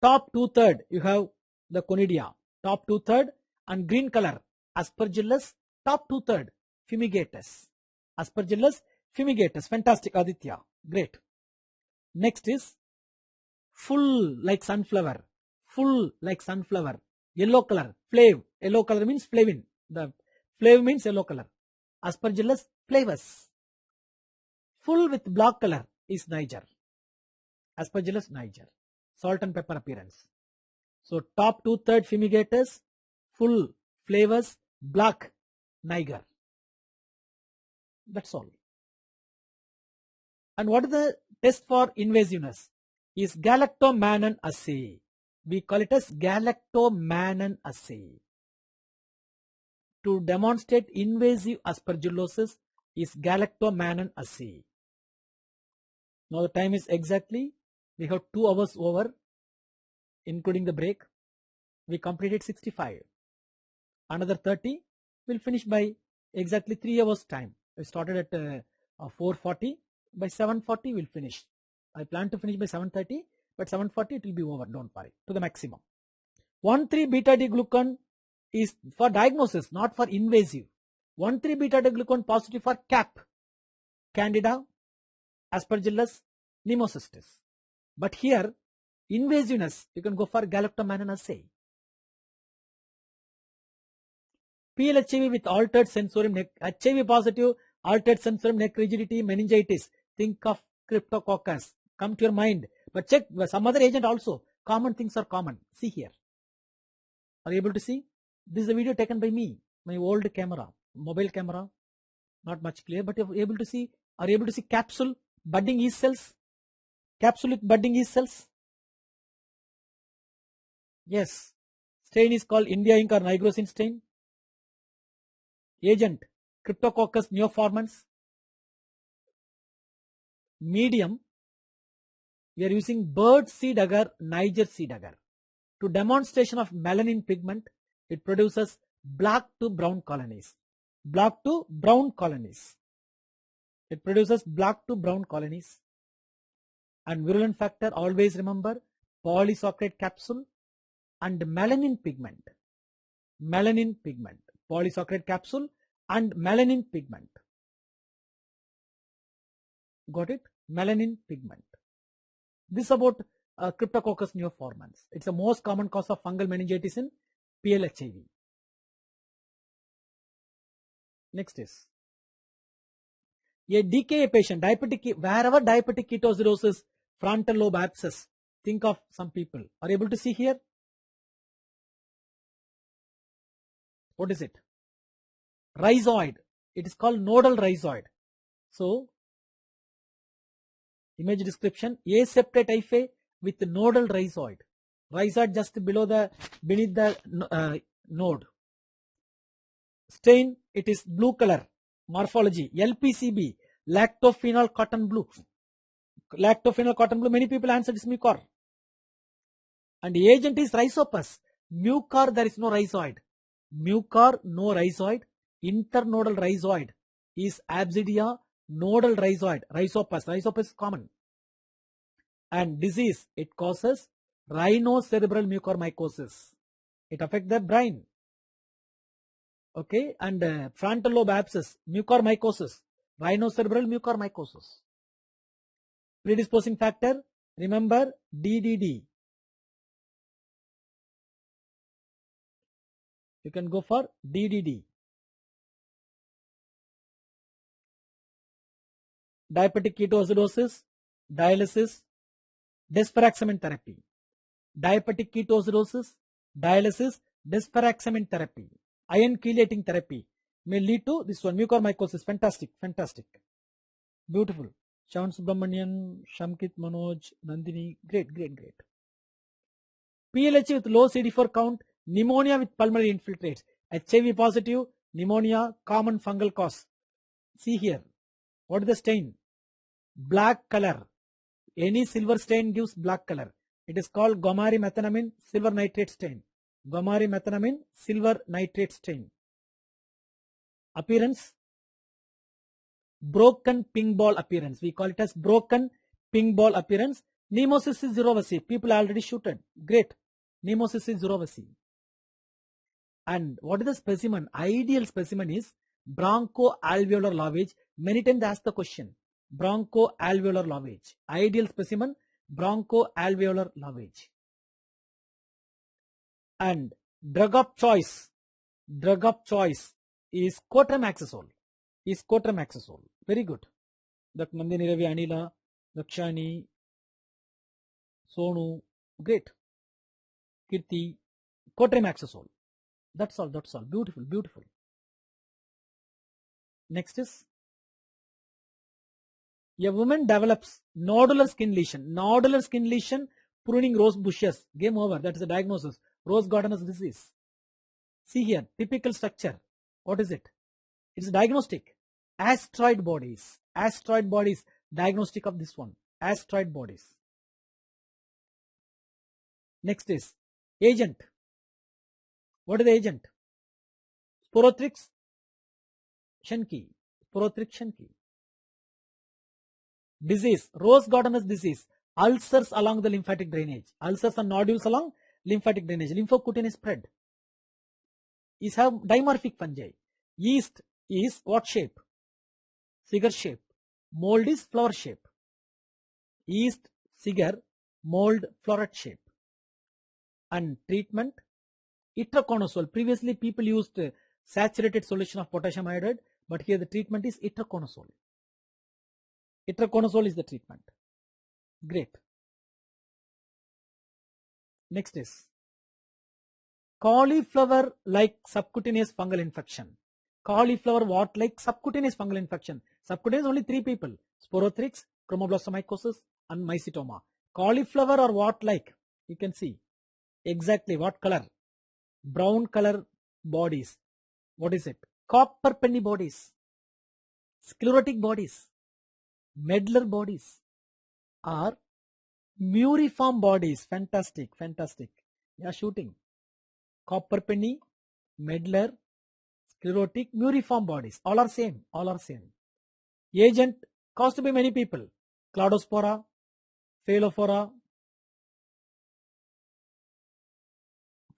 Top 2/3 you have the conidia. Top 2/3 and green color Aspergillus. Top 2/3 fumigatus. Aspergillus fumigatus. Fantastic, Aditya. Great. Next is full like sunflower. Full like sunflower. Yellow color. Flave. Yellow color means flavin. The flave means yellow color. Aspergillus flavus. Full with black color is Niger. Aspergillus niger. Salt and pepper appearance. So top 2/3 fumigatus, full flavors, black niger. That's all. And what is the test for invasiveness? Is galactomannan assay. We call it as galactomannan assay. To demonstrate invasive aspergillosis is galactomannan assay. Now the time is exactly, we have 2 hours over, including the break. We completed 65. Another 30, we'll finish by exactly 3 hours time. We started at 4:40. By 7:40, we'll finish. I plan to finish by 7:30, but 7:40 it will be over, don't worry, to the maximum. 1,3-beta-D-glucan is for diagnosis, not for invasive. 1,3-beta-D-glucan positive for CAP, Candida, Aspergillus, Pneumocystis. But here, invasiveness, you can go for galactomannan assay. PLHIV with altered sensorium neck, HIV positive, altered sensorium neck rigidity, meningitis. Think of Cryptococcus. Come to your mind. But check some other agent also. Common things are common. See here. Are you able to see? This is a video taken by me. My old camera. Mobile camera. Not much clear, but you're able to see. Are you able to see capsule? Budding yeast cells? Capsule with budding yeast cells? Yes. Stain is called India ink or nigrosin stain. Agent Cryptococcus neoformans. medium, we are using bird seed agar, Niger seed agar. To demonstration of melanin pigment, it produces black to brown colonies. Black to brown colonies. It produces black to brown colonies. And virulent factor, always remember, polysaccharide capsule and melanin pigment. Melanin pigment. Polysaccharide capsule and melanin pigment. Got it? Melanin pigment. This about Cryptococcus neoformans. It's the most common cause of fungal meningitis in PLHIV. Next is a DKA patient, diabetic, wherever diabetic ketoacidosis, frontal lobe abscess. Think of some people. Are you able to see here? What is it? Rhizoid. It is called nodal rhizoid. So, image description, aseptate hyphae with nodal rhizoid. Rhizoid just beneath the node. Stain, it is blue color. Morphology, LPCB, lactophenol cotton blue. Lactophenol cotton blue, many people answered is mucor. And the agent is rhizopus. Mucor, there is no rhizoid. Mucor, no rhizoid. Internodal rhizoid is Absidia, nodal rhizoid, rhizopus. Rhizopus is common. And disease, it causes rhinocerebral mucormycosis. It affects the brain. Okay, and frontal lobe abscess, mucormycosis, rhinocerebral mucormycosis. Predisposing factor, remember DDD. You can go for DDD. Diabetic ketoacidosis, dialysis, desferrexamine therapy. Diabetic ketoacidosis, dialysis, desferrexamine therapy. Iron chelating therapy may lead to this one, mucormycosis. Fantastic, fantastic. Beautiful. Shavan Subramanian, Shamkit Manoj, Nandini. Great, great, great. PLH with low CD4 count, pneumonia with pulmonary infiltrates. HIV positive, pneumonia, common fungal cause. See here. What is the stain? Black color. Any silver stain gives black color. It is called gomari methanamine silver nitrate stain. Gomari methanamine silver nitrate stain. Appearance, broken ping ball appearance. We call it as broken ping ball appearance. Nemosis is zerovasi. People already shooted. Great. Nemosis is zerovasi. And what is the specimen? Ideal specimen is bronchoalveolar lavage. Many times they ask the question. Bronchoalveolar lavage. Ideal specimen, bronchoalveolar lavage. And drug of choice is cotrimoxazole. Very good. Dr. Nandini Ravi, Anila, Lakshani, Sonu, great. Kirti, cotrimoxazole. That's all. Beautiful, beautiful. Next is, a woman develops nodular skin lesion, pruning rose bushes. Game over. That is the diagnosis. Rose gardener's disease. See here, typical structure. What is it? It's diagnostic. Asteroid bodies. Diagnostic of this one. Asteroid bodies. Next is agent. What is the agent? Sporothrix Shenki. Disease, rose gardener's disease, ulcers along the lymphatic drainage, ulcers and nodules along lymphatic drainage, lymphocutaneous spread. Is have dimorphic fungi. Yeast is what shape? Cigar shape. Mold is flower shape. Yeast, cigar, mold, floret shape. And treatment, itraconazole. Previously people used saturated solution of potassium iodide, but here the treatment is itraconazole. Itraconazole is the treatment. Great. Next is cauliflower like subcutaneous fungal infection. Cauliflower what like subcutaneous fungal infection. Subcutaneous only 3 people. Sporothrix, chromoblastomycosis and mycetoma. Cauliflower or what like? You can see. Exactly what color? Brown color bodies. What is it? Copper penny bodies. Sclerotic bodies. medullary bodies are muriform bodies. Fantastic, fantastic. Yeah, shooting. Copper penny, medullary, sclerotic, muriform bodies. All are same. All are same. Agent caused to be many people. Claudospora, Phaelophora,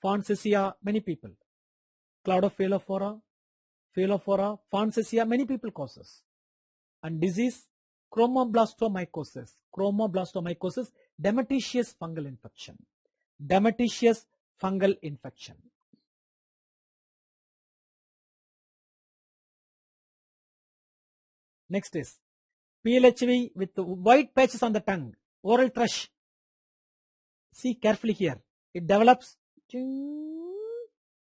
Fonsesia, many people. Claudophaelophora, Phaelophora, Fonsesia, many people causes. And disease, chromoblastomycosis. Chromoblastomycosis, dematicious fungal infection. Dematicious fungal infection. Next is PLHV with white patches on the tongue. Oral thrush. See carefully here. It develops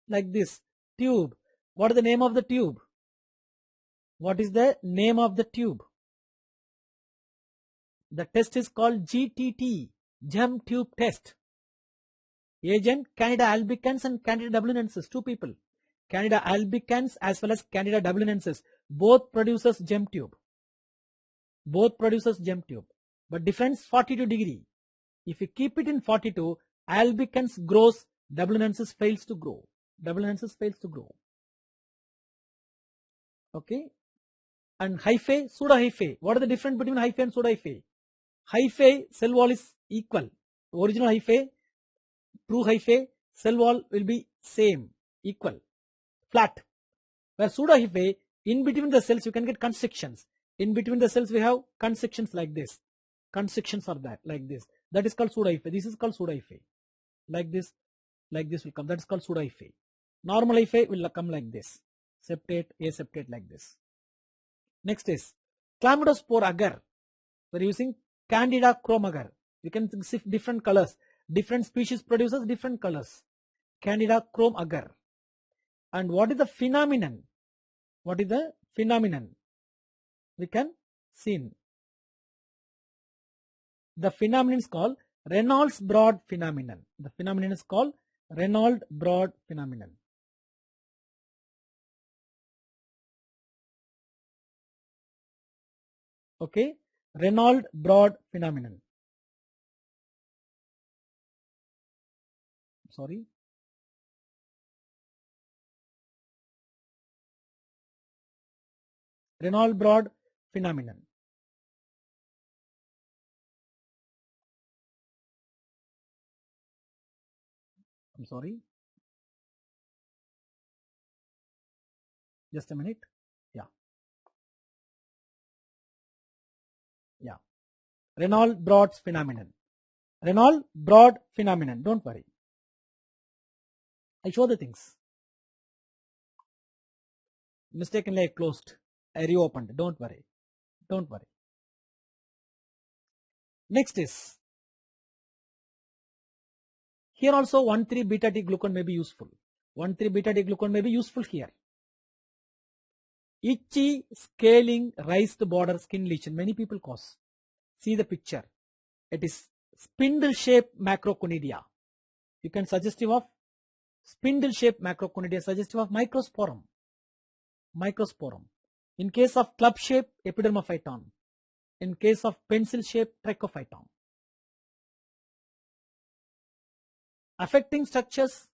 like this. Tube. What is the name of the tube? What is the name of the tube? The test is called GTT, gem tube test. Agent Candida albicans and Candida dublinensis, two people. Candida albicans as well as Candida dublinensis, both produces gem tube. Both produces gem tube, but difference 42 degree. If you keep it in 42, albicans grows, dublinensis fails to grow. Dublinensis fails to grow. Okay. And hyphae, pseudohyphae. What is the difference between hyphae and pseudohyphae? Hyphae, cell wall is equal. Original hyphae, true hyphae, cell wall will be same, equal, flat. Where pseudohyphae, in between the cells you can get constrictions. In between the cells we have constrictions like this. Constrictions are that, like this. That is called pseudohyphae. This is called pseudohyphae. Like this will come. That is called pseudohyphae. Normal hyphae will come like this. Septate, aseptate like this. Next is chlamydospore agar. We are using Candida chrome agar. You can see different colors. Different species produces different colors. Candida chrome agar. And what is the phenomenon? What is the phenomenon? We can see. The phenomenon is called Reynolds Broad phenomenon. The phenomenon is called Reynolds Broad phenomenon. Okay, Reynolds Broad phenomenon. Sorry. Reynolds Broad phenomenon. I'm sorry. Just a minute. Yeah. Reynolds Broad phenomenon. Reynolds Broad phenomenon. Don't worry. I show the things. Mistakenly I closed. I reopened. Don't worry. Don't worry. Next is, here also 1,3-beta T glucose may be useful. 1,3-beta T glucose may be useful here. Itchy, scaling, raised border skin lesion. Many people cause. See the picture. It is spindle-shaped macroconidia. You can suggestive of spindle-shaped macroconidia, suggestive of microsporum. Microsporum. In case of club-shaped epidermophyton. In case of pencil-shaped trichophyton. Affecting structures.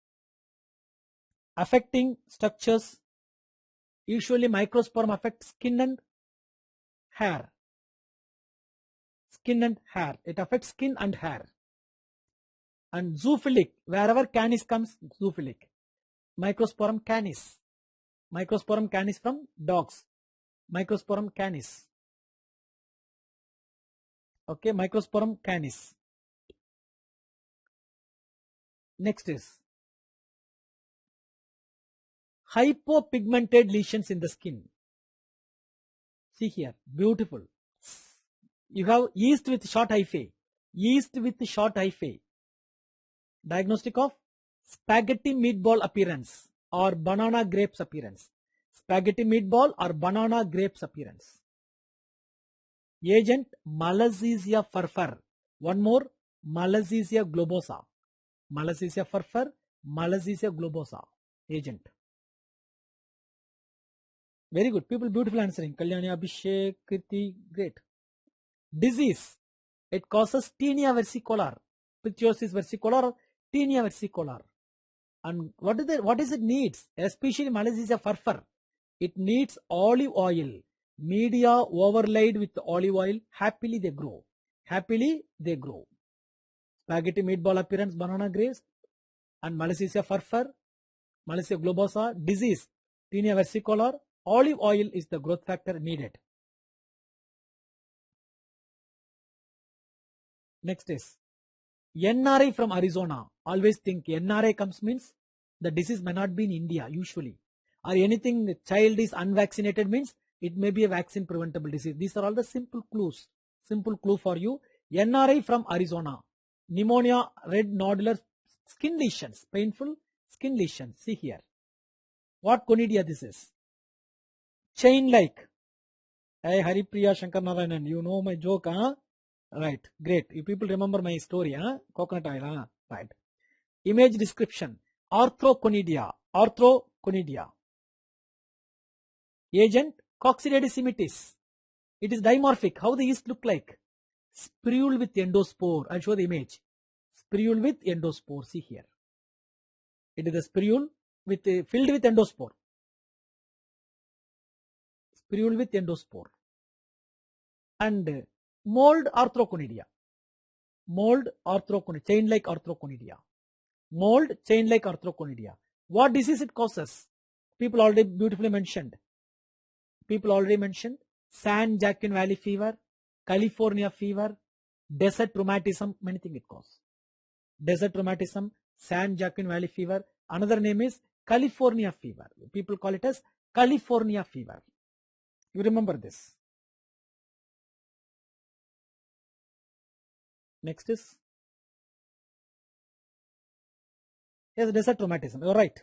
Usually microsporum affect skin and hair. Skin and hair. It affects skin and hair. And zoophilic, wherever canis comes, zoophilic. Microsporum canis. Microsporum canis from dogs. Microsporum canis. Okay, Microsporum canis. Next is hypopigmented lesions in the skin. See here, beautiful. You have yeast with short hyphae. Yeast with short hyphae. Diagnostic of spaghetti meatball appearance or banana grapes appearance. Spaghetti meatball or banana grapes appearance. Agent Malassezia furfur. One more, Malassezia globosa. Malassezia furfur, Malassezia globosa. Agent. Very good. People beautiful answering. Kalyani, Abhishek, Kirti, great. Disease, it causes tinea versicolor, pictiosis versicolor, tinea versicolor. And what is it needs? Especially malassezia furfur. It needs olive oil, media overlaid with olive oil. Happily they grow. Happily they grow. Spaghetti meatball appearance, banana grace, and malassezia furfur, Malassezia globosa. Disease, tinea versicolor. Olive oil is the growth factor needed. Next is NRI from Arizona. Always think NRI comes means the disease may not be in India usually, or anything the child is unvaccinated means it may be a vaccine preventable disease. These are all the simple clues. Simple clue for you. NRI from Arizona. Pneumonia, red nodular skin lesions, painful skin lesions. See here. What conidia this is? Chain like. Hey Haripriya Shankar Narayanan, you know my joke, huh? Right, great. You people remember my story, huh? Coconut oil, huh? Right. Image description. Arthroconidia. Arthroconidia. Agent, Coccidioides immitis. It is dimorphic. How the yeast look like? Sprule with endospore. I'll show the image. Sprule with endospore. See here. It is a sprule with filled with endospore. Sprule with endospore. And mold arthroconidia. Mold arthroconidia. Chain like arthroconidia. Mold chain like arthroconidia. What disease it causes? People already beautifully mentioned. San Joaquin Valley fever, California fever, desert rheumatism, many things it causes. Desert rheumatism, San Joaquin Valley fever. Another name is California fever. People call it as California fever. You remember this. Next is, yes, desert rheumatism. You're right.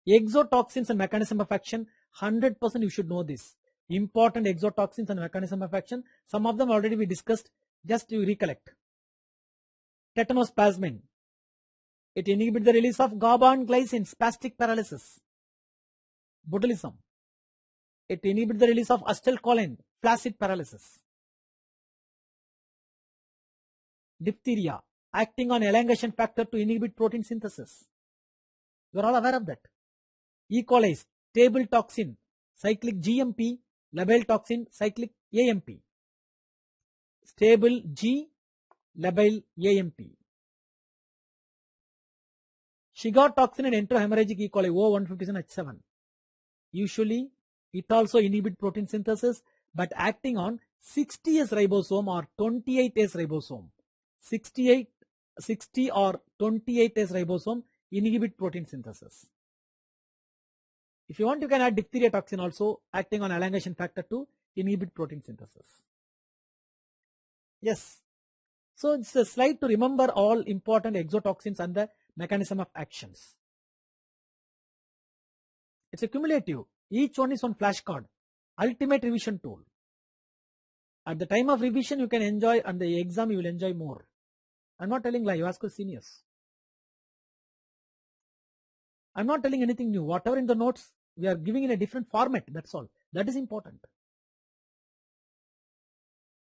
Exotoxins and mechanism of action. 100% you should know this. Important exotoxins and mechanism of action. Some of them already we discussed. Just to recollect. Tetanospasmin. It inhibits the release of GABA and glycine. Spastic paralysis. Botulism. It inhibits the release of acetylcholine. Flaccid paralysis. Diphtheria. Acting on elongation factor to inhibit protein synthesis. You are all aware of that. E. coli, stable toxin, cyclic GMP, labile toxin, cyclic AMP. Stable G, labile AMP. Shiga toxin and enterohemorrhagic E. coli O157H7. Usually, it also inhibits protein synthesis, but acting on 60S ribosome or 28S ribosome. 60 or 28S ribosome inhibit protein synthesis. If you want, you can add diphtheria toxin also, acting on elongation factor to inhibit protein synthesis. Yes. So it's a slide to remember all important exotoxins and the mechanism of actions. It's a cumulative. Each one is on flashcard. Ultimate revision tool. At the time of revision, you can enjoy, and the exam you will enjoy more. I'm not telling lie, you ask your seniors. I'm not telling anything new. Whatever in the notes, we are giving in a different format. That's all. That is important.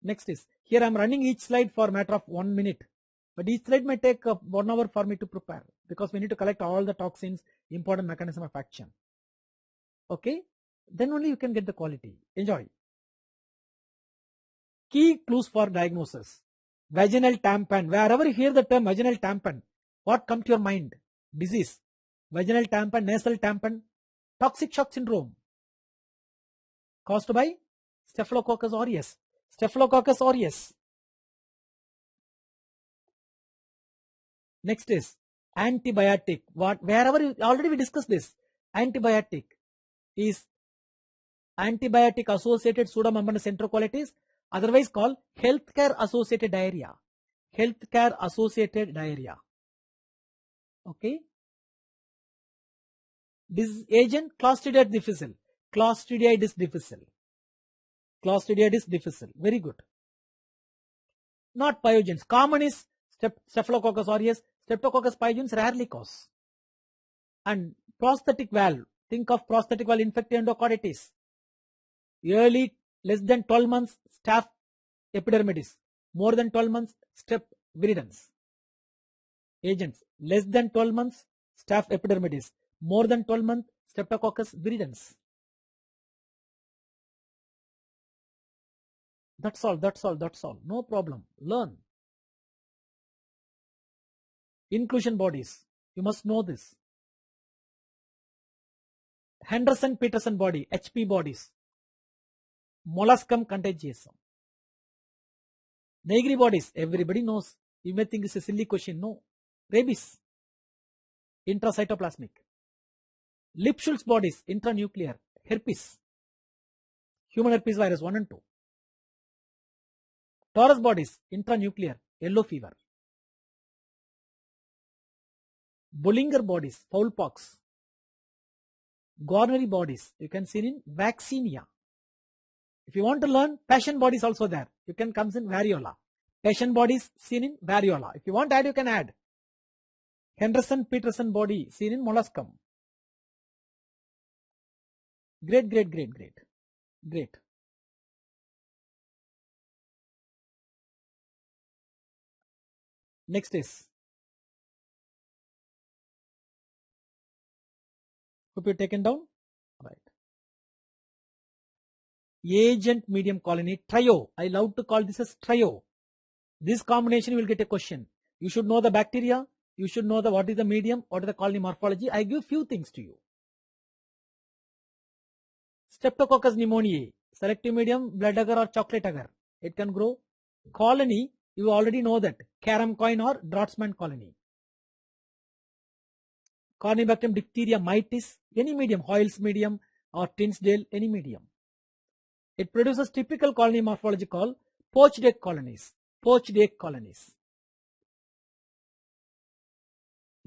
Next is, here I'm running each slide for a matter of 1 minute. But each slide may take 1 hour for me to prepare, because we need to collect all the toxins, important mechanism of action. Okay? Then only you can get the quality. Enjoy. Key clues for diagnosis. Vaginal tamponade. Wherever you hear the term vaginal tamponade, what comes to your mind? Disease. Vaginal tamponade, nasal tamponade, toxic shock syndrome. Caused by Staphylococcus aureus. Staphylococcus aureus. Next is antibiotic. Wherever you, already we discussed this. Antibiotic is antibiotic associated pseudomembranous enterocolitis, otherwise called healthcare associated diarrhea. Healthcare associated diarrhea. Okay. This agent, Clostridium difficile. Clostridium difficile. Clostridium difficile. Very good. Not pyogens. Common is Staphylococcus aureus. Streptococcus pyogenes rarely cause. And prosthetic valve. Think of prosthetic valve infected endocarditis. Early, less than 12 months, staph epidermidis, more than 12 months, staph viridans. Agents, less than 12 months, staph epidermidis, more than 12 months, streptococcus viridans. That's all, no problem, learn. Inclusion bodies, you must know this. Henderson-Peterson body, HP bodies, molluscum contagiosum. Negri bodies, everybody knows. You may think it's a silly question, no. Rabies, intracytoplasmic. Lipschultz bodies, intranuclear, herpes, human herpes virus 1 and 2. Taurus bodies, intranuclear, yellow fever. Bollinger bodies, foulpox. Gornery bodies, you can see in vaccinia. If you want to learn, passion bodies also there. You can come in variola. Passion bodies seen in variola. If you want to add, you can add. Henderson-Peterson body seen in molluscum. Great. Next is, hope you taken down. Right. Agent medium colony trio. I love to call this as trio. This combination you will get a question. You should know the bacteria. You should know what is the medium, what is the colony morphology. I give few things to you. Streptococcus pneumoniae, selective medium, blood agar or chocolate agar. It can grow. Colony, you already know that. Carom coin or Draughtsman colony. Corynebacterium diphtheria mitis, any medium, Hoyle's medium or Tinsdale, any medium. It produces typical colony morphology called poached egg colonies.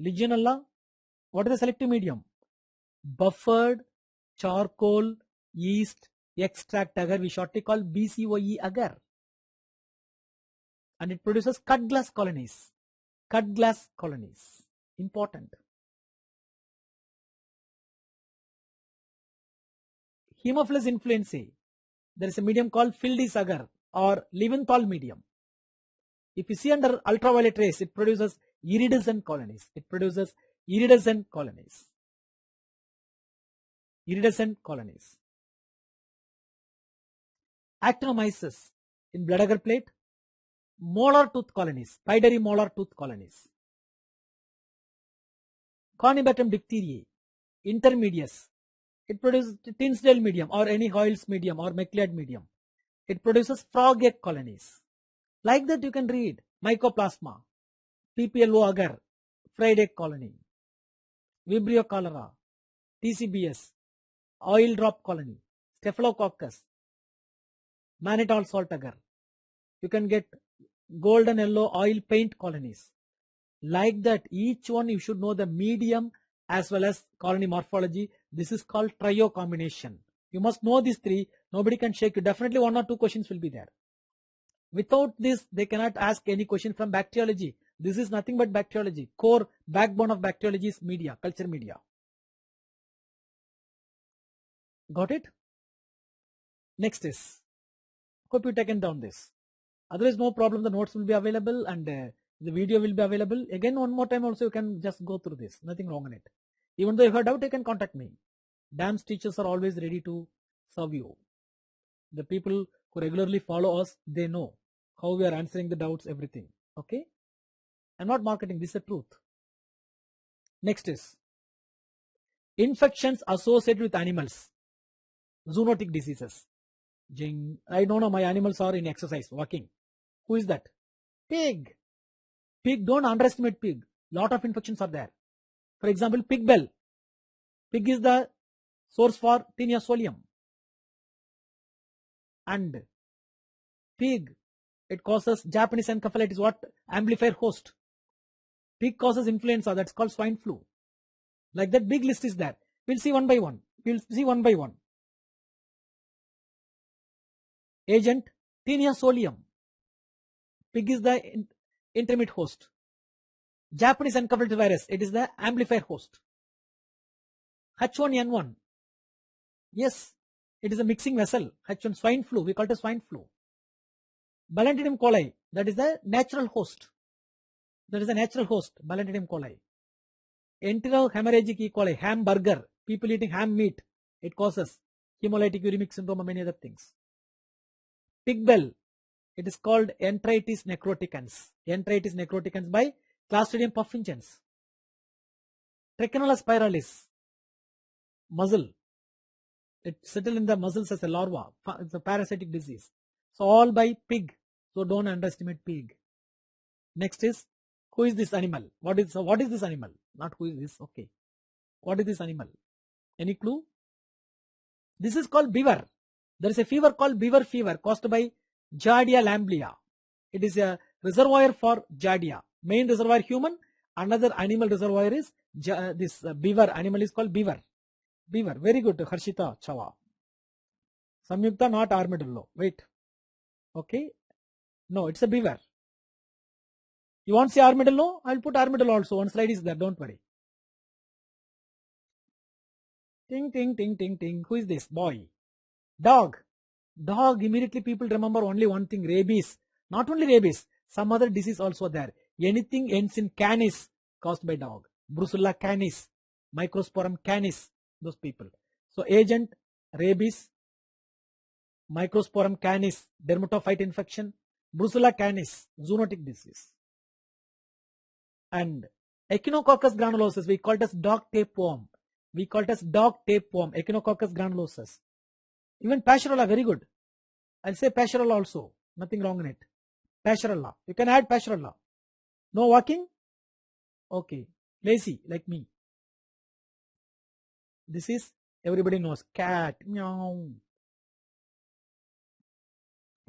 Legionella, what is the selective medium? Buffered charcoal yeast extract agar, we shortly call BCOE agar. And it produces cut glass colonies. Important. Haemophilus influenzae, there is a medium called Fildes agar or Leventhal medium. If you see under ultraviolet rays, it produces iridescent colonies. Actinomyces in blood agar plate, molar tooth colonies, spidery molar tooth colonies. Corynebacterium diphtheriae, intermedius. It produces Tinsdale medium or any Hoyle's medium or MacLeod medium. It produces frog egg colonies. Like that you can read Mycoplasma, PPLO agar, fried egg colony, Vibrio cholera, TCBS, oil drop colony, Staphylococcus, mannitol salt agar. You can get golden yellow oil paint colonies. Like that, each one you should know the medium as well as colony morphology. This is called trio combination. You must know these three. Nobody can shake you. Definitely 1 or 2 questions will be there. Without this, they cannot ask any question from bacteriology. This is nothing but bacteriology. Core backbone of bacteriology is media, culture media. Got it? Next is, hope you taken down this. Otherwise, no problem. The notes will be available and the video will be available. Again, one more time also you can just go through this. Nothing wrong in it. Even though you have doubt, you can contact me. DAMS teachers are always ready to serve you. The people who regularly follow us, they know how we are answering the doubts, everything. Okay? I'm not marketing, this is the truth. Next is infections associated with animals, zoonotic diseases. I don't know, my animals are in exercise, walking. Who is that? Pig. Pig, don't underestimate pig. Lot of infections are there. For example, pig bell. Pig is the source for Tinea solium. And pig, it causes Japanese encephalitis, what? Amplifier host. Pig causes influenza, that's called swine flu. Like that, big list is there. We'll see one by one. Agent, Tinea solium. Pig is the intermediate host. Japanese encephalitis virus, it is the amplifier host. H1N1, yes, it is a mixing vessel. H1 swine flu, we call it a swine flu. Ballontidium coli, that is the natural host. That is a natural host, Ballontidium coli. Enterohemorrhagic E. coli, hamburger, people eating ham meat, it causes hemolytic uremic syndrome and many other things. Pig bell, it is called Enteritis necroticans. Enteritis necroticans by Clostridium puffingens. Trichinella spiralis, muzzle. It settles in the muscles as a larva. It's a parasitic disease. So all by pig. So don't underestimate pig. Next is, who is this animal? What is this animal? Not who is this. Okay. What is this animal? Any clue? This is called beaver. There is a fever called beaver fever caused by Giardia lamblia. It is a reservoir for Giardia. Main reservoir human. Another animal reservoir is this beaver. Animal is called beaver. Beaver. Very good, Harshita Chava. Samyukta, not armadillo. Wait. Okay. No, it's a beaver. You want to see armadillo? I'll put armadillo also. One slide is there. Don't worry. Ting, ting, ting, ting, ting. Who is this? Boy. Dog. Dog. Immediately people remember only one thing. Rabies. Not only rabies. Some other disease also there. Anything ends in canis caused by dog. Brucella canis. Microsporum canis. Those people. So agent, rabies, Microsporum canis, dermatophyte infection, Brucella canis, zoonotic disease. And Echinococcus granulosus, we call it as dog tapeworm. We call it as dog tapeworm, Echinococcus granulosus. Even Pascherella, very good. I'll say Pascherella also. Nothing wrong in it. Pascherella. You can add Pascherella. No walking? Okay. Lazy, like me. This is, everybody knows, cat. Meow.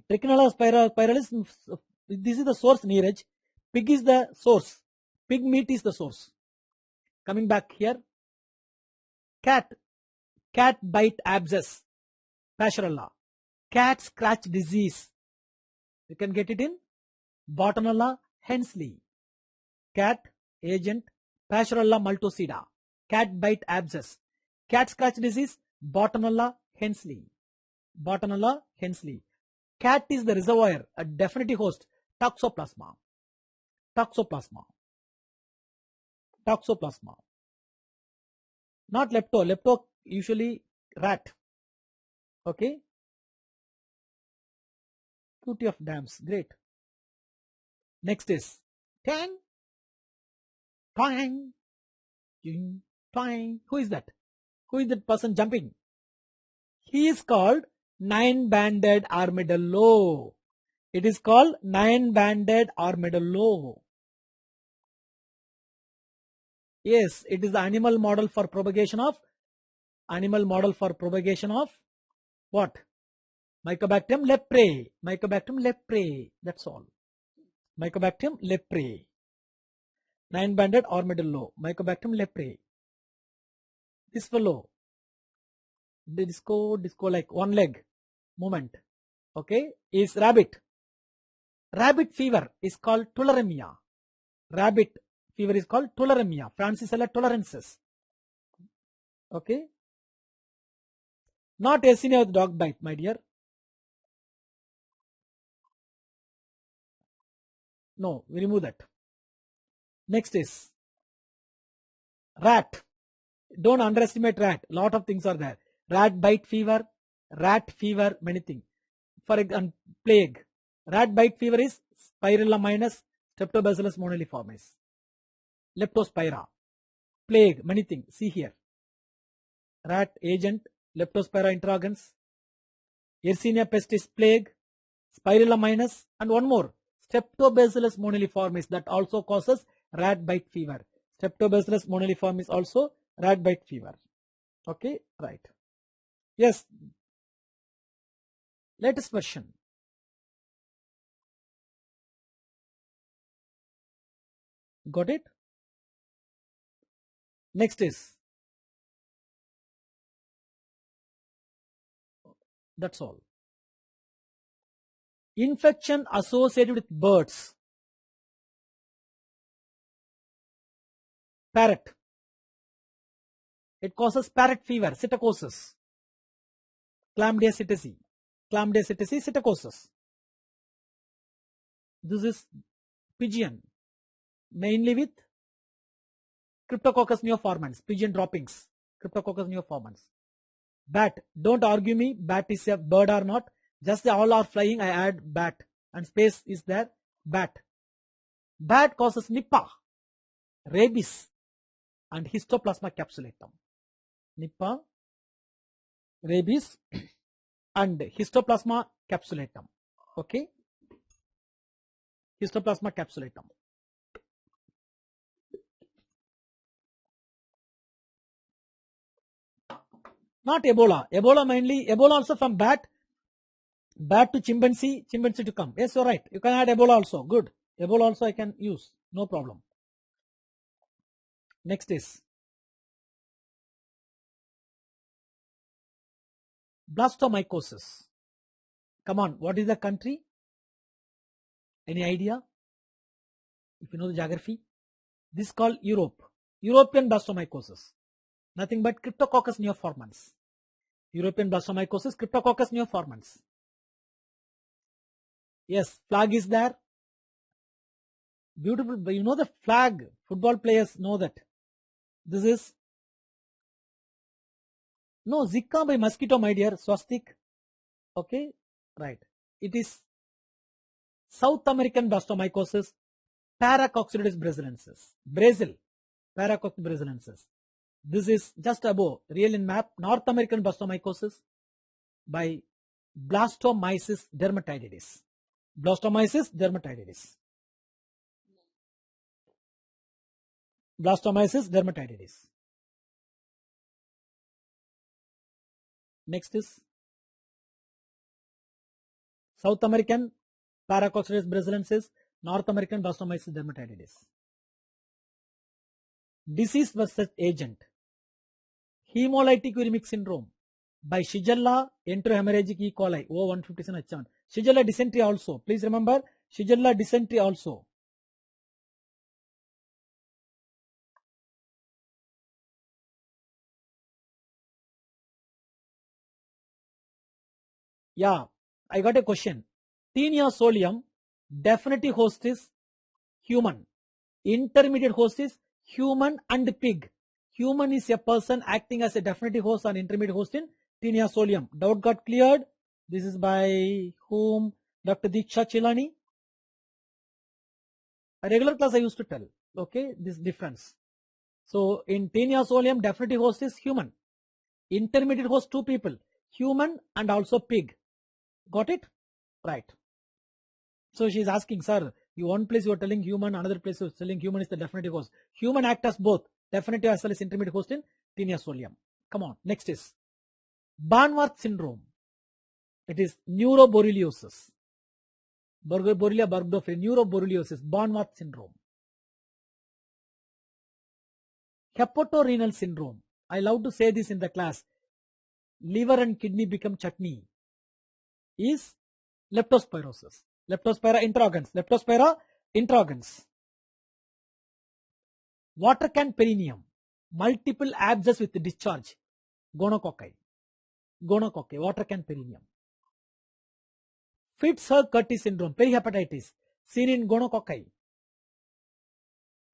Trichinella spiralis, this is the source nearage. Pig is the source. Pig meat is the source. Coming back here. Cat. Cat bite abscess. Pascherella. Cat scratch disease. You can get it in Bottonella Hensley. Cat agent Pascherella multocida. Cat bite abscess. Cat scratch disease Bottonella Hensley. Bottonella Hensley. Cat is the reservoir, a definitive host. Toxoplasma. Toxoplasma. Toxoplasma. Not lepto. Lepto usually rat. Okay. Beauty of dams. Great. Next is tang. Twang. Twang. Who is that? Who is that person jumping? He is called nine-banded armadillo. It is called nine-banded armadillo. Yes, it is the animal model for propagation of what? Mycobacterium leprae. Mycobacterium leprae. That's all. Mycobacterium leprae. Nine-banded armadillo. Mycobacterium leprae. This fellow. Disco like one leg movement. Okay, is rabbit. Rabbit fever is called tularemia. Rabbit fever is called tularemia. Francisella tularensis. Okay. Not Yersinia with dog bite, my dear. No, we remove that. Next is rat. Don't underestimate rat. Lot of things are there. Rat bite fever, many things. For example, plague. Rat bite fever is Spirilla minus Streptobacillus moniliformis. Leptospira. Plague, many things. See here. Rat agent, Leptospira interrogans. Yersinia pestis plague, Spirilla minus, and one more. Streptobacillus moniliformis, that also causes rat bite fever. Streptobacillus moniliformis also rat bite fever. Okay, right. Yes. Latest version. Got it? Next is, that's all. Infection associated with birds. Parrot. It causes parrot fever, psittacosis. Chlamydia psittaci, psittacosis. This is pigeon, mainly with Cryptococcus neoformans, pigeon droppings, Cryptococcus neoformans. Bat, don't argue me, bat is a bird or not, just all are flying, I add bat, and space is there, bat. Bat causes Nipah, rabies, and histoplasma capsulatum. Nipah, rabies, and histoplasma capsulatum. Okay, histoplasma capsulatum. Not Ebola. Ebola mainly, Ebola also from bat to chimpanzee, chimpanzee to come. Yes, you're right. You can add Ebola also. Good. Ebola also I can use. No problem. Next is blastomycosis. Come on, what is the country? Any idea? If you know the geography. This is called Europe. European blastomycosis. Nothing but Cryptococcus neoformans. European blastomycosis, Cryptococcus neoformans. Yes, flag is there. Beautiful. You know the flag. Football players know that. This is no Zika by mosquito, my dear. Swastik. Okay, right. It is South American blastomycosis, Paracoccidioides brasilensis. Brazil, Paracoccidioides brasilensis. This is just above, real in map, North American blastomycosis by Blastomyces dermatidis. Blastomyces dermatidis. Blastomyces dermatidis. Next is South American Paracoccidioides brasilensis, North American Blastomyces dermatidis. Disease versus agent. Hemolytic uremic syndrome by Shigella enterohemorrhagic E. coli O157H7. Shigella dysentery also. Please remember Shigella dysentery also. Yeah, I got a question. Taenia solium, definitive host is human. Intermediate host is human and pig. Human is a person acting as a definitive host and intermediate host in Taenia solium. Doubt got cleared. This is by whom? Dr. Diksha Chilani. A regular class I used to tell. Okay, this difference. So in Taenia solium, definitive host is human. Intermediate host, two people, human and also pig. Got it? Right. So she is asking, sir, you one place you are telling human, another place you are telling human is the definitive host. Human act as both definitive as well as intermediate host in Taenia solium. Come on, next is Barnward syndrome. It is neuroborreliosis. Borrelia burgdorferi, neuroborreliosis, Barnward syndrome. Hepatorenal syndrome. I love to say this in the class. Liver and kidney become chutney. Is leptospirosis. Leptospira interrogans. Leptospira interrogans. Water can perineum. Multiple abscess with discharge. Gonococci. Gonococci. Water can perineum. Fitzhugh-Curtis syndrome. Perihepatitis. Seen in gonococci.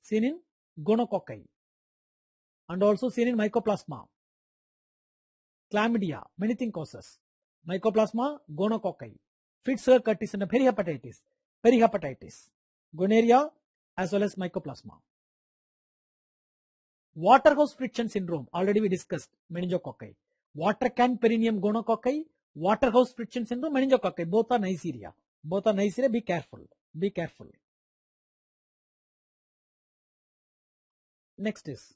Seen in gonococci. And also seen in mycoplasma. Chlamydia. Many things causes. Mycoplasma, gonococci. Fitzhugh-Curtis syndrome. Perihepatitis. Perihepatitis. Gonorrhea as well as mycoplasma. Waterhouse friction syndrome, already we discussed, meningococci. Water can perineum, gonococci. Waterhouse friction syndrome, meningococci. Both are Neisseria. Both are Neisseria. Be careful. Be careful. Next is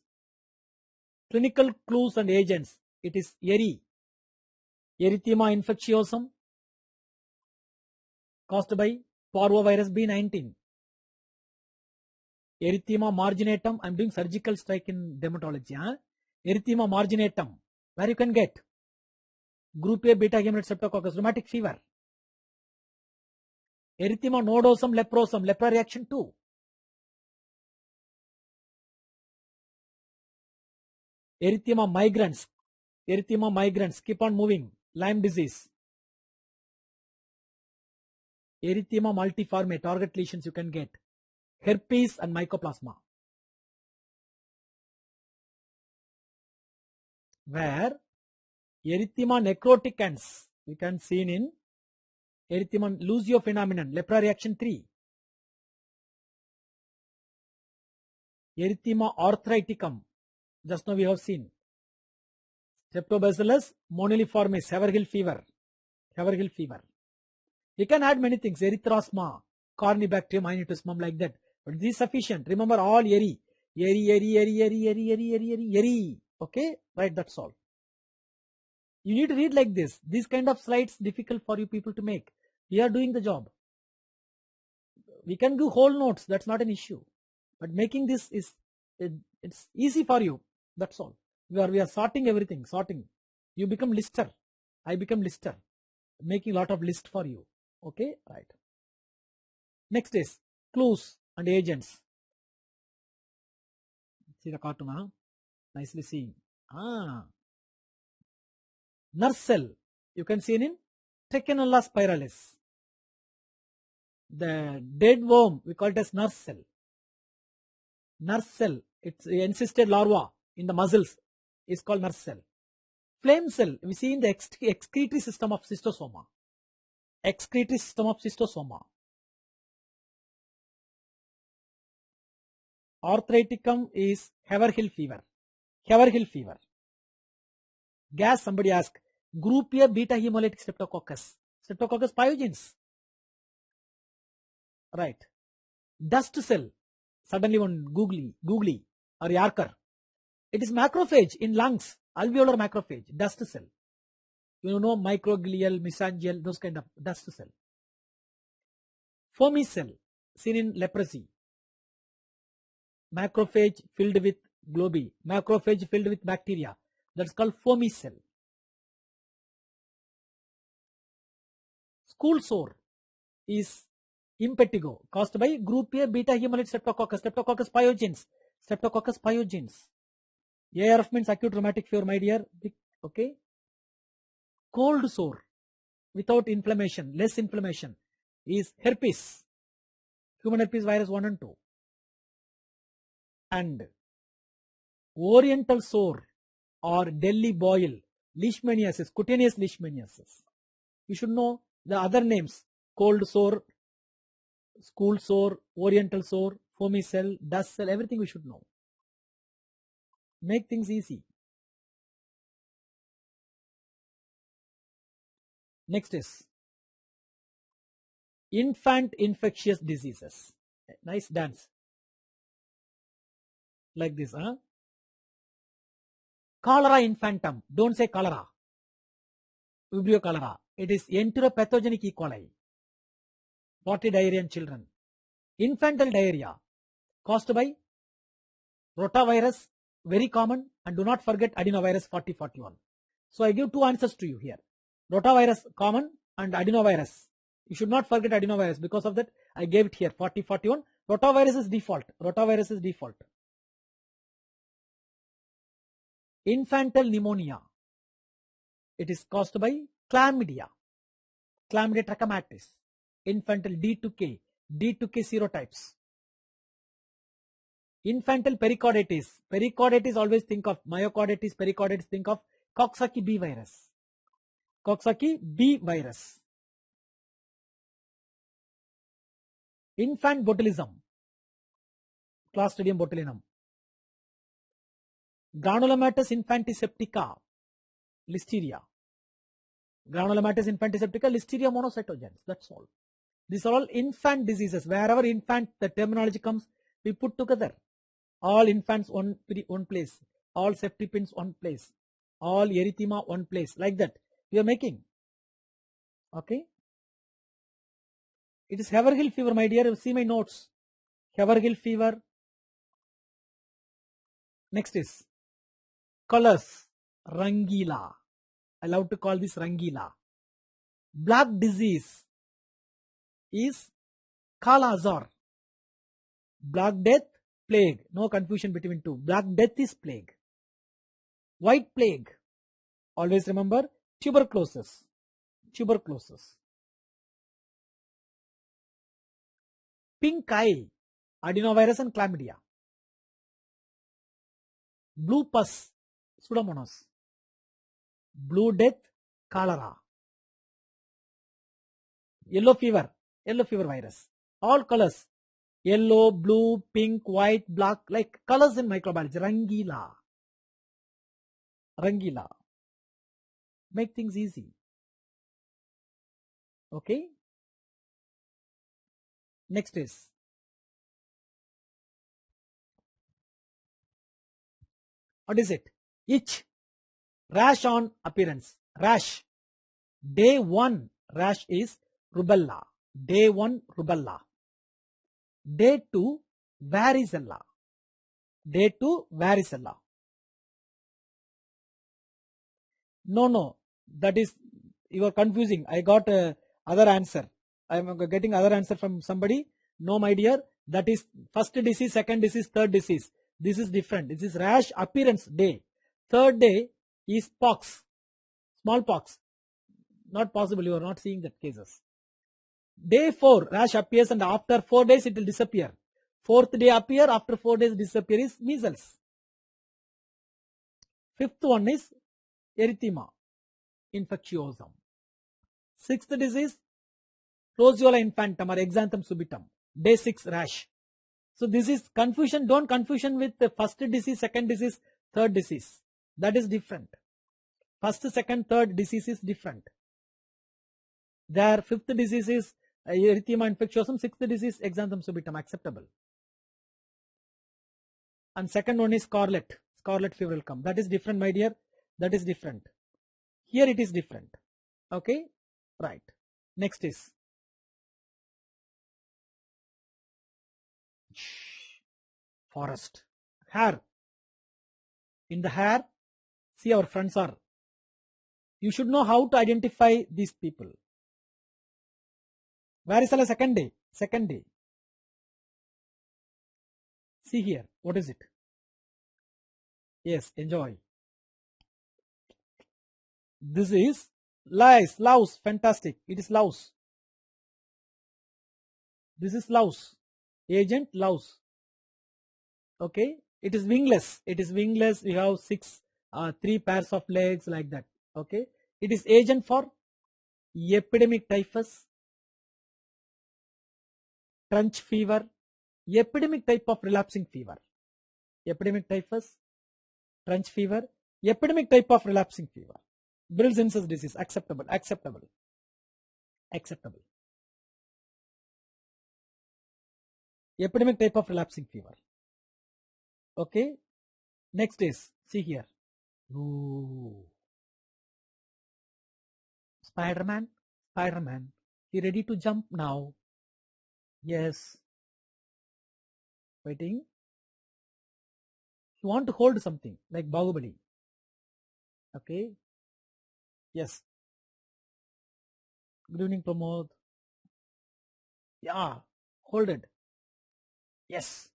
clinical clues and agents. It is erythema infectiosum caused by parvovirus B19. Erythema marginatum. I am doing surgical strike in dermatology. Erythema marginatum. Where you can get? Group A beta hemolytic streptococcus, rheumatic fever. Erythema nodosum leprosum, lepra reaction 2. Erythema migrans. Erythema migrans. Keep on moving. Lyme disease. erythema multiforme, target lesions you can get, herpes and mycoplasma. Where erythema necroticans you can see in erythema lucio phenomenon, lepra reaction 3. Erythema arthriticum, just now we have seen. Streptobacillus moniliformis, Haverhill fever. Haverhill fever. You can add many things, erythrosma, cornybacterium, inotusmum, like that. But this is sufficient. Remember all eri. Okay, right, that's all. You need to read like this. These kind of slides difficult for you people to make. We are doing the job. We can do whole notes, that's not an issue. But making this is, it's easy for you, that's all. We are sorting everything, sorting. You become lister. I become lister. Making a lot of list for you. Okay, right. Next is clues and agents. See the cartoon, huh? Nicely seen. Nurse cell, you can see in Trichinella spiralis. The dead worm, we call it as nurse cell. Nurse cell, it's encysted larva in the muscles, is called nurse cell. Flame cell, we see in the excretory system of cystosoma. Excretory system of cystosoma. Arthriticum is Haverhill fever. Haverhill fever. Gas, somebody asked. Group A beta hemolytic streptococcus. Streptococcus pyogenes. Right. Dust cell. Suddenly one googly or yarker. It is macrophage in lungs. Alveolar macrophage. Dust cell. You know, microglial, mesangial, those kind of dust cell. Foamy cell. Seen in leprosy. Macrophage filled with globi. Macrophage filled with bacteria. That's called foamy cell. School sore is impetigo caused by group A beta hemolytic streptococcus, Streptococcus pyogenes. Streptococcus pyogenes. ARF means acute rheumatic fever, my dear. Okay. Cold sore without inflammation, less inflammation, is herpes. Human herpes virus 1 and 2. And oriental sore or Delhi boil, leishmaniasis, cutaneous leishmaniasis. You should know the other names: cold sore, school sore, oriental sore, foamy cell, dust cell, everything we should know. Make things easy. Next is infant infectious diseases. Nice dance. Like this, huh? Cholera infantum. Don't say cholera. Vibrio cholera. It is enteropathogenic E. coli. Potty diarrhea in children. Infantile diarrhea caused by rotavirus, very common, and do not forget adenovirus 4041. So I give two answers to you here. Rotavirus common and adenovirus. You should not forget adenovirus. Because of that, I gave it here 4041. Rotavirus is default. Rotavirus is default. Infantile pneumonia. It is caused by chlamydia. Chlamydia trachomatis. Infantile D2K. D2K serotypes. Infantile pericarditis. Pericarditis, always think of myocarditis, pericarditis, think of Coxsackie B virus. Coxsackie B virus. Infant botulism. Clostridium botulinum. Granulomatous infantiseptica. Listeria. Granulomatous infantiseptica, Listeria monocytogenes. That's all. These are all infant diseases. Wherever infant, the terminology comes, we put together. All infants one place. All septicpins one place. All erythema one place. Like that. We are making. Okay. It is Haverhill fever, my dear. See my notes. Haverhill fever. Next is colors. Rangila. I love to call this Rangila. Black disease is Kala Azar. Black death, plague. No confusion between two. Black death is plague. White plague. Always remember tuberculosis. Tuberculosis. pink eye, adenovirus and chlamydia. Blue pus, pseudomonas. Blue death, cholera. Yellow fever virus. All colors, yellow, blue, pink, white, black, like colors in microbiology. Rangila. Make things easy. Okay. Next is what is it? Itch, rash on appearance. Rash. Day 1 rash is rubella. Day 1 rubella. Day 2 varicella. Day 2 varicella. No, that is, you are confusing. I got other answer. I am getting other answer from somebody. No, my dear, that is first disease, second disease, third disease. This is different. This is rash appearance day. Third day is pox, smallpox. Not possible, you are not seeing that cases. Day 4 rash appears and after 4 days it will disappear. Fourth day appear, after 4 days disappear is measles. Fifth one is erythema infectiosum. Sixth disease roseola infantum or exanthum subitum. Day 6 rash. So this is confusion. Don't confusion with the first disease, second disease, third disease. That is different. First, second, third disease is different. Their fifth disease is erythema infectiosum, sixth disease exanthum subitum, acceptable. And second one is scarlet fever will come. That is different, my dear. That is different. Here it is different. Okay, right. Next is forest. Hair. In the hair, see our friends are. You should know how to identify these people. Varicella second day. See here, what is it? Yes, enjoy. This is louse, fantastic. It is louse. This is louse. Agent louse. Okay, it is wingless. We have 3 pairs of legs like that. Okay, it is agent for epidemic typhus, trench fever, epidemic type of relapsing fever, epidemic typhus, trench fever, epidemic type of relapsing fever, Brill-Zinsser's disease, acceptable. Epidemic type of relapsing fever. Okay, next is, see here. Ooh. Spider-Man, he ready to jump now. Yes, waiting. You want to hold something like Bahubali. Okay, yes. Good evening, Pramod. Yeah, hold it. Yes,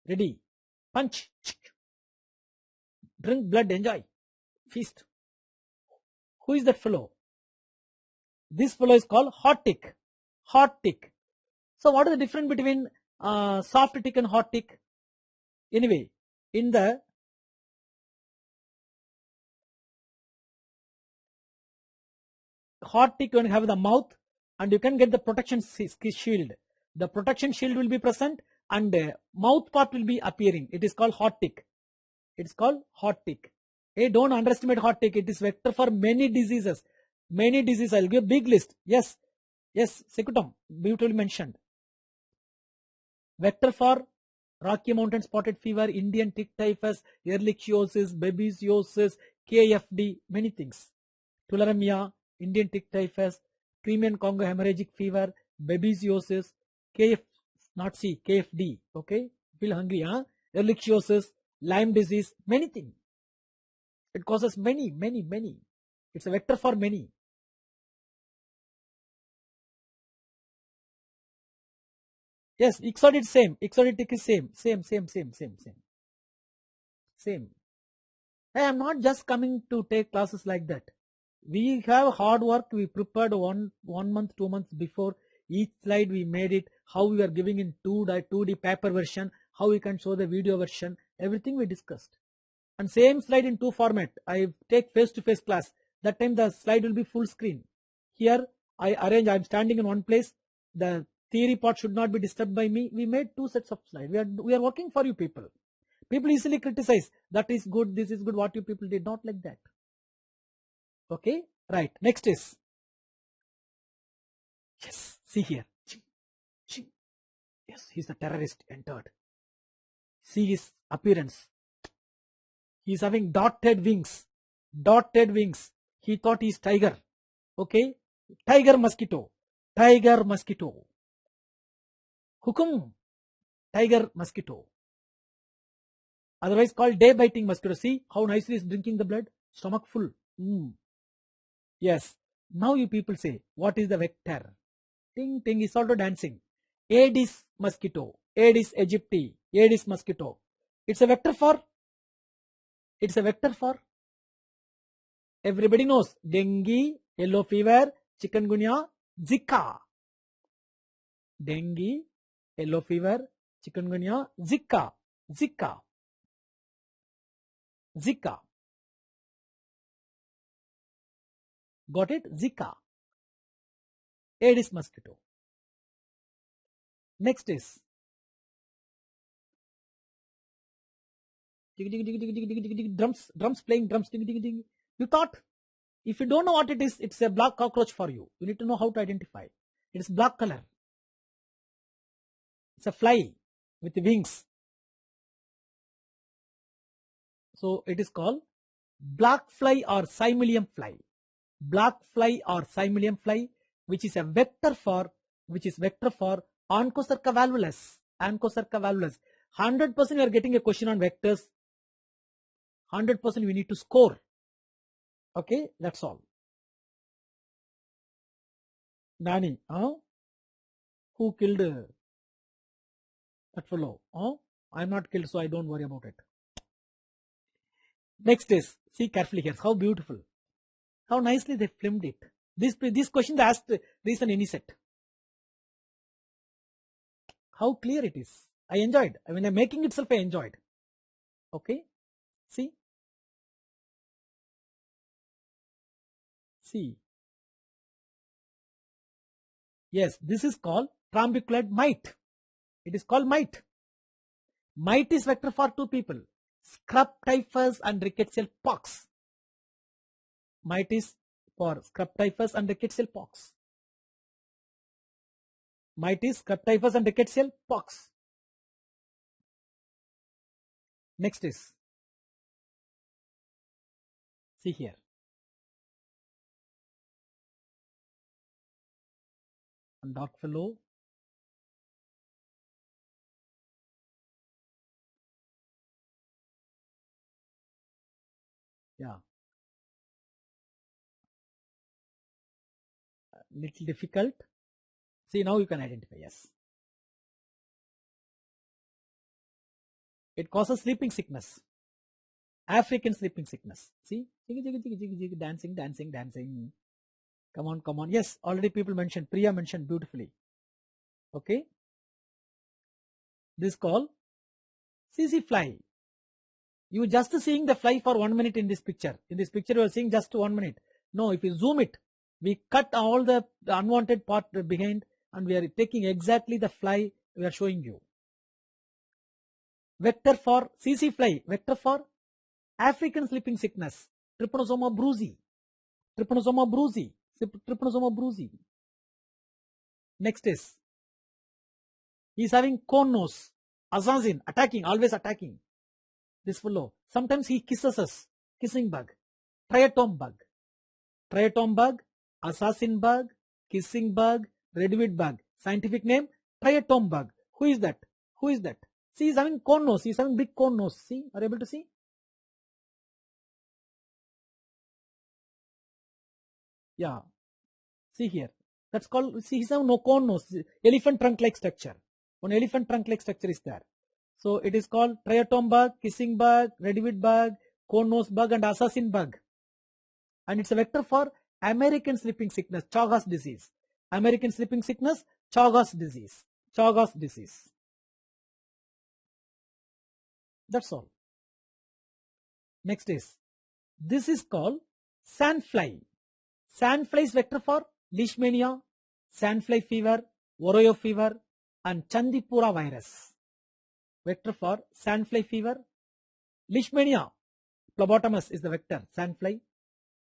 ready. Punch. Drink blood, enjoy. Feast. Who is that fellow? This fellow is called hot tick. So what is the difference between soft tick and hot tick? Anyway, in the hot tick, you have the mouth and you can get the protection shield. The protection shield will be present and the mouth part will be appearing. It is called hot tick. Hey, don't underestimate hot tick. It is vector for many diseases. I'll give a big list. Yes, secutum, beautifully mentioned. Vector for Rocky Mountain spotted fever, Indian tick typhus, ehrlichiosis, babesiosis, KFD, many things. Tularemia, Indian tick typhus, Crimean Congo hemorrhagic fever, babesiosis, KFD, okay? Feel hungry, huh? Ehrlichiosis, Lyme disease, many things. It causes many. It's a vector for many. Yes, ixoid is same. Ixoid tick is same. I am not just coming to take classes like that. We have hard work. We prepared one month, 2 months before. Each slide we made it. how we are giving in 2D paper version, how we can show the video version, everything we discussed. And same slide in 2 format. I take face-to-face class. That time the slide will be full screen. Here I arrange, I am standing in one place. The theory part should not be disturbed by me. We made 2 sets of slides. We are working for you people. People easily criticize. That is good, this is good. What you people did not like that. Okay, right. Next is, yes, see here. Yes, he's a terrorist entered. See his appearance. He's having dotted wings. Dotted wings. He thought he's tiger. Okay. Tiger mosquito. Tiger mosquito. Hukum. Tiger mosquito. Otherwise called day biting mosquito. See how nicely he's drinking the blood. Stomach full. Yes. Now you people say, what is the vector? Ting ting is also dancing. Aedes mosquito. Aedes aegypti. Aedes mosquito. It's a vector for. It's a vector for. Everybody knows. Dengue, yellow fever, chikungunya, Zika. Dengue, yellow fever, chikungunya, Zika. Zika. Zika. Got it? Zika. Aedes mosquito. Next is drums playing drums. You thought, if you don't know what it is, it's a black cockroach for you. You need to know how to identify. It is black color. It's a fly with wings. So it is called black fly or similium fly. Black fly or similium fly, which is a vector for, Onchocerca valvulus. Onchocerca valvulus. 100% you are getting a question on vectors. 100% we need to score. Okay, that's all. Nani, who killed that fellow? I'm not killed, so I don't worry about it. Next is, see carefully here, how beautiful. How nicely they filmed it. This question they asked recent inicet. How clear it is. I enjoyed. I mean, I'm making itself, I enjoyed. Okay. See. See. Yes, this is called trombiculate mite. It is called mite. Mite is vector for 2 people. Scrub typhus and rickettsial pox. Mite is for scrub typhus and rickettsial pox. Mite is scrub typhus and rickettsial pox. Next is, see here. And dog fellow. Yeah. Little difficult. See, now you can identify. Yes. It causes sleeping sickness. African sleeping sickness. See? Dancing, dancing, dancing. Come on, come on. Yes, already people mentioned. Priya mentioned beautifully. Okay. This call CC fly. You just seeing the fly for 1 minute in this picture. In this picture you are seeing just 1 minute. No, if you zoom it, we cut all the unwanted part behind and we are taking exactly the fly we are showing you. Vector for CC fly. Vector for African sleeping sickness. Trypanosoma brucei. Trypanosoma brucei. Trypanosoma brucei. Next is, he is having cone nose. Assassin, attacking, always attacking. This fellow. Sometimes he kisses us. Kissing bug. Triatom bug. Triatom bug. Assassin bug. Kissing bug. Redweed bug. Scientific name, Triatom bug. Who is that? Who is that? See, he is having cone nose. He is having big cone nose. See, are you able to see? Yeah. See here. That's called, see, he's having no cone nose. Elephant trunk-like structure. One elephant trunk-like structure is there. So it is called Triatom bug, kissing bug, redweed bug, cone nose bug and assassin bug. And it's a vector for American sleeping sickness, Chagas disease. American sleeping sickness, Chagas disease. Chagas disease. That's all. Next is, this is called sandfly. Sandfly is vector for leishmania, sandfly fever, Oroyo fever, and Chandipura virus. Vector for sandfly fever, leishmania, phlebotomus is the vector, sandfly.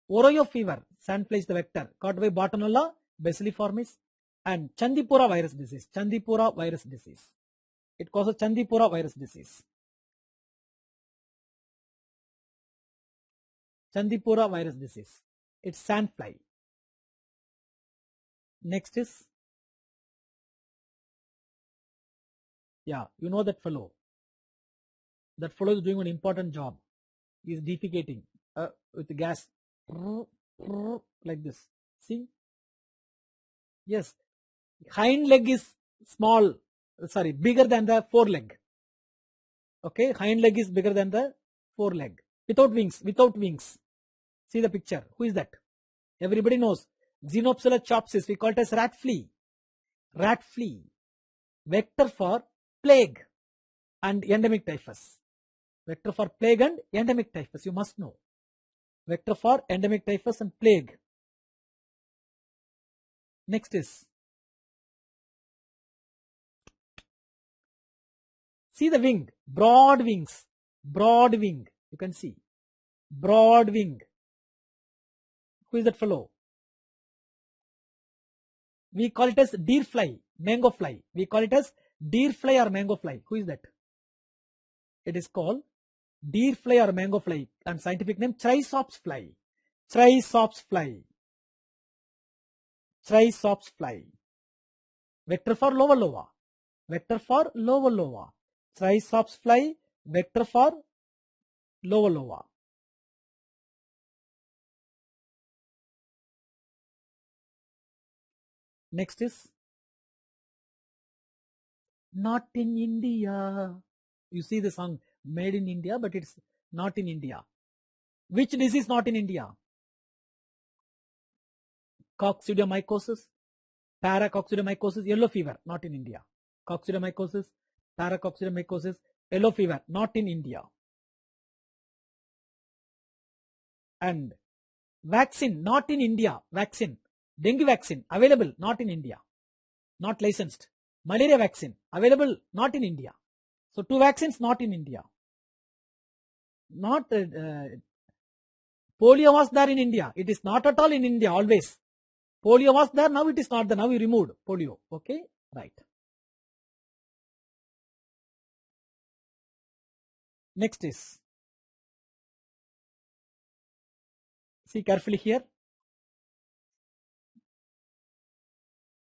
Oroyo fever, sandfly is the vector, caught by Bartonella bacilliformis, and Chandipura virus disease. Chandipura virus disease. It causes Chandipura virus disease. Chandipura virus disease. It's sandfly. Next is, yeah, you know that fellow. That fellow is doing an important job. He is defecating with the gas like this. See? Yes. Hind leg is small, sorry, bigger than the foreleg. Okay, hind leg is bigger than the foreleg. Without wings, without wings. See the picture. Who is that? Everybody knows. Xenopsula chopsis, we call it as rat flea. Rat flea. Vector for plague and endemic typhus. Vector for plague and endemic typhus, you must know. Vector for endemic typhus and plague. Next is, see the wing, broad wings, broad wing, you can see, broad wing. Who is that fellow? We call it as deer fly, mango fly. We call it as deer fly or mango fly. Who is that? It is called deer fly or mango fly, and scientific name Chrysops fly. Chrysops fly. Chrysops fly. Vector for lower loa. Vector for lower loa. Chrysops fly, vector for lower loa. Next is, not in India. You see the song made in India, but it's not in India. Which disease not in India? Coccidiomycosis, paracoccidiomycosis, yellow fever, not in India. Coccidiomycosis, paracoccidiomycosis, yellow fever, not in India. And vaccine, not in India. Vaccine, dengue vaccine, available, not in India. Not licensed. Malaria vaccine, available, not in India. So 2 vaccines not in India. Not polio was there in India. It is not at all in India always. Polio was there, now it is not there. Now we removed polio. Okay, right. Next is, see carefully here.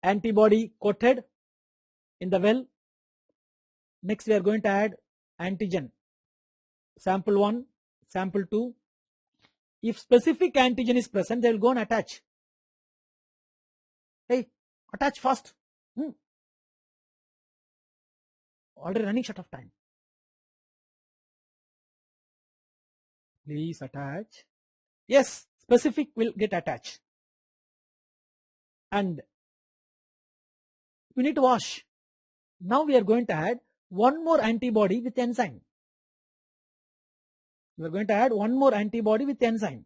Antibody coated in the well. Next we are going to add antigen. Sample 1, sample 2. If specific antigen is present, they will go and attach. Hey, attach fast. Already running short of time. Please attach. Yes, specific will get attached. And we need to wash. Now we are going to add one more antibody with enzyme. We are going to add one more antibody with enzyme.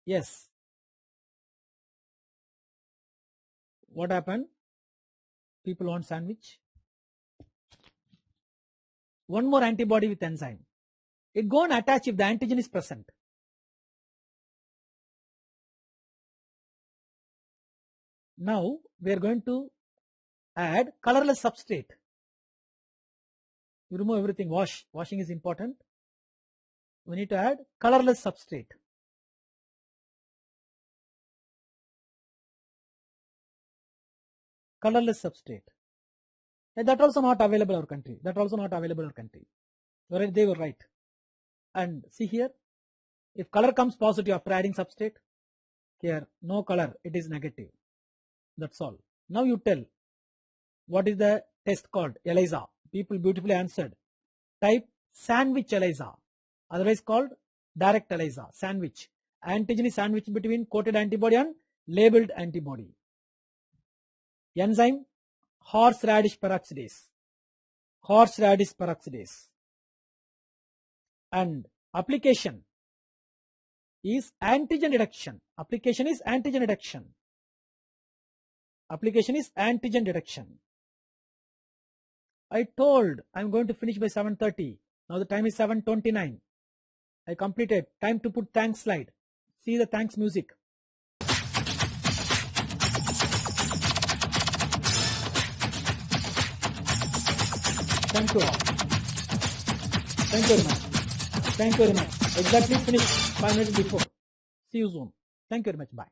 Yes. What happened? People want sandwich. One more antibody with enzyme. It go and attach if the antigen is present. Now we are going to add colorless substrate. You remove everything, wash. Washing is important. We need to add colorless substrate. Colorless substrate. And that also not available in our country. That also not available in our country. They were right. And see here, if color comes positive after adding substrate, here no color, it is negative. That's all. Now you tell, what is the test called? ELISA. People beautifully answered. Type sandwich ELISA, otherwise called direct ELISA, sandwich. Antigen is sandwiched between coated antibody and labeled antibody. Enzyme, horseradish peroxidase. Horseradish peroxidase. And application is antigen detection. Application is antigen detection. Application is antigen detection. I told I'm going to finish by 7:30. Now the time is 7:29. I completed. Time to put thanks slide. See the thanks music. Thank you all. Thank you very much. Thank you very much. Exactly finished 5 minutes before. See you soon. Thank you very much. Bye.